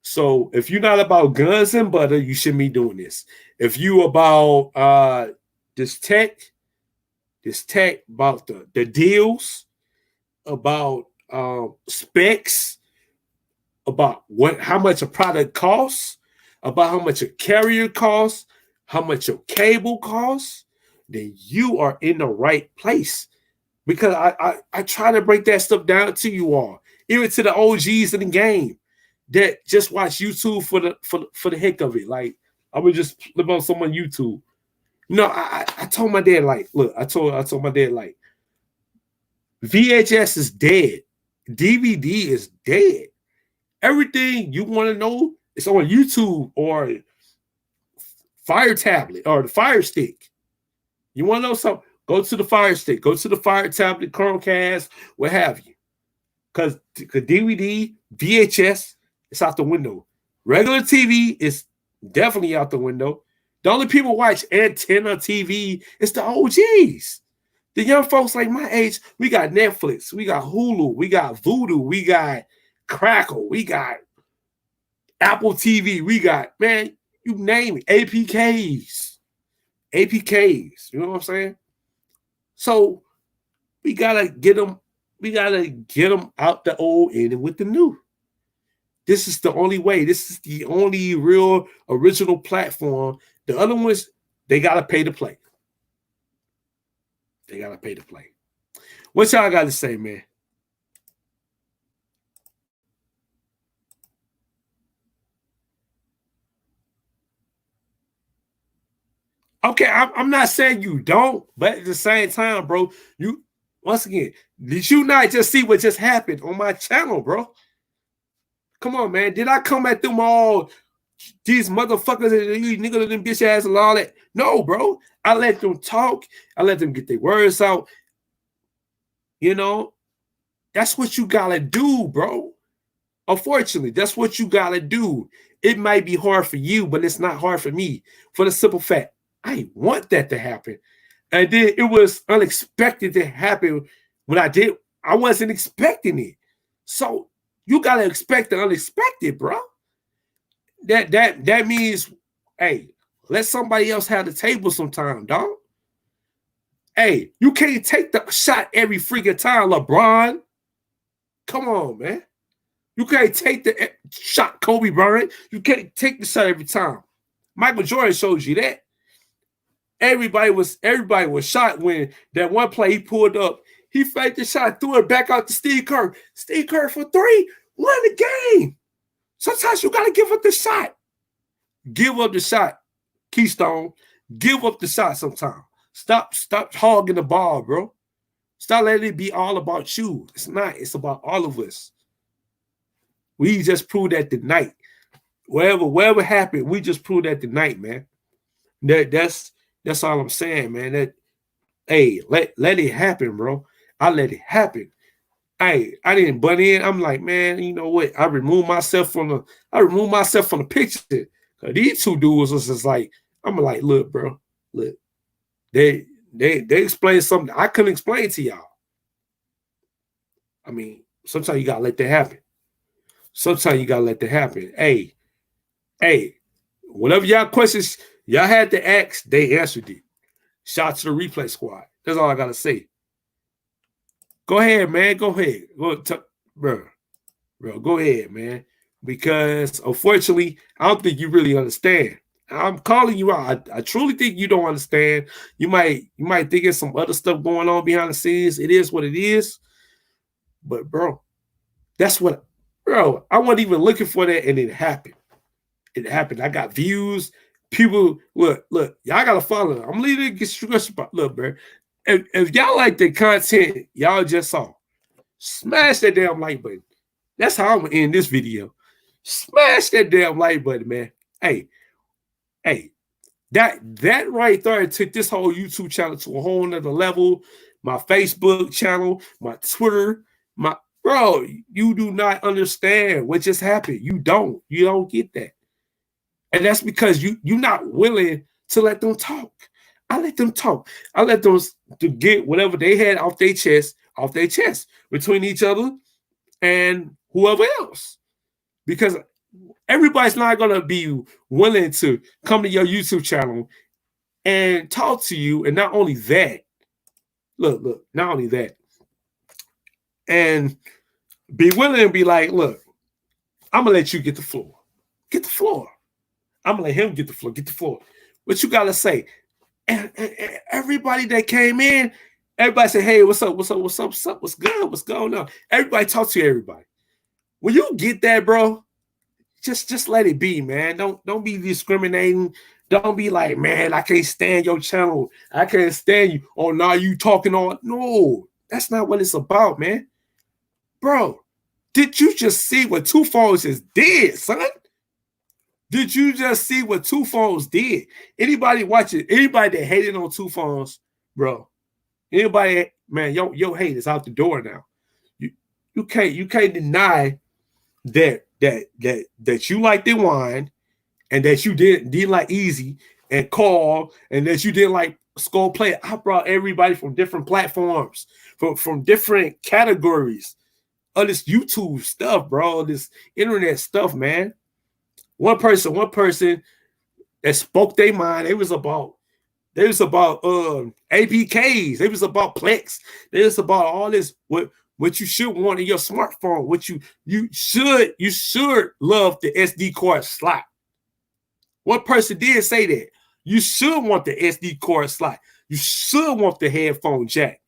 So if you're not about guns and butter, you shouldn't be doing this. If you about this tech about the deals, about specs, about how much a product costs, about how much a carrier costs, how much your cable costs, then you are in the right place. Because I try to break that stuff down to you all, even to the OGs in the game that just watch YouTube for the heck of it. Like I would just flip on someone YouTube. No, I told my dad, like, look, I told my dad, like, VHS is dead, DVD is dead. Everything you want to know is on YouTube or Fire Tablet or the Fire Stick. You want to know something? Go to the Fire Stick, go to the Fire Tablet, Chromecast, what have you. Because the DVD, VHS, it's out the window. Regular TV is definitely out the window. The only people watch antenna TV is the OGs. The young folks like my age, we got Netflix, we got Hulu, we got Vudu, we got Crackle, we got Apple TV, we got, man, you name it, APKs, you know what I'm saying? So we gotta get them out the old in with the new. This is the only way. This is the only real original platform. The other ones, they gotta pay to play. They gotta pay to play. What y'all got to say, man? Okay, I'm not saying you don't, but at the same time, bro, once again, did you not just see what just happened on my channel, bro? Come on, man. Did I come at them all, these motherfuckers and these niggas and them bitch ass and all that? No, bro. I let them talk. I let them get their words out. You know, that's what you gotta do, bro. Unfortunately, that's what you gotta do. It might be hard for you, but it's not hard for me. For the simple fact, I want that to happen. And then it was unexpected to happen when I did. I wasn't expecting it. So you gotta expect the unexpected, bro. That means, hey, let somebody else have the table sometime, dog. Hey, you can't take the shot every freaking time, LeBron. Come on, man. You can't take the shot, Kobe Bryant. You can't take the shot every time. Michael Jordan showed you that. Everybody was shot when that one play he pulled up. He faked the shot, threw it back out to Steve Kerr. Steve Kerr for three, won the game. Sometimes you got to give up the shot. Give up the shot, Keystone. Give up the shot sometimes. Stop hogging the ball, bro. Stop letting it be all about you. It's not. It's about all of us. We just proved that tonight. Whatever happened, we just proved that tonight, man. That's all I'm saying, man. Hey, let it happen, bro. I let it happen. Hey, I didn't butt in. I'm like, man, you know what? I removed myself from the picture. These two dudes was just like, I'm like, look, bro, look. They explained something I couldn't explain to y'all. I mean, sometimes you gotta let that happen. Hey, whatever y'all questions y'all had to ask, they answered it. Shout out to the replay squad. That's all I gotta say. Go ahead, man. Go ahead. Bro, go ahead, man. Because unfortunately, I don't think you really understand. I'm calling you out. I truly think you don't understand. You might think there's some other stuff going on behind the scenes. It is what it is. But bro, I wasn't even looking for that, and it happened. It happened. I got views. People, look, y'all gotta follow. I'm leaving get stressed about. Look, bro. If y'all like the content y'all just saw, smash that damn like button. That's how I'm gonna end this video. Smash that damn like button, man. Hey, that right there took this whole YouTube channel to a whole nother level. My Facebook channel, my Twitter, bro, you do not understand what just happened. You don't get that. And that's because you're not willing to let them talk. I let them talk. I let them to get whatever they had off their chest between each other and whoever else. Because everybody's not going to be willing to come to your YouTube channel and talk to you. And not only that, look, not only that, and be willing to be like, look, I'm going to let you get the floor. Get the floor. I'm going to let him get the floor. Get the floor. What you got to say? And everybody that came in, everybody said, hey, what's up? What's up? What's up? What's up? What's good? What's going on? Everybody talk to everybody. When you get that, bro, just let it be, man. Don't be discriminating. Don't be like, man, I can't stand your channel. I can't stand you. Oh, now you talking on. No, that's not what it's about, man. Bro, did you just see what two phones just did, son? Did you just see what two phones did? Anybody watching, anybody that hated on two phones, bro, anybody, man, your hate is out the door now. You can't deny that you like the wine and that you didn't like Easy and Call and that you didn't like Skull Play. I brought everybody from different platforms, from different categories of this YouTube stuff, bro, this internet stuff, man. One person that spoke their mind. It was about APKs. It was about Plex. It was about all this. What you should want in your smartphone. What you should love the SD card slot. One person did say that. You should want the SD card slot. You should want the headphone jack.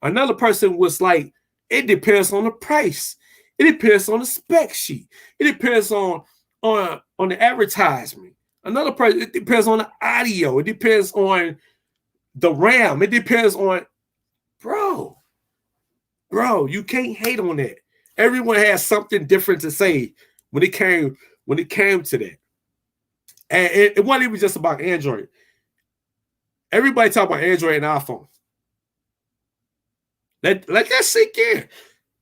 Another person was like, it depends on the price. It depends on the spec sheet. It depends on the advertisement. Another person, it depends on the audio. It depends on the RAM. It depends on, bro, you can't hate on that. Everyone has something different to say when it came to that. And it wasn't even just about Android. Everybody talk about Android and iPhone. Let that sink in.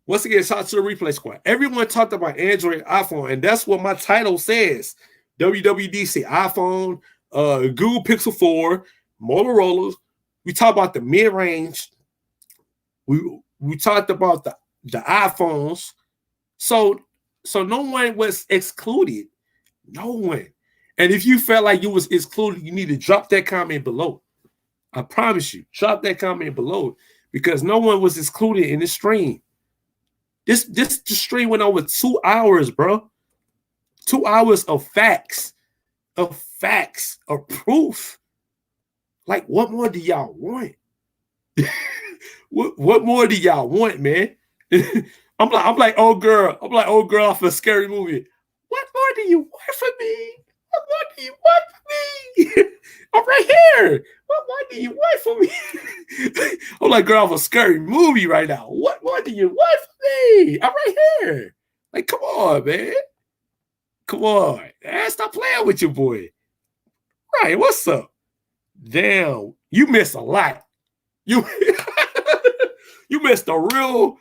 Once again, shout out to the replay squad. Everyone talked about Android and iPhone, and that's what my title says. WWDC, iPhone, Google Pixel 4, Motorola. We talked about the mid-range. We talked about the iPhones. So no one was excluded. No one. And if you felt like you was excluded, you need to drop that comment below. I promise you, drop that comment below because no one was excluded in this stream. This stream went over 2 hours, bro. 2 hours of facts, of proof. Like, what more do y'all want? What more do y'all want, man? I'm like, oh girl off a scary movie. What more do you want from me? What more do you want from me? I'm right here. What more do you want from me? I'm like girl off a scary movie right now. What more do you want from me? I'm right here. Like, come on, man. Come on. Stop playing with your boy. Right, what's up? Damn, you missed a lot. You missed a real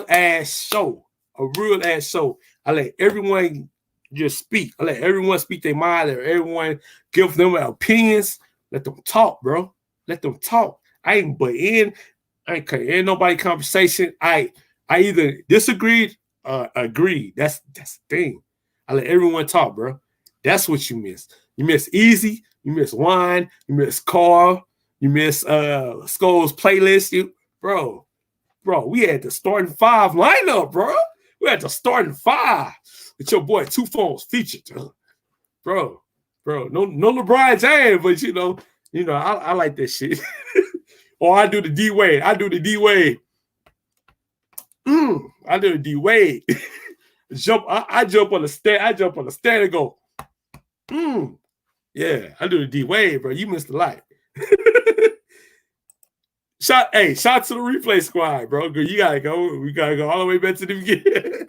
ass show. A real ass show. I let everyone just speak. I let everyone speak their mind. Let everyone give them their opinions. Let them talk, bro. Let them talk. I ain't cutting nobody conversation. I either disagreed or agreed. That's the thing. I let everyone talk, bro. That's what you miss. You miss Easy. You miss Wine. You miss Carl. You miss Skull's playlist. Bro, we had the starting 5 lineup, bro. We had the starting 5 with your boy 2 Phones featured, bro. No LeBron James, but you know, I like this shit. Or I do the D Wade. I do the D Wade. I do the D Wade. I jump on the stand. I jump on the stand and go. Yeah, I do the D Wade, bro. You missed a lot. Shout to the replay squad, bro. You gotta go. We gotta go all the way back to the beginning.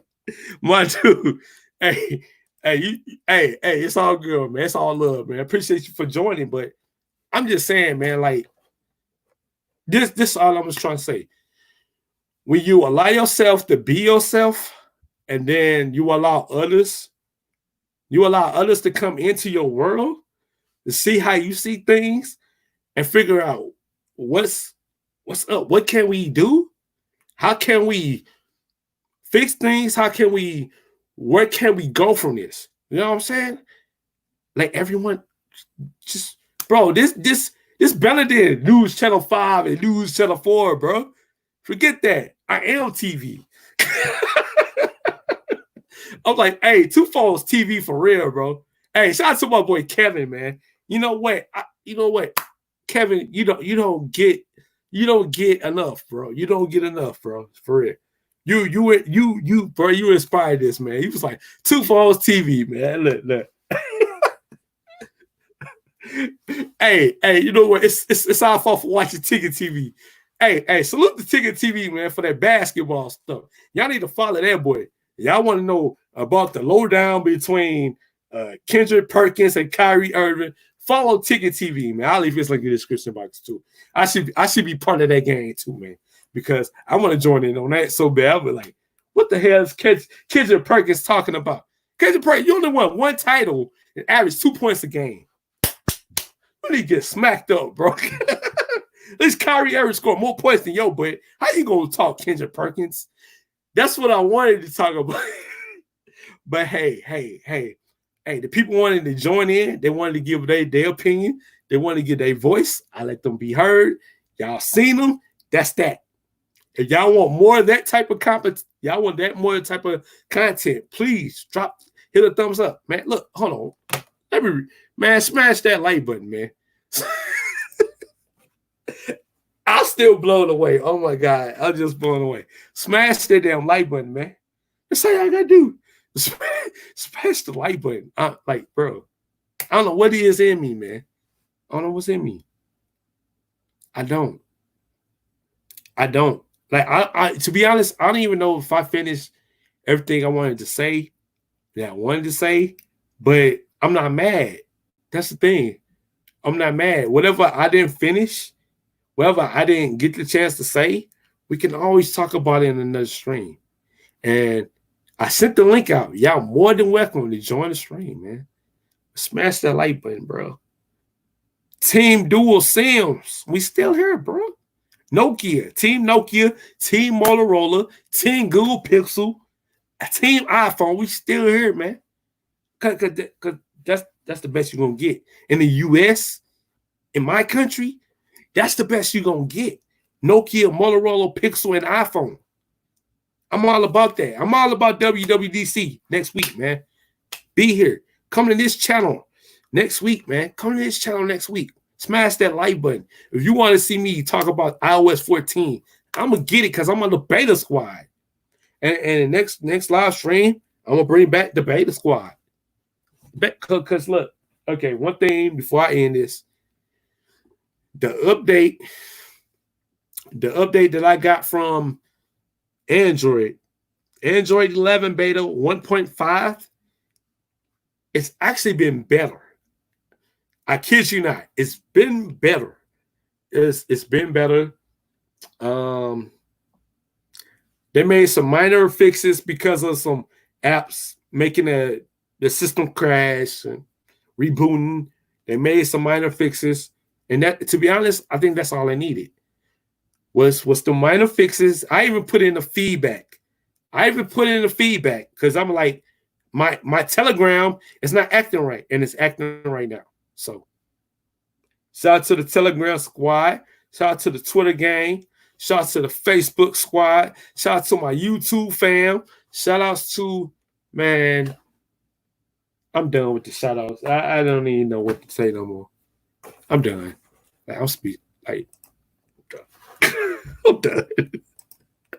My dude. Hey, it's all good, man. It's all love, man. I appreciate you for joining, but I'm just saying, man, like this is all I'm just trying to say. When you allow yourself to be yourself, and then you allow others to come into your world, to see how you see things and figure out what's up. What can we do? How can we fix things? Where can we go from this? You know what I'm saying? Like everyone just, bro, this better than News Channel 5 and News Channel 4, bro. Forget that. I am TV. I'm like, hey, Two Phones TV for real, bro. Hey, shout out to my boy Kevin, man. You know what? Kevin, you don't get enough, bro. You don't get enough, bro. For real. You, bro, you inspired this, man. He was like, Two Phones TV, man. Look. hey, you know what? It's our fault for watching Ticket TV. Hey, salute the Ticket TV, man, for that basketball stuff. Y'all need to follow that boy. Y'all want to know about the lowdown between Kendrick Perkins and Kyrie Irving? Follow Ticket TV, man. I'll leave his link in the description box too. I should be part of that game too, man, because I want to join in on that so bad. I'll be like, what the hell is Kendrick Perkins talking about? Kendrick Perkins, you only won one title and averaged 2 points a game. You need to get smacked up, bro. At least Kyrie Irving scored more points than yo, but how you gonna talk Kendrick Perkins? That's what I wanted to talk about. But hey, the people wanted to join in. They wanted to give their opinion. They wanted to give their voice. I let them be heard. Y'all seen them. That's that. If y'all want more of that type of y'all want that more type of content, please hit a thumbs up, man. Look, hold on. Smash that like button, man. I'm still blown away. Oh my God, I'm just blown away. Smash that damn like button, man. That's all y'all gotta do. Smash the like button. Like, bro, I don't know what it is in me, man. I don't know what's in me. I don't. Like, I to be honest, I don't even know if I finished everything I wanted to say. But I'm not mad. That's the thing. I'm not mad. Whatever I didn't finish, whatever I didn't get the chance to say, we can always talk about it in another stream. And I sent the link out. Y'all more than welcome to join the stream, man. Smash that like button, bro. Team Dual Sims. We still here, bro. Nokia, Team Motorola, Team Google Pixel, Team iPhone. We still here, man. Cause that's the best you're gonna get. In the US, in my country, that's the best you're gonna get. Nokia, Motorola, Pixel, and iPhone. I'm all about that. I'm all about WWDC next week, man. Be here. Come to this channel next week, man. Come to this channel next week. Smash that like button. If you want to see me talk about iOS 14, I'm going to get it because I'm on the beta squad. And the next live stream, I'm going to bring back the beta squad. Because look, okay, one thing before I end this. The update that I got from Android 11 beta 1.5, it's actually been better. I kid you not. It's been better. It's been better. They made some minor fixes because of some apps making the system crash and rebooting. They made some minor fixes. And that, to be honest, I think that's all I needed. Was the minor fixes. I even put in the feedback. Because I'm like, my Telegram is not acting right, and it's acting right now. So shout out to the Telegram squad. Shout out to the Twitter gang. Shout out to the Facebook squad. Shout out to my YouTube fam. Shout outs to, man, I'm done with the shout outs. I don't even know what to say no more. I'm done. Like, I'm speaking. Like, I'm done. I'm done.